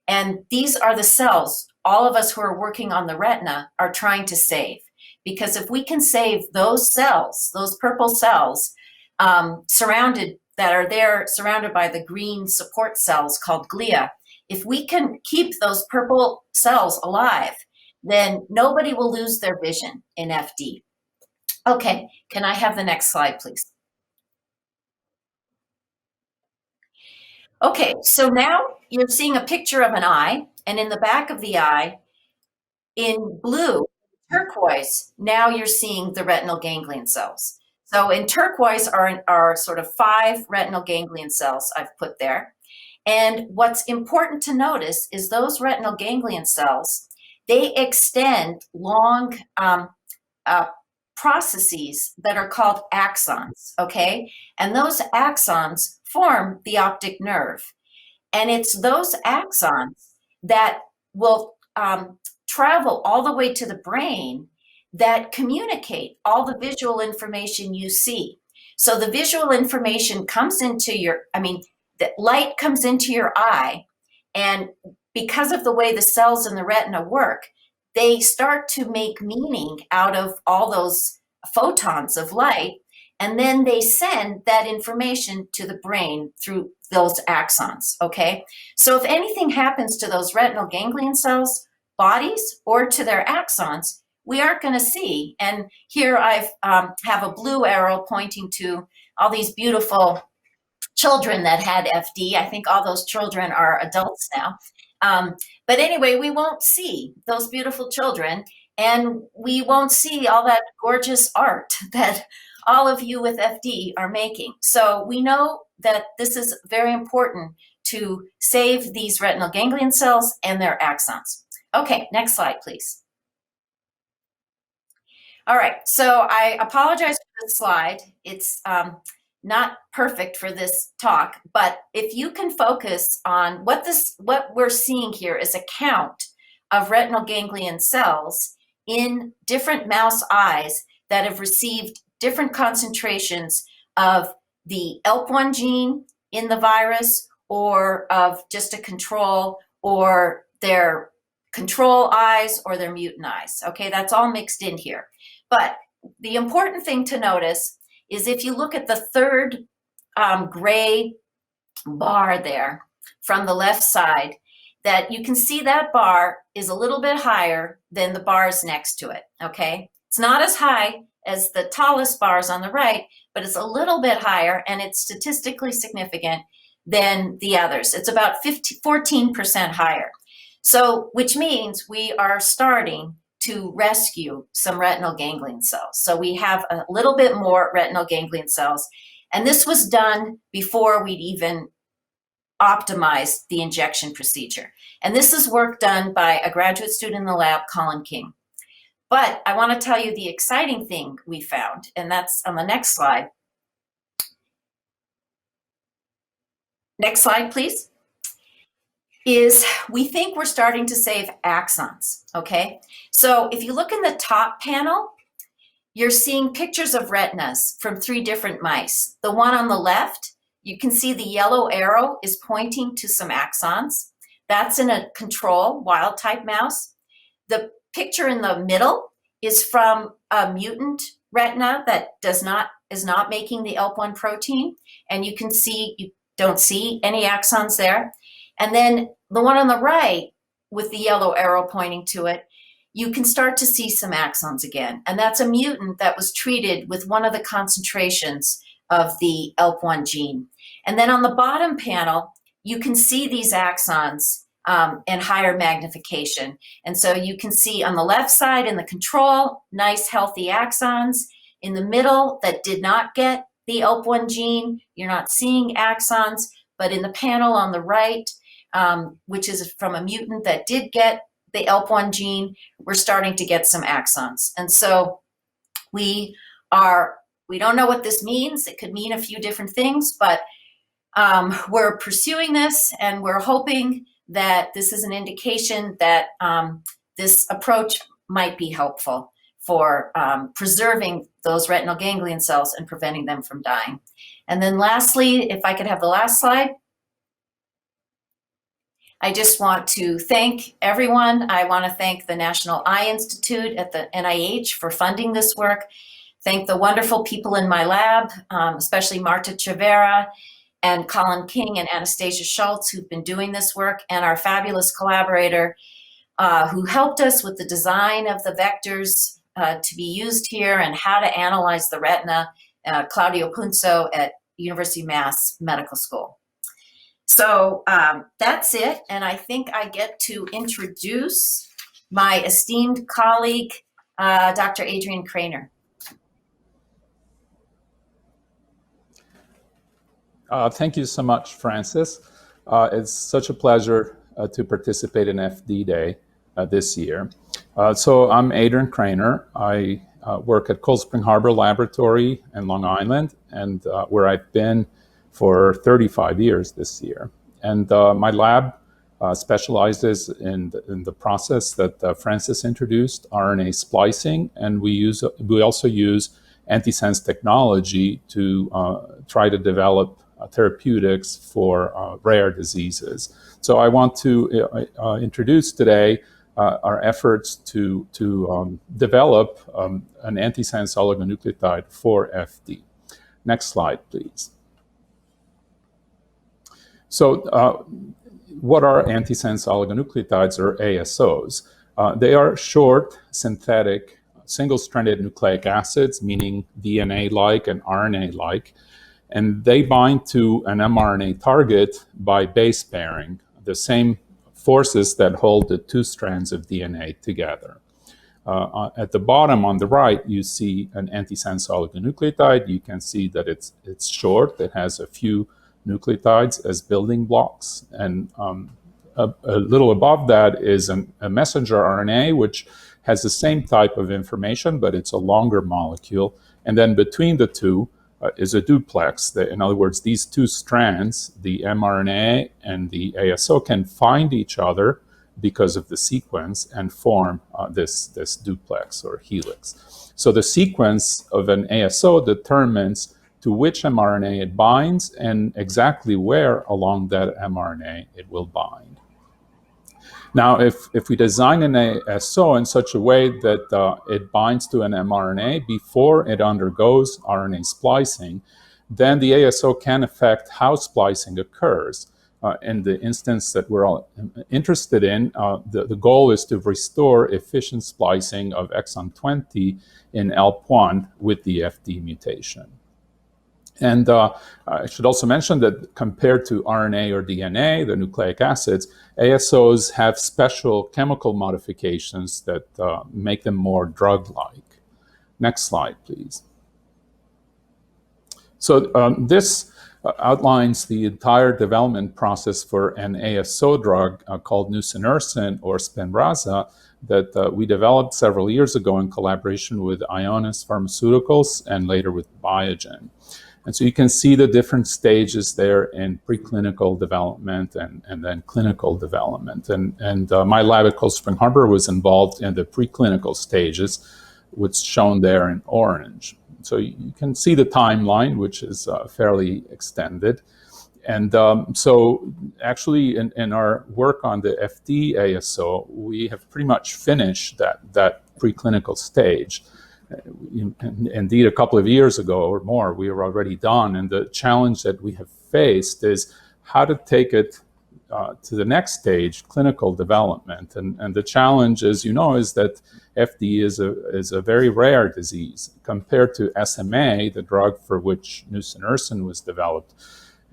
And these are the cells all of us who are working on the retina are trying to save. Because if we can save those cells, those purple cells, surrounded by the green support cells called glia, if we can keep those purple cells alive, then nobody will lose their vision in FD. Okay, can I have the next slide, please? Okay, so now you're seeing a picture of an eye, and in the back of the eye, in blue, turquoise, now you're seeing the retinal ganglion cells. So in turquoise are sort of 5 retinal ganglion cells I've put there. And what's important to notice is those retinal ganglion cells, they extend long processes that are called axons, okay? And those axons form the optic nerve. And it's those axons that will travel all the way to the brain that communicate all the visual information you see. So the visual information comes into the light comes into your eye, and because of the way the cells in the retina work, they start to make meaning out of all those photons of light, and then they send that information to the brain through those axons, okay? So if anything happens to those retinal ganglion cells, bodies, or to their axons, we aren't going to see. And here I have a blue arrow pointing to all these beautiful children that had FD. I think all those children are adults now. But anyway, we won't see those beautiful children, and we won't see all that gorgeous art that all of you with FD are making. So we know that this is very important to save these retinal ganglion cells and their axons. Okay, next slide, please. All right, so I apologize for this slide. It's not perfect for this talk, but if you can focus on what we're seeing here is a count of retinal ganglion cells in different mouse eyes that have received different concentrations of the ELP1 gene in the virus, or of just a control, or their control eyes or their mutant eyes. Okay, that's all mixed in here. But the important thing to notice is if you look at the third gray bar there from the left side, that you can see that bar is a little bit higher than the bars next to it, okay? It's not as high as the tallest bars on the right, but it's a little bit higher, and it's statistically significant than the others. It's about 14% higher. So, which means we are starting to rescue some retinal ganglion cells. So we have a little bit more retinal ganglion cells. And this was done before we'd even optimized the injection procedure. And this is work done by a graduate student in the lab, Colin King. But I want to tell you the exciting thing we found, and that's on the next slide. Next slide, please. Is we think we're starting to save axons, okay? So if you look in the top panel, you're seeing pictures of retinas from 3 different mice. The one on the left, you can see the yellow arrow is pointing to some axons. That's in a control wild type mouse. The picture in the middle is from a mutant retina that is not making the ELP1 protein, and you can see you don't see any axons there. And then the one on the right with the yellow arrow pointing to it, you can start to see some axons again. And that's a mutant that was treated with one of the concentrations of the ELP1 gene. And then on the bottom panel, you can see these axons in higher magnification. And so you can see on the left side in the control, nice healthy axons. In the middle that did not get the ELP1 gene, you're not seeing axons. But in the panel on the right, which is from a mutant that did get the ELP1 gene, we're starting to get some axons. And so we don't know what this means. It could mean a few different things, but we're pursuing this, and we're hoping that this is an indication that this approach might be helpful for preserving those retinal ganglion cells and preventing them from dying. And then lastly, if I could have the last slide. I just want to thank everyone. I want to thank the National Eye Institute at the NIH for funding this work. Thank the wonderful people in my lab, especially Marta Chavera and Colin King and Anastasia Schultz, who've been doing this work, and our fabulous collaborator who helped us with the design of the vectors to be used here and how to analyze the retina, Claudio Punzo at University of Mass Medical School. So that's it. And I think I get to introduce my esteemed colleague, Dr. Adrian Craner. Thank you so much, Francis. It's such a pleasure to participate in FD Day this year. So I'm Adrian Craner. I work at Cold Spring Harbor Laboratory in Long Island, and where I've been for 35 years this year. And my lab specializes in the process that Francis introduced, RNA splicing, and we also use antisense technology to try to develop therapeutics for rare diseases. So I want to introduce today our efforts to develop an antisense oligonucleotide for FD. Next slide, please. So what are antisense oligonucleotides, or ASOs? They are short, synthetic, single-stranded nucleic acids, meaning DNA-like and RNA-like, and they bind to an mRNA target by base pairing, the same forces that hold the two strands of DNA together. At the bottom on the right, you see an antisense oligonucleotide. You can see that it's short. It has a few nucleotides as building blocks. And a little above that is a messenger RNA, which has the same type of information, but it's a longer molecule. And then between the two is a duplex. In other words, these two strands, the mRNA and the ASO, can find each other because of the sequence and form this duplex or helix. So the sequence of an ASO determines to which mRNA it binds and exactly where along that mRNA it will bind. Now, if we design an ASO in such a way that it binds to an mRNA before it undergoes RNA splicing, then the ASO can affect how splicing occurs. In the instance that we're all interested in, the goal is to restore efficient splicing of exon 20 in ELP1 with the FD mutation. And I should also mention that compared to RNA or DNA, the nucleic acids, ASOs have special chemical modifications that make them more drug-like. Next slide, please. So this outlines the entire development process for an ASO drug called nusinersen or Spinraza that we developed several years ago in collaboration with Ionis Pharmaceuticals and later with Biogen. And so you can see the different stages there in preclinical development and then clinical development. And my lab at Cold Spring Harbor was involved in the preclinical stages, which is shown there in orange. So you can see the timeline, which is fairly extended. And so actually in our work on the FD ASO, we have pretty much finished that preclinical stage. Indeed, a couple of years ago or more, we were already done. And the challenge that we have faced is how to take it to the next stage, clinical development. And the challenge, as you know, is that FD is a very rare disease. Compared to SMA, the drug for which nusinersen was developed,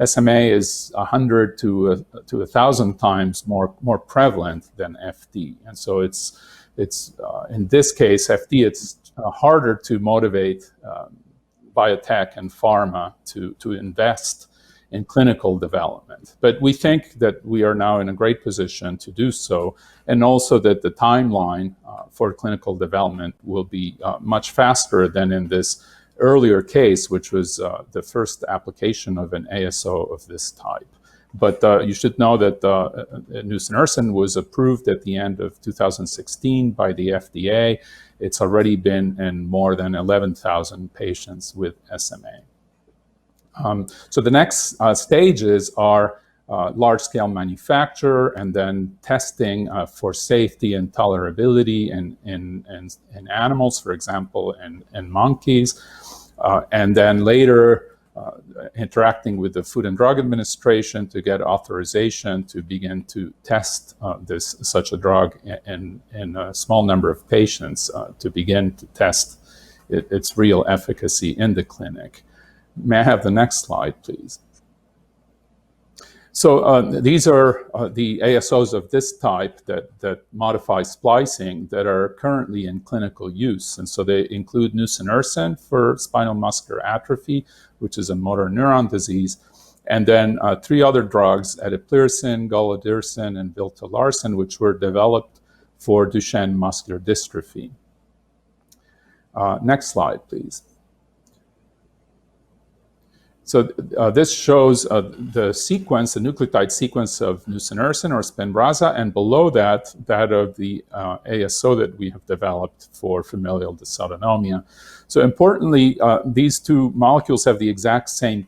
SMA is 100 to 1,000 times more prevalent than FD. And so it's in this case, FD, it's harder to motivate biotech and pharma to invest in clinical development. But we think that we are now in a great position to do so, and also that the timeline for clinical development will be much faster than in this earlier case, which was the first application of an ASO of this type. But you should know that nusinersen was approved at the end of 2016 by the FDA. It's already been in more than 11,000 patients with SMA. So the next stages are large-scale manufacture and then testing for safety and tolerability in animals, for example, in monkeys. And then later, interacting with the Food and Drug Administration to get authorization to begin to test such a drug in a small number of patients to begin to test its real efficacy in the clinic. May I have the next slide, please? So these are the ASOs of this type that modify splicing that are currently in clinical use. And so they include nusinersen for spinal muscular atrophy, which is a motor neuron disease, and then 3 other drugs, eteplirsen, golodirsen, and viltolarsen, which were developed for Duchenne muscular dystrophy. Next slide, please. So this shows the sequence, the nucleotide sequence of nusinersen or Spinraza, and below that, that of the ASO that we have developed for familial dysautonomia. So importantly, these 2 molecules have the exact same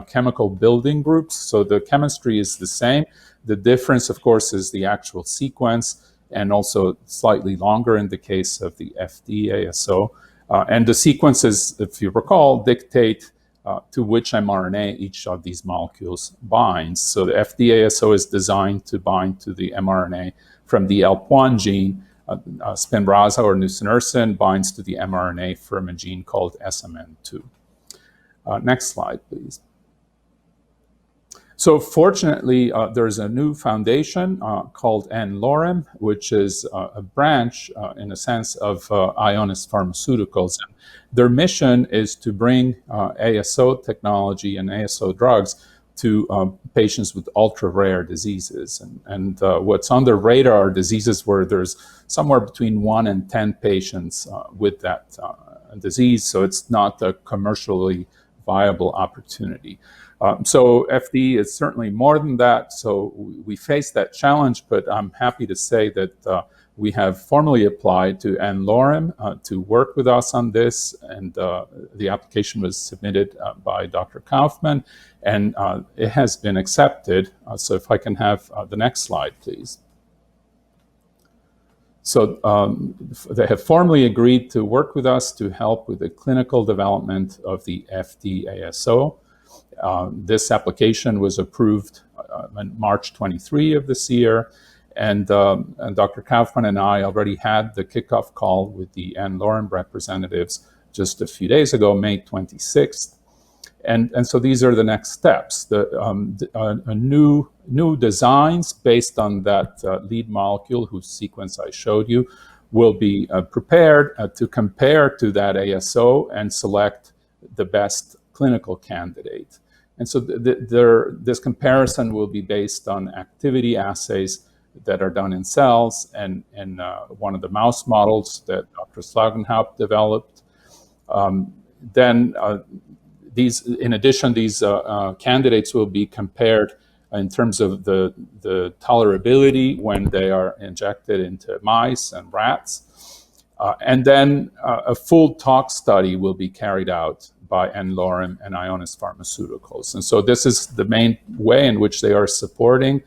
chemical building groups, so the chemistry is the same. The difference, of course, is the actual sequence, and also slightly longer in the case of the FD ASO. And the sequences, if you recall, dictate to which mRNA each of these molecules binds. So the FD-ASO is designed to bind to the mRNA from the ELP1 gene. Spinraza or nusinersen binds to the mRNA from a gene called SMN2. Next slide, please. So fortunately, there's a new foundation called NLOREM, which is a branch, in a sense, of Ionis Pharmaceuticals. Their mission is to bring ASO technology and ASO drugs to patients with ultra-rare diseases. And what's on their radar are diseases where there's somewhere between 1 and 10 patients with that disease, so it's not a commercially viable opportunity. So FD is certainly more than that, so we face that challenge, but I'm happy to say that we have formally applied to NLOREM to work with us on this, and the application was submitted by Dr. Kaufman, and it has been accepted. So if I can have the next slide, please. So they have formally agreed to work with us to help with the clinical development of the FD-ASO. This application was approved on March 23 of this year, and Dr. Kaufman and I already had the kickoff call with the NLOREM representatives just a few days ago, May 26th. And so these are the next steps. New designs based on that lead molecule whose sequence I showed you will be prepared to compare to that ASO and select the best clinical candidate. And so this comparison will be based on activity assays that are done in cells and one of the mouse models that Dr. Slagenhaupt developed. In addition, these candidates will be compared in terms of the tolerability when they are injected into mice and rats. And then a full tox study will be carried out by NLOREM and Ionis Pharmaceuticals. And so this is the main way in which they are supporting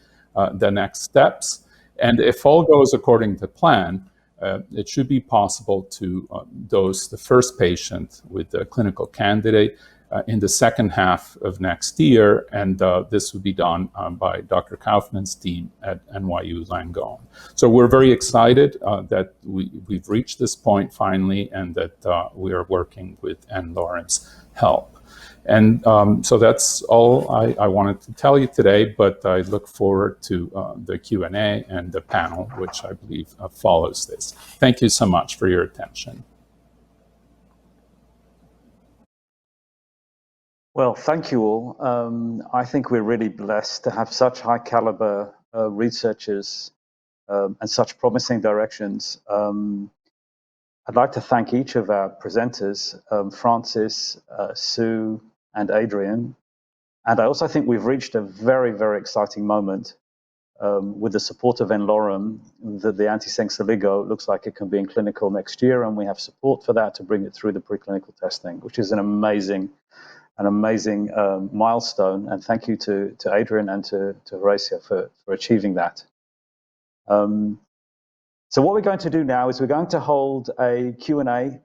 the next steps. And if all goes according to plan, it should be possible to dose the first patient with the clinical candidate in the second half of next year, and this will be done by Dr. Kaufman's team at NYU Langone. So we're very excited that we've reached this point finally, and that we are working with NLOREM's help. And so that's all I wanted to tell you today, but I look forward to the Q&A and the panel, which I believe follows this. Thank you so much for your attention. Well, thank you all. I think we're really blessed to have such high caliber researchers and such promising directions. I'd like to thank each of our presenters, Francis, Sue, and Adrian. And I also think we've reached a very, very exciting moment with the support of NLOREM, that the antisense oligo looks like it can be in clinical next year, and we have support for that to bring it through the preclinical testing, which is an amazing milestone. And thank you to Adrian and to Horacio for achieving that. So what we're going to do now is we're going to hold a Q&A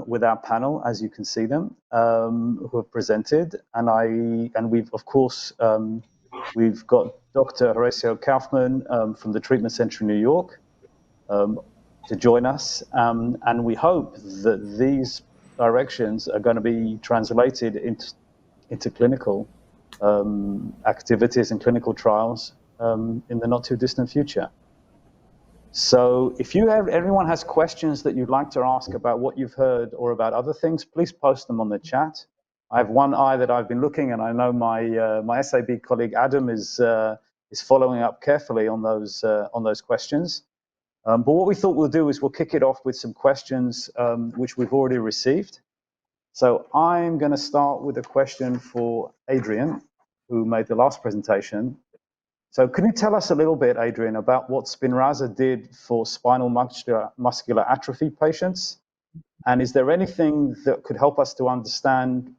with our panel, as you can see them, who have presented. And we've, of course, we've got Dr. Horacio Kaufman from the Treatment Center in New York to join us. And we hope that these directions are going to be translated into clinical activities and clinical trials in the not too distant future. So if everyone has questions that you'd like to ask about what you've heard or about other things, please post them on the chat. I have one eye that I've been looking, and I know my SAB colleague Adam is following up carefully on those questions. But what we thought we'll do is we'll kick it off with some questions which we've already received. So I'm going to start with a question for Adrian, who made the last presentation. So can you tell us a little bit, Adrian, about what Spinraza did for spinal muscular atrophy patients? And is there anything that could help us to understand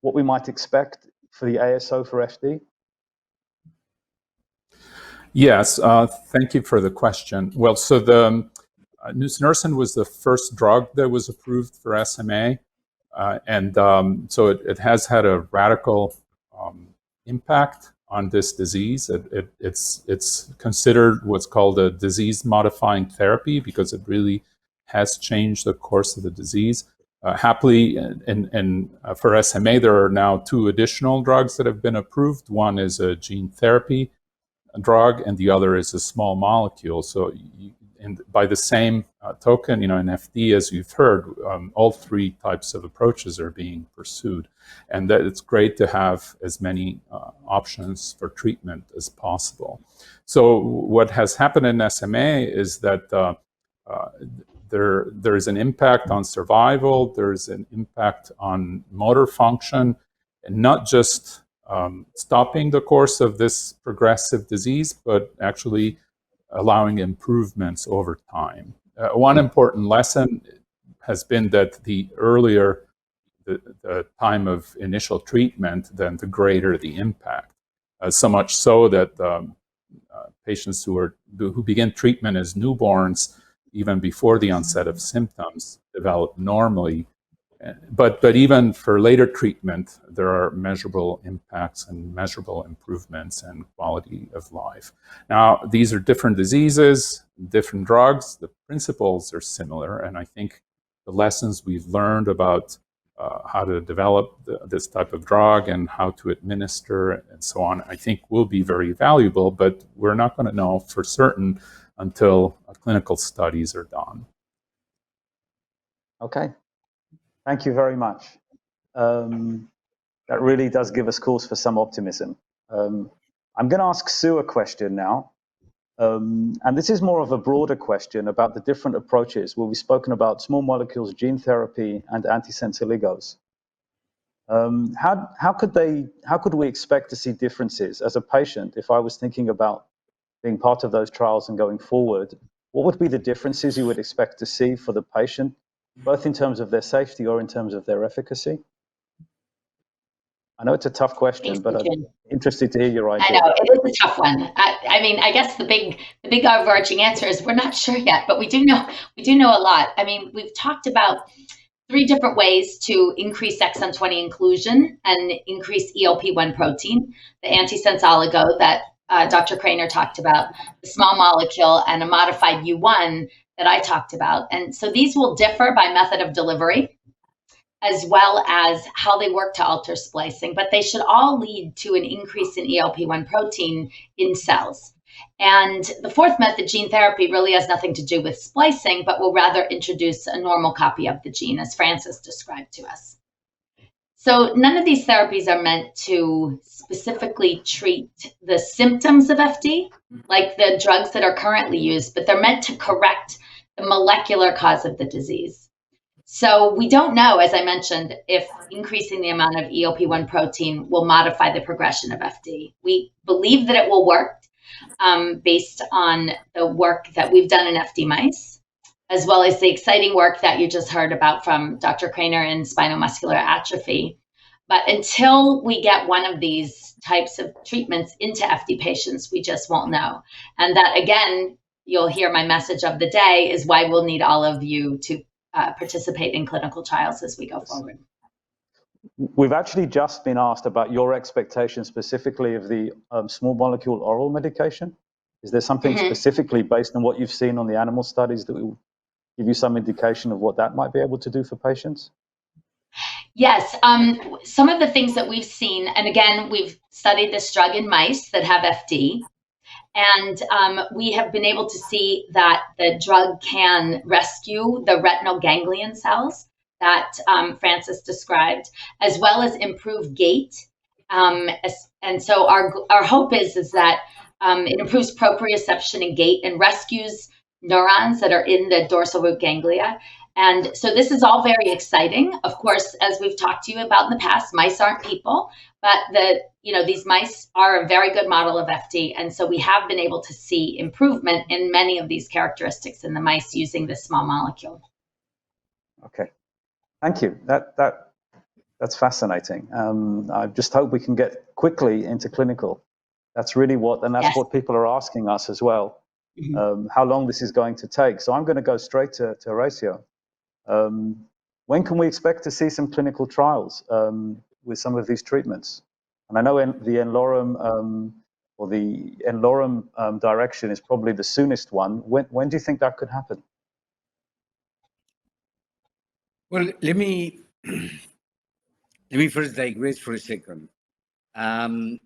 what we might expect for the ASO for FD? Yes, thank you for the question. Well, so the nusinersen was the first drug that was approved for SMA. So it has had a radical impact on this disease. It's considered what's called a disease-modifying therapy because it really has changed the course of the disease. Happily, for SMA, there are now 2 additional drugs that have been approved. One is a gene therapy drug, and the other is a small molecule. So by the same token, in FD, as you've heard, all 3 types of approaches are being pursued. And that it's great to have as many options for treatment as possible. So what has happened in SMA is that there is an impact on survival, there's an impact on motor function, and not just stopping the course of this progressive disease, but actually allowing improvements over time. One important lesson has been that the earlier the time of initial treatment, then the greater the impact. So much so that patients who begin treatment as newborns, even before the onset of symptoms, develop normally. But even for later treatment, there are measurable impacts and measurable improvements in quality of life. Now, these are different diseases, different drugs. The principles are similar, and I think the lessons we've learned about how to develop this type of drug and how to administer and so on, I think will be very valuable, but we're not going to know for certain until clinical studies are done. Okay. Thank you very much. That really does give us cause for some optimism. I'm going to ask Sue a question now. And this is more of a broader question about the different approaches where we've spoken about small molecules, gene therapy, and antisense oligos. How could we expect to see differences as a patient if I was thinking about being part of those trials and going forward? What would be the differences you would expect to see for the patient, both in terms of their safety or in terms of their efficacy? I know it's a tough question, but I'm interested to hear your idea. I know, it is a tough one. I mean, I guess the big overarching answer is we're not sure yet, but we do know a lot. I mean, we've talked about 3 different ways to increase exon 20 inclusion and increase ELP1 protein: the antisense oligo that Dr. Craner talked about, the small molecule, and a modified U1 that I talked about. And so these will differ by method of delivery, as well as how they work to alter splicing, but they should all lead to an increase in ELP1 protein in cells. And the 4th method, gene therapy, really has nothing to do with splicing, but will rather introduce a normal copy of the gene, as Francis described to us. So none of these therapies are meant to specifically treat the symptoms of FD, like the drugs that are currently used, but they're meant to correct the molecular cause of the disease. So we don't know, as I mentioned, if increasing the amount of ELP1 protein will modify the progression of FD. We believe that it will work based on the work that we've done in FD mice, as well as the exciting work that you just heard about from Dr. Craner in spinal muscular atrophy. But until we get one of these types of treatments into FD patients, we just won't know. And that, again, you'll hear my message of the day is why we'll need all of you to participate in clinical trials as we go forward. We've actually just been asked about your expectations specifically of the small molecule oral medication. Is there something specifically based on what you've seen on the animal studies that will give you some indication of what that might be able to do for patients? Yes, some of the things that we've seen, and again, we've studied this drug in mice that have FD, and we have been able to see that the drug can rescue the retinal ganglion cells that Francis described, as well as improve gait. And so our hope is that it improves proprioception and gait and rescues neurons that are in the dorsal root ganglia. And so this is all very exciting. Of course, as we've talked to you about in the past, mice aren't people, but these mice are a very good model of FD. And so we have been able to see improvement in many of these characteristics in the mice using this small molecule. Okay, thank you. That's fascinating. I just hope we can get quickly into clinical. That's really that's what people are asking us as well. How long this is going to take. So I'm going to go straight to Horacio. When can we expect to see some clinical trials with some of these treatments? And I know the Enlorum direction is probably the soonest one. When do you think that could happen? Well, let me first digress for a second. I'm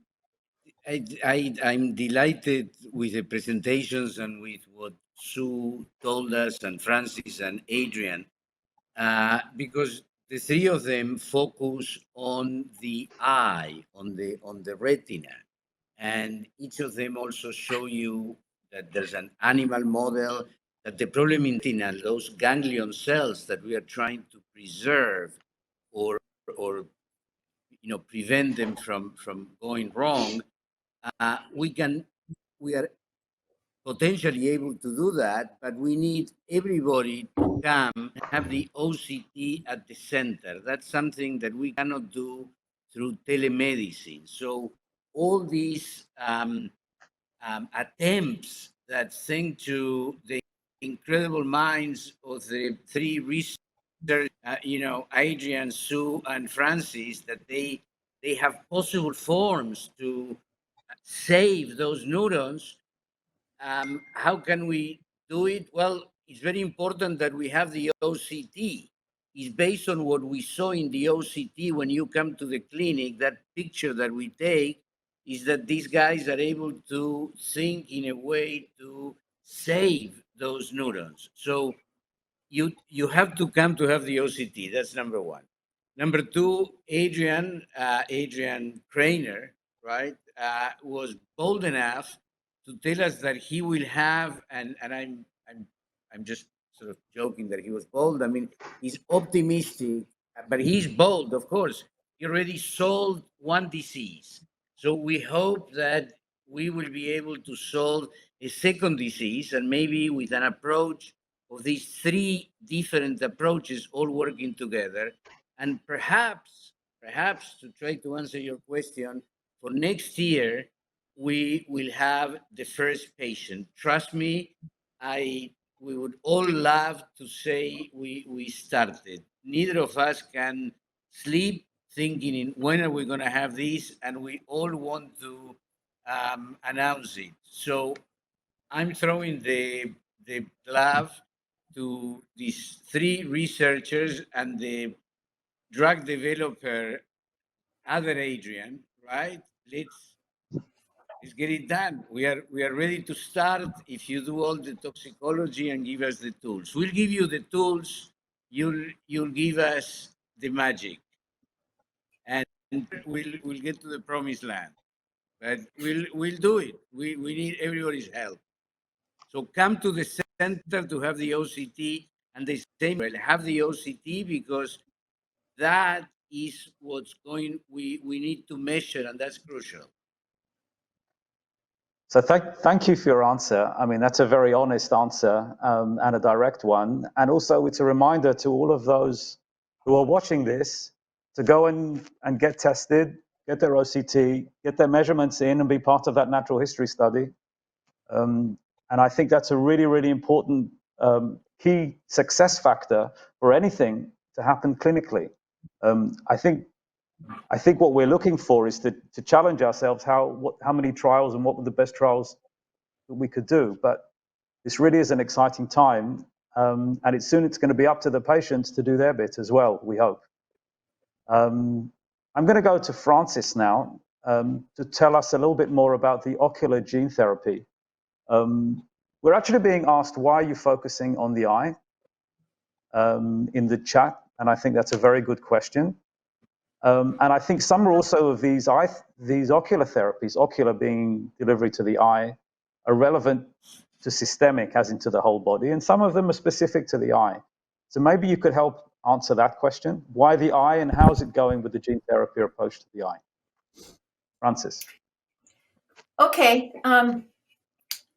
delighted with the presentations and with what Sue told us, and Francis and Adrian, because the three of them focus on the eye, on the retina, and each of them also show you that there's an animal model, that the problem in retina, those ganglion cells that we are trying to preserve or prevent them from going wrong, we are potentially able to do that, but we need everybody to come and have the OCT at the center. That's something that we cannot do through telemedicine. So all these attempts that thanks to the incredible minds of the three researchers, Adrian, Sue, and Francis, that they have possible forms to save those neurons. How can we do it? Well, it's very important that we have the OCT. It's based on what we saw in the OCT when you come to the clinic. That picture that we take is that these guys are able to think in a way to save those neurons. So you have to come to have the OCT. That's number one. Number two, Adrian Krainer, right, was bold enough to tell us that he will have, and I'm just sort of joking that he was bold. I mean, he's optimistic, but he's bold, of course. He already solved one disease. So we hope that we will be able to solve a second disease, and maybe with an approach of these three different approaches all working together. And perhaps to try to answer your question, for next year, we will have the first patient. Trust me, we would all love to say we started. Neither of us can sleep thinking in when are we going to have this, and we all want to announce it. So I'm throwing the glove to these three researchers and the drug developer, other Adrian, right? Let's get it done. We are ready to start. If you do all the toxicology and give us the tools, we'll give you the tools. You'll give us the magic, and we'll get to the promised land. But we'll do it. We need everybody's help. So come to the center to have the OCT, and the same will have the OCT, because that is what's going. We need to measure, and that's crucial. So thank you for your answer. I mean, that's a very honest answer and a direct one. And also it's a reminder to all of those who are watching this to go and get tested, get their OCT, get their measurements in and be part of that natural history study. And I think that's a really, really important key success factor for anything to happen clinically. I think what we're looking for is to challenge ourselves how many trials and what were the best trials that we could do. But this really is an exciting time, and it's going to be up to the patients to do their bit as well, we hope. I'm going to go to Francis now to tell us a little bit more about the ocular gene therapy. We're actually being asked, why are you focusing on the eye in the chat? And I think that's a very good question. And I think some are also of these ocular therapies, ocular being delivery to the eye, are relevant to systemic, as into the whole body, and some of them are specific to the eye. So maybe you could help answer that question. Why the eye, and how's it going with the gene therapy approach to the eye? Francis. Okay.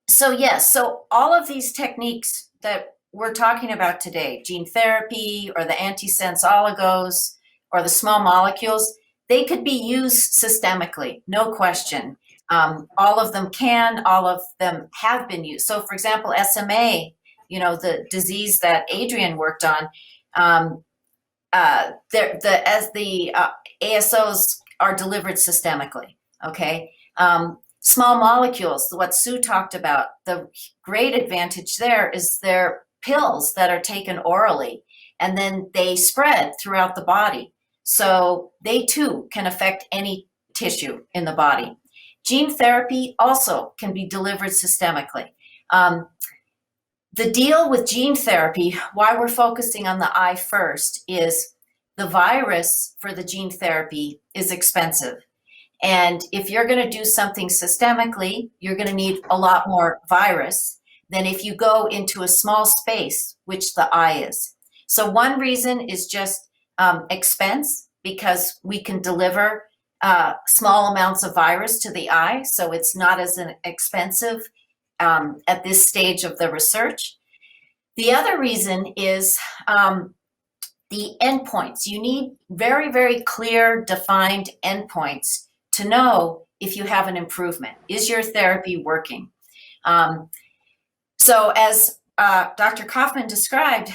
So yes, so all of these techniques that we're talking about today, gene therapy or the antisense oligos or the small molecules, they could be used systemically, no question. All of them can, all of them have been used. So for example, SMA, the disease that Adrian worked on, as the ASOs are delivered systemically, okay? Small molecules, what Sue talked about, the great advantage there is they're pills that are taken orally, and then they spread throughout the body. So they too can affect any tissue in the body. Gene therapy also can be delivered systemically. The deal with gene therapy, why we're focusing on the eye first, is the virus for the gene therapy is expensive. And if you're going to do something systemically, you're going to need a lot more virus than if you go into a small space, which the eye is. So one reason is just expense, because we can deliver small amounts of virus to the eye, so it's not as expensive at this stage of the research. The other reason is the endpoints. You need very, very clear, defined endpoints to know if you have an improvement. Is your therapy working? So as Dr. Kaufman described,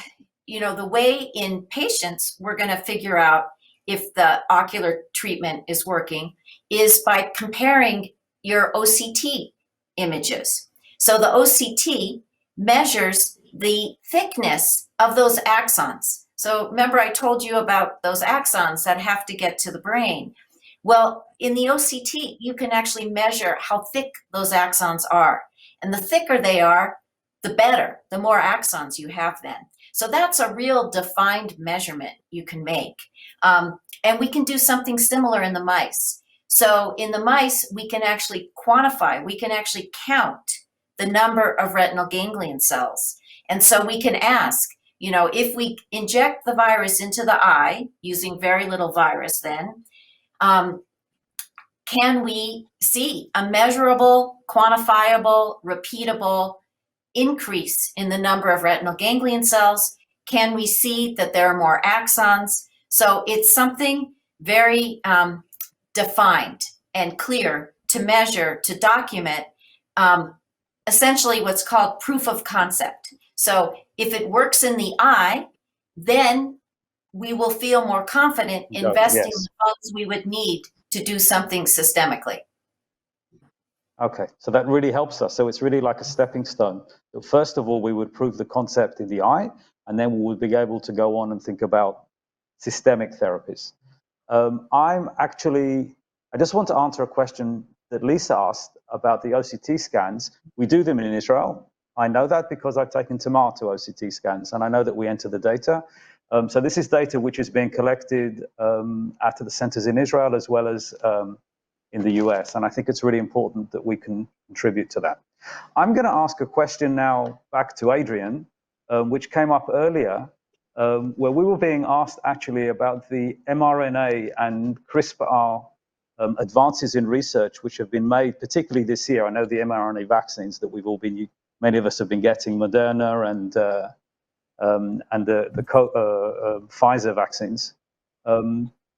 the way in patients we're going to figure out if the ocular treatment is working is by comparing your OCT images. So the OCT measures the thickness of those axons. So remember I told you about those axons that have to get to the brain. Well, in the OCT, you can actually measure how thick those axons are. And the thicker they are, the better, the more axons you have then. So that's a real defined measurement you can make. And we can do something similar in the mice. So in the mice, we can actually quantify, we can actually count the number of retinal ganglion cells. And so we can ask, if we inject the virus into the eye using very little virus then, can we see a measurable, quantifiable, repeatable increase in the number of retinal ganglion cells? Can we see that there are more axons? So it's something very defined and clear to measure, to document, essentially what's called proof of concept. So if it works in the eye, then we will feel more confident investing the funds we would need to do something systemically. Okay, so that really helps us. So it's really like a stepping stone. So first of all, we would prove the concept in the eye, and then we would be able to go on and think about systemic therapies. I just want to answer a question that Lisa asked about the OCT scans. We do them in Israel. I know that because I've taken Tamar to OCT scans, and I know that we enter the data. So this is data which is being collected at the centers in Israel as well as in the US. And I think it's really important that we can contribute to that. I'm going to ask a question now back to Adrian, which came up earlier, where we were being asked actually about the mRNA and CRISPR advances in research which have been made, particularly this year. I know the mRNA vaccines that many of us have been getting, Moderna and the Pfizer vaccines.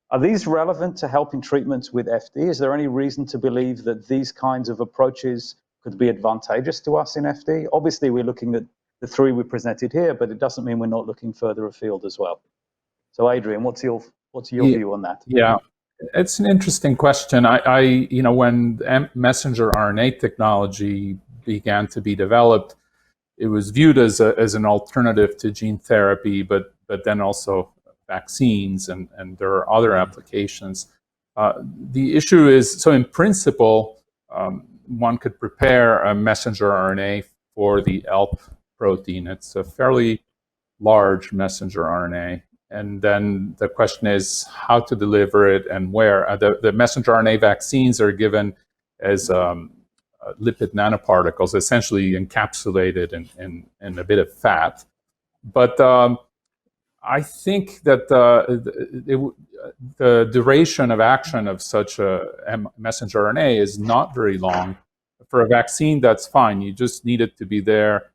Are these relevant to helping treatments with FD? Is there any reason to believe that these kinds of approaches could be advantageous to us in FD? Obviously, we're looking at the three we presented here, but it doesn't mean we're not looking further afield as well. So, Adrian, what's your view on that? Yeah, it's an interesting question. When messenger RNA technology began to be developed, it was viewed as an alternative to gene therapy, but then also vaccines, and there are other applications. The issue is, so in principle, one could prepare a messenger RNA for the ELP protein. It's a fairly large messenger RNA. And then the question is how to deliver it and where. The messenger RNA vaccines are given as lipid nanoparticles, essentially encapsulated in a bit of fat. But I think that the duration of action of such a messenger RNA is not very long. For a vaccine, that's fine. You just need it to be there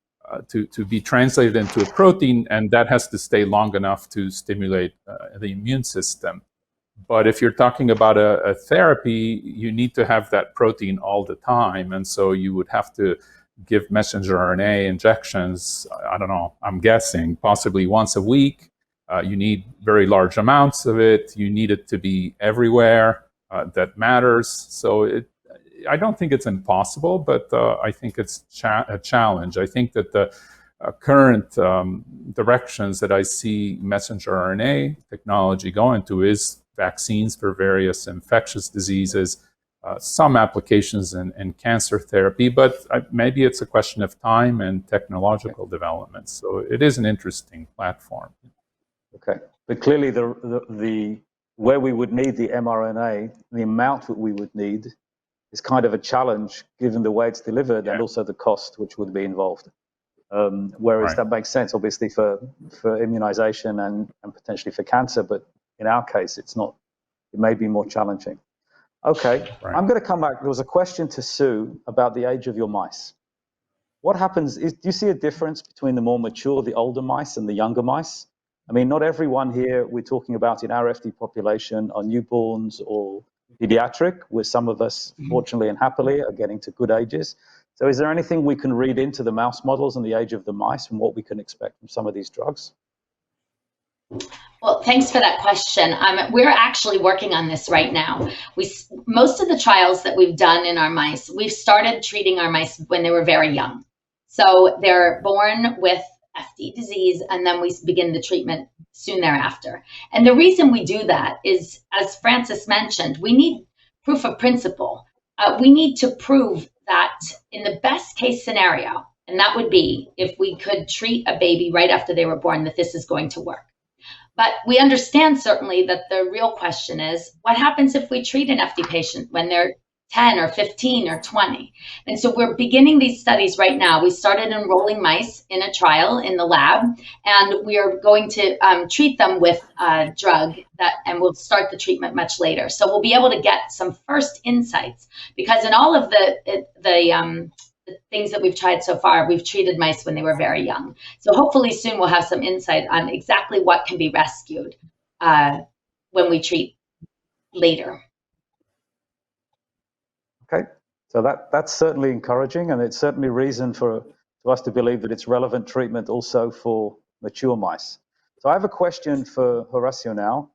to be translated into a protein, and that has to stay long enough to stimulate the immune system. But if you're talking about a therapy, you need to have that protein all the time. And so you would have to give messenger RNA injections, I don't know, I'm guessing, possibly once a week. You need very large amounts of it. You need it to be everywhere. That matters. So I don't think it's impossible, but I think it's a challenge. I think that the current directions that I see messenger RNA technology going to is vaccines for various infectious diseases, some applications in cancer therapy, but maybe it's a question of time and technological development. So it is an interesting platform. Okay, but clearly the where we would need the mRNA, the amount that we would need is kind of a challenge given the way it's delivered and also the cost which would be involved. Whereas that makes sense, obviously, for immunization and potentially for cancer, but in our case, it's not. It may be more challenging. Okay, I'm going to come back. There was a question to Sue about the age of your mice. What happens do you see a difference between the more mature, the older mice, and the younger mice? I mean, not everyone here we're talking about in our FD population are newborns or pediatric, where some of us, fortunately and happily, are getting to good ages. So is there anything we can read into the mouse models and the age of the mice and what we can expect from some of these drugs? Well, thanks for that question. We're actually working on this right now. Most of the trials that we've done in our mice, we've started treating our mice when they were very young. So they're born with FD disease, and then we begin the treatment soon thereafter. And the reason we do that is, as Francis mentioned, we need proof of principle. We need to prove that in the best case scenario, and that would be if we could treat a baby right after they were born, that this is going to work. But we understand certainly that the real question is, what happens if we treat an FD patient when they're 10 or 15 or 20? And so we're beginning these studies right now. We started enrolling mice in a trial in the lab, and we are going to treat them with a drug and we'll start the treatment much later. So we'll be able to get some first insights, because in all of the things that we've tried so far, we've treated mice when they were very young. So hopefully soon we'll have some insight on exactly what can be rescued when we treat later. Okay, so that's certainly encouraging, and it's certainly reason for us to believe that it's relevant treatment also for mature mice. So I have a question for Horacio now.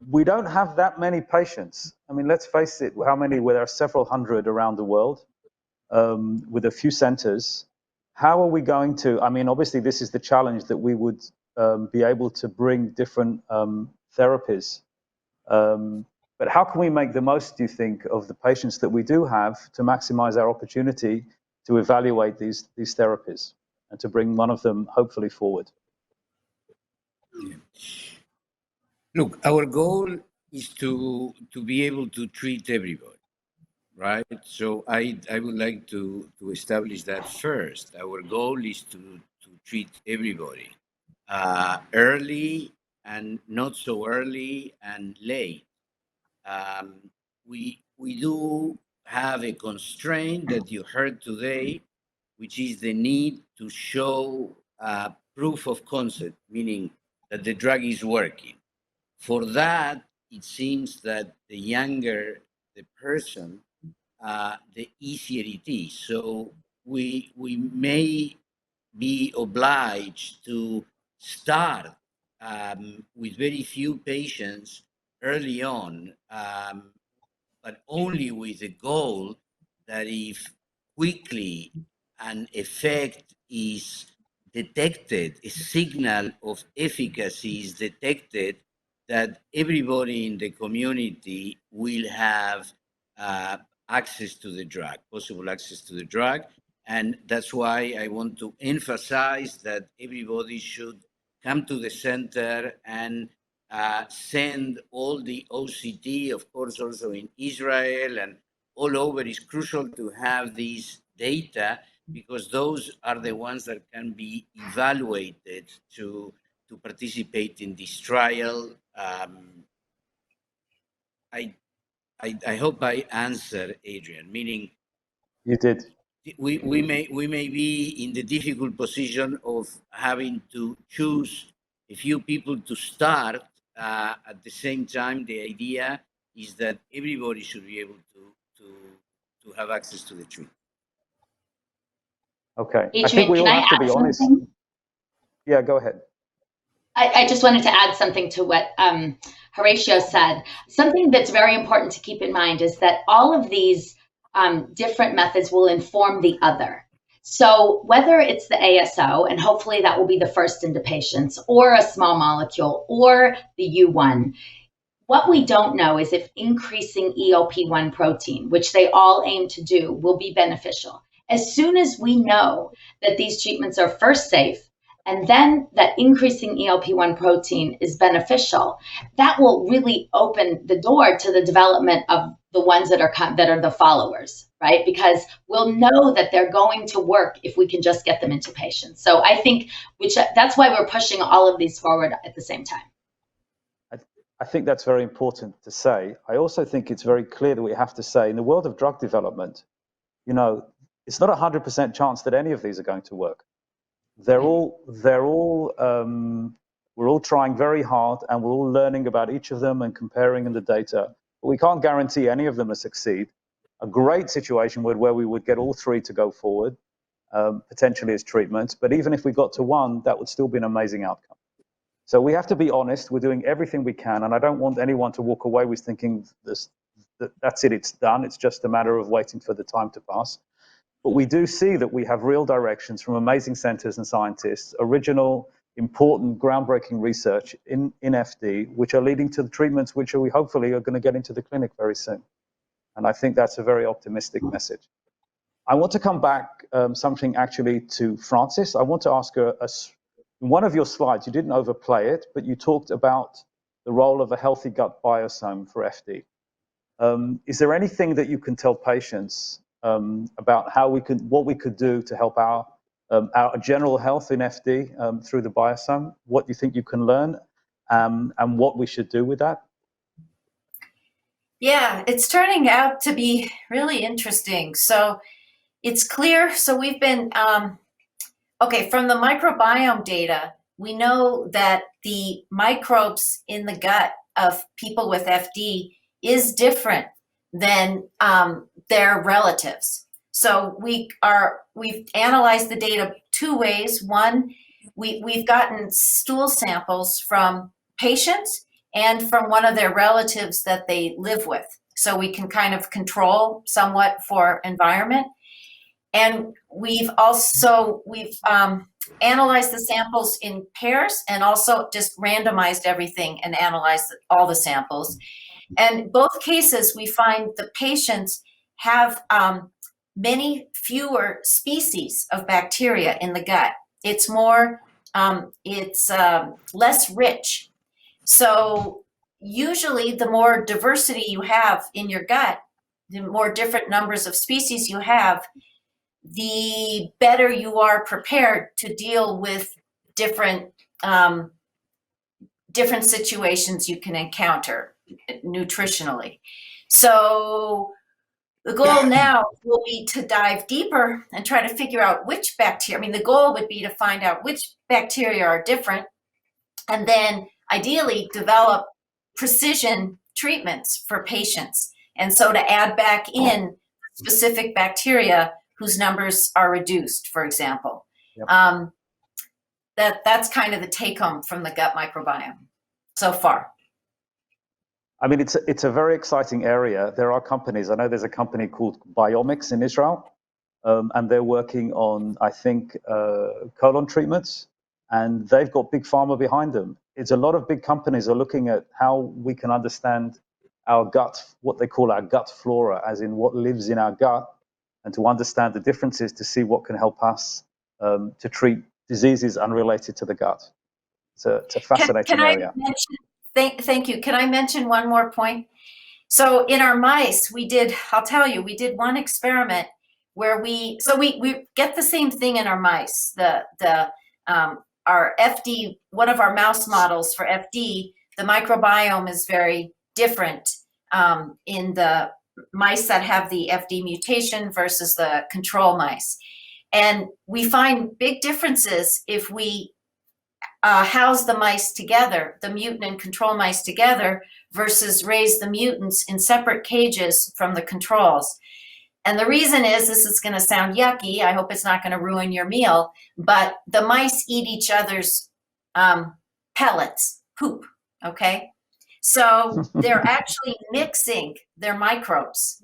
We don't have that many patients. I mean, let's face it, how many? Well, there are several hundred around the world with a few centers. How are we going to, I mean, obviously this is the challenge, that we would be able to bring different therapies. But how can we make the most, do you think, of the patients that we do have to maximize our opportunity to evaluate these therapies and to bring one of them hopefully forward? Look, our goal is to be able to treat everybody, right? So I would like to establish that first. Our goal is to treat everybody, early and not so early and late. We do have a constraint that you heard today, which is the need to show proof of concept, meaning that the drug is working. For that, it seems that the younger the person, the easier it is. So we may be obliged to start with very few patients early on, but only with the goal that if quickly an effect is detected, a signal of efficacy is detected, that everybody in the community will have access to the drug, possible access to the drug. And that's why I want to emphasize that everybody should come to the center and send all the OCT, of course, also in Israel and all over. It's crucial to have these data, because those are the ones that can be evaluated to participate in this trial. I hope I answered, Adrian, meaning You did. we may be in the difficult position of having to choose a few people to start. At the same time, the idea is that everybody should be able to have access to the treatment. Okay. Adrian, I think we all can I have to add be honest. something? Yeah, go ahead. I just wanted to add something to what Horatio said. Something that's very important to keep in mind is that all of these different methods will inform the other. So whether it's the ASO, and hopefully that will be the first into patients, or a small molecule, or the U1, what we don't know is if increasing EOP1 protein, which they all aim to do, will be beneficial. As soon as we know that these treatments are first safe, and then that increasing ELP1 protein is beneficial, that will really open the door to the development of the ones that are the followers, right? Because we'll know that they're going to work if we can just get them into patients. So I think that's why we're pushing all of these forward at the same time. I think that's very important to say. I also think it's very clear that we have to say, in the world of drug development, you know, it's not a 100% chance that any of these are going to work. We're all trying very hard, and we're all learning about each of them and comparing the data. But we can't guarantee any of them will succeed. A great situation where we would get all three to go forward, potentially as treatments. But even if we got to one, that would still be an amazing outcome. So we have to be honest. We're doing everything we can, and I don't want anyone to walk away with thinking that's it, it's done. It's just a matter of waiting for the time to pass. But we do see that we have real directions from amazing centers and scientists, original, important, groundbreaking research in FD, which are leading to the treatments which we hopefully are going to get into the clinic very soon. And I think that's a very optimistic message. I want to come back something actually to Frances. I want to ask her, in one of your slides, you didn't overplay it, but you talked about the role of a healthy gut biosome for FD. Is there anything that you can tell patients about what we could do to help our general health in FD through the biosome? What do you think you can learn, and what we should do with that? Yeah, it's turning out to be really interesting. So it's clear. So we've been, from the microbiome data, we know that the microbes in the gut of people with FD is different than their relatives. So we've analyzed the data two ways. One, we've gotten stool samples from patients and from one of their relatives that they live with. So we can kind of control somewhat for environment. And we've analyzed the samples in pairs, and also just randomized everything and analyzed all the samples. And both cases, we find the patients have many fewer species of bacteria in the gut. It's less rich. So usually the more diversity you have in your gut, the more different numbers of species you have, the better you are prepared to deal with different situations you can encounter nutritionally. So the goal now will be to dive deeper and try to figure out which bacteria. I mean, the goal would be to find out which bacteria are different, and then ideally develop precision treatments for patients. And so to add back in specific bacteria whose numbers are reduced, for example. Yep. That's kind of the take home from the gut microbiome so far. I mean, it's a very exciting area. There are companies. I know there's a company called Biomics in Israel, and they're working on, I think, colon treatments, and they've got big pharma behind them. It's a lot of big companies are looking at how we can understand our gut, what they call our gut flora, as in what lives in our gut, and to understand the differences to see what can help us to treat diseases unrelated to the gut. It's a fascinating Can I area. mention, thank you. Can I mention one more point? So in our mice, I'll tell you, we did one experiment where we get the same thing in our mice. Our FD, one of our mouse models for FD, the microbiome is very different in the mice that have the FD mutation versus the control mice. And we find big differences if we house the mice together, the mutant and control mice together, versus raise the mutants in separate cages from the controls. And the reason is, this is going to sound yucky, I hope it's not going to ruin your meal, but the mice eat each other's pellets, poop, okay? So they're actually mixing their microbes.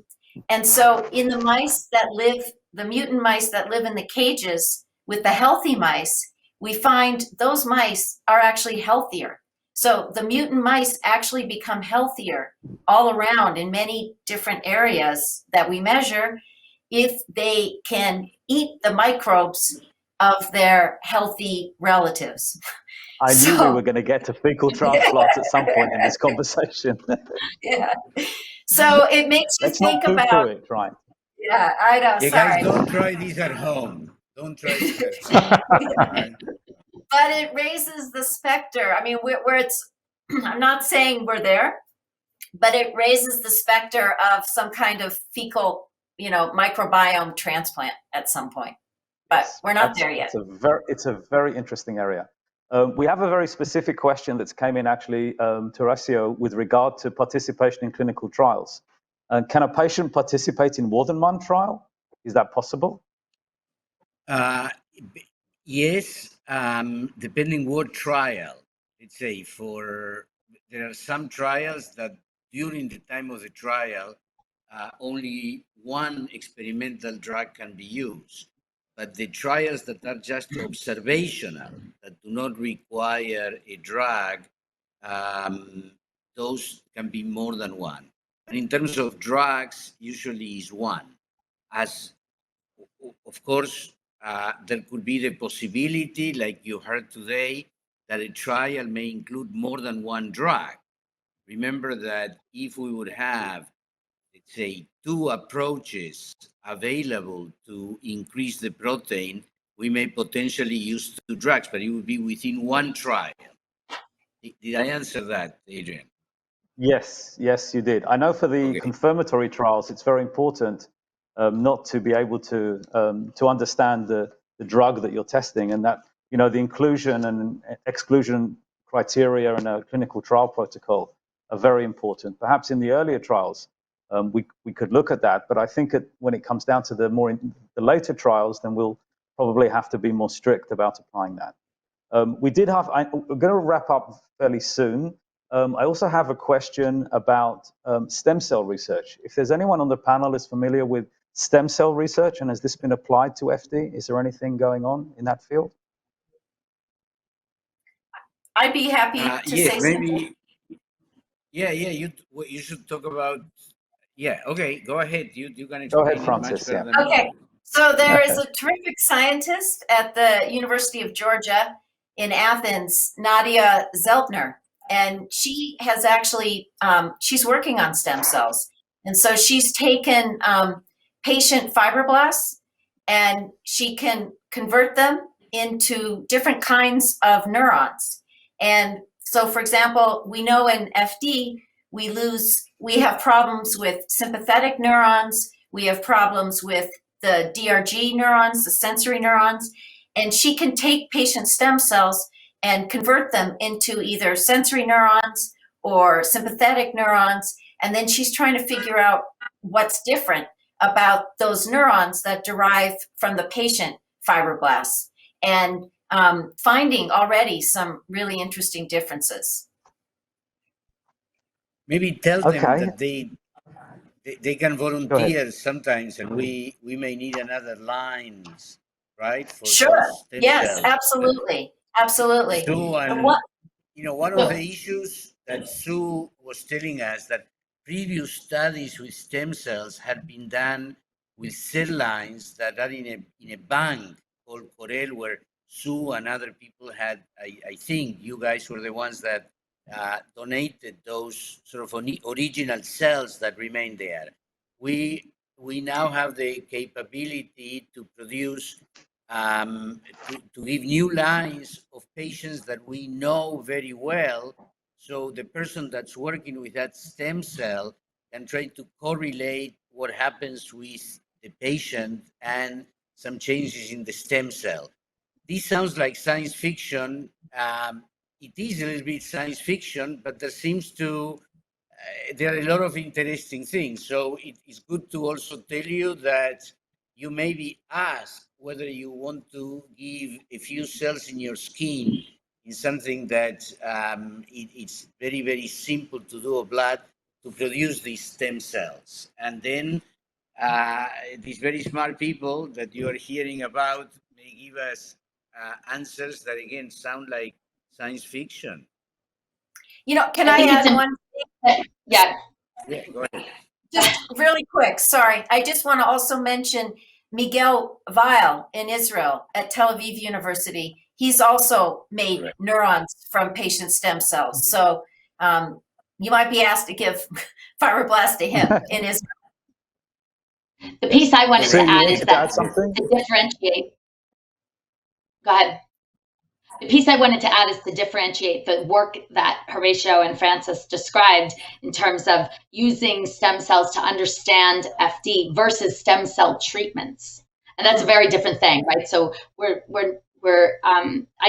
And so in the mice that live, the mutant mice that live in the cages with the healthy mice, we find those mice are actually healthier. So the mutant mice actually become healthier all around in many different areas that we measure if they can eat the microbes of their healthy relatives. I knew we were going to get to fecal transplants at some point in this conversation. Yeah. So it makes you Let's think not poo-poo about it, right? Yeah, I know. You Sorry. guys don't try these at home. Don't try this at home. But it raises the specter. I mean, where it's, I'm not saying we're there, but it raises the specter of some kind of fecal, microbiome transplant at some point. But we're not there yet. It's a very interesting area. We have a very specific question that's came in actually, Horacio, with regard to participation in clinical trials. Can a patient participate in more than one trial? Is that possible? Yes, depending what trial. Let's say there are some trials that during the time of the trial, only one experimental drug can be used. But the trials that are just observational, that do not require a drug, those can be more than one. And in terms of drugs, usually is one. As of course, there could be the possibility, like you heard today, that a trial may include more than one drug. Remember that if we would have, let's say, two approaches available to increase the protein, we may potentially use two drugs, but it would be within one trial. Did I answer that, Adrian? Yes, you did. I know for the confirmatory trials, it's very important not to be able to understand the drug that you're testing, and that the inclusion and exclusion criteria in a clinical trial protocol are very important. Perhaps in the earlier trials, we could look at that, but I think when it comes down to the later trials, then we'll probably have to be more strict about applying that. We're going to wrap up fairly soon. I also have a question about stem cell research. If there's anyone on the panel is familiar with stem cell research, and has this been applied to FD? Is there anything going on in that field? I'd be happy to say something. Yeah. You should talk about. Yeah. Okay. Go ahead. You can explain. Go ahead, Francis. Much better than me. Okay. So there is a terrific scientist at the University of Georgia in Athens, Nadia Zeltner, and she has actually she's working on stem cells, and so she's taken patient fibroblasts, and she can convert them into different kinds of neurons. And so, for example, we know in FD we have problems with sympathetic neurons, we have problems with the DRG neurons, the sensory neurons, and she can take patient stem cells and convert them into either sensory neurons or sympathetic neurons, and then she's trying to figure out what's different about those neurons that derive from the patient fibroblasts, and finding already some really interesting differences. Maybe tell them that they they can volunteer sometimes, and we may need another lines, right, for Sure. those stem Yes, cells. absolutely. Absolutely. Sue, And and what? one of the issues that Sue was telling us that previous studies with stem cells had been done with cell lines that are in a bank called Corel, where Sue and other people had, I think you guys were the ones that donated those sort of original cells that remain there. We now have the capability to produce to give new lines of patients that we know very well. So the person that's working with that stem cell can try to correlate what happens with the patient and some changes in the stem cell. This sounds like science fiction. It is a little bit science fiction, but there seems to there are a lot of interesting things. So it is good to also tell you that you may be asked whether you want to give a few cells in your skin in something that it's very, very simple to do a blood to produce these stem cells. And then these very smart people that you are hearing about may give us answers that, again, sound like science fiction. Can I add one thing? Yeah. Yeah, go ahead. Just really quick, sorry. I just want to also mention Miguel Weil in Israel at Tel Aviv University. He's also made neurons from patient stem cells. So you might be asked to give fibroblast to him in Israel. The piece I wanted to add is that something? to differentiate. Go ahead. The piece I wanted to add is to differentiate the work that Horatio and Francis described in terms of using stem cells to understand FD versus stem cell treatments. And that's a very different thing, right? So I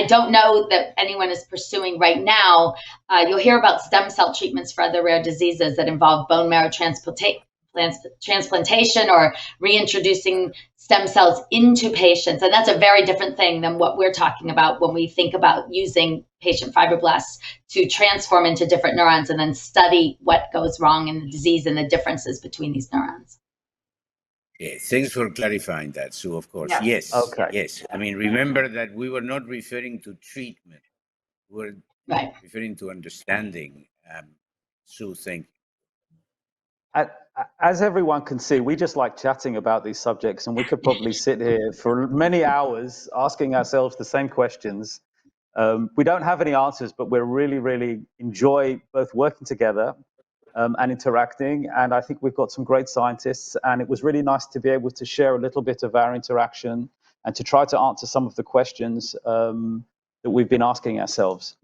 don't know that anyone is pursuing right now. You'll hear about stem cell treatments for other rare diseases that involve bone marrow transplantation or reintroducing stem cells into patients. And that's a very different thing than what we're talking about when we think about using patient fibroblasts to transform into different neurons and then study what goes wrong in the disease and the differences between these neurons. Yeah, thanks for clarifying that, Sue, of course. Yeah. Yes. Okay. Yes. I mean, remember that we were not referring to treatment. We were referring to understanding. Sue, thank you. As everyone can see, we just like chatting about these subjects, and we could probably sit here for many hours asking ourselves the same questions. We don't have any answers, but we really, really enjoy both working together and interacting. And I think we've got some great scientists, and it was really nice to be able to share a little bit of our interaction and to try to answer some of the questions that we've been asking ourselves.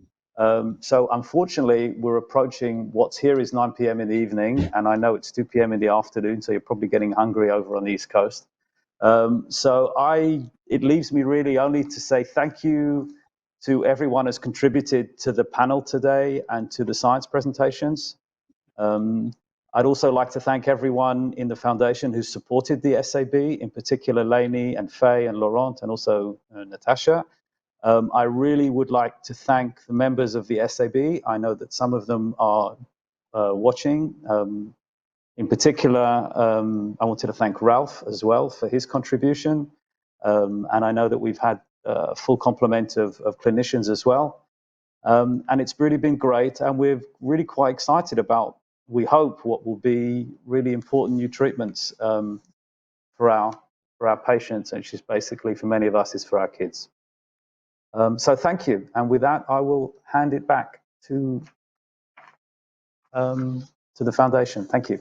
So unfortunately, we're approaching what's here is 9 p.m. in the evening, and I know it's 2 p.m. in the afternoon, so you're probably getting hungry over on the East Coast. It leaves me really only to say thank you to everyone who's contributed to the panel today and to the science presentations. I'd also like to thank everyone in the foundation who supported the SAB, in particular Lainey and Faye and Laurent, and also Natasha. I really would like to thank the members of the SAB. I know that some of them are watching. In particular, I wanted to thank Ralph as well for his contribution. And I know that we've had a full complement of clinicians as well. And it's really been great. And we're really quite excited about, we hope, what will be really important new treatments for our patients, which is basically, for many of us, is for our kids. So thank you. And with that, I will hand it back to the foundation. Thank you.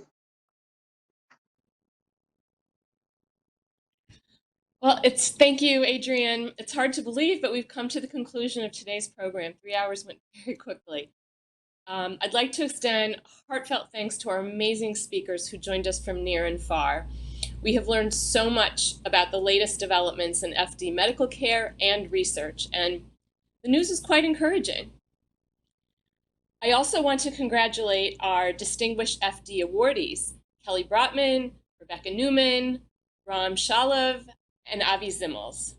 Well, thank you, Adrian. It's hard to believe, but we've come to the conclusion of today's program. 3 hours went very quickly. I'd like to extend heartfelt thanks to our amazing speakers who joined us from near and far. We have learned so much about the latest developments in FD medical care and research, and the news is quite encouraging. I also want to congratulate our distinguished FD awardees, Kelly Brotman, Rebecca Newman, Ram Shalav, and Avi Zimmels.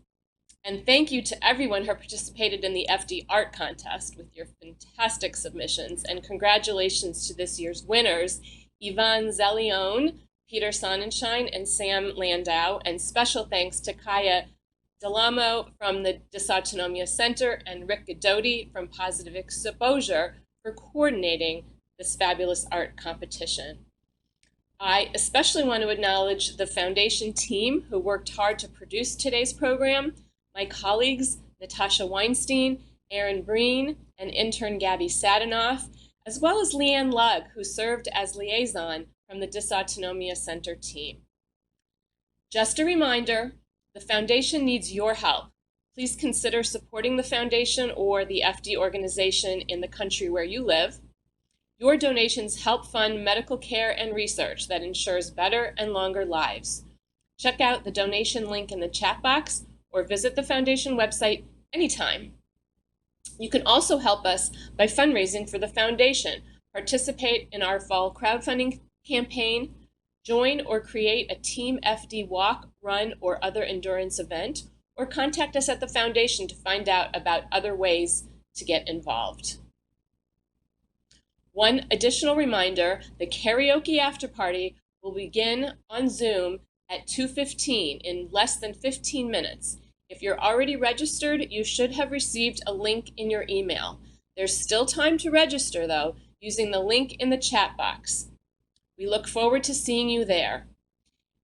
And thank you to everyone who participated in the FD Art Contest with your fantastic submissions. And congratulations to this year's winners, Ivan Zelion Peter Sonnenschein and Sam Landau, and special thanks to Kaya Delamo from the Dysautonomia Center and Rick Godoti from Positive Exposure for coordinating this fabulous art competition. I especially want to acknowledge the foundation team who worked hard to produce today's program, my colleagues Natasha Weinstein, Aaron Breen, and intern Gabby Sadanoff, as well as Leanne Lugg, who served as liaison from the Dysautonomia Center team. Just a reminder, the foundation needs your help. Please consider supporting the foundation or the FD organization in the country where you live. Your donations help fund medical care and research that ensures better and longer lives. Check out the donation link in the chat box or visit the foundation website anytime. You can also help us by fundraising for the foundation, participate in our fall crowdfunding campaign, join or create a Team FD walk, run, or other endurance event, or contact us at the foundation to find out about other ways to get involved. One additional reminder, the karaoke after party will begin on Zoom at 2:15 in less than 15 minutes. If you're already registered, you should have received a link in your email. There's still time to register, though, using the link in the chat box. We look forward to seeing you there.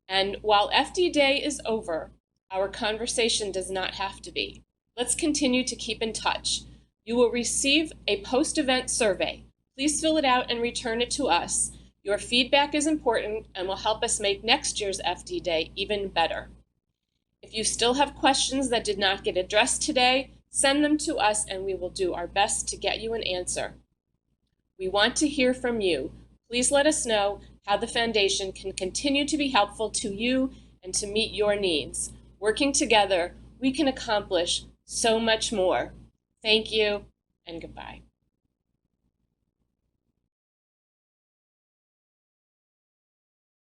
And while FD Day is over, our conversation does not have to be. Let's continue to keep in touch. You will receive a post-event survey. Please fill it out and return it to us. Your feedback is important and will help us make next year's FD Day even better. If you still have questions that did not get addressed today, send them to us and we will do our best to get you an answer. We want to hear from you. Please let us know how the foundation can continue to be helpful to you and to meet your needs. Working together, we can accomplish so much more. Thank you and goodbye.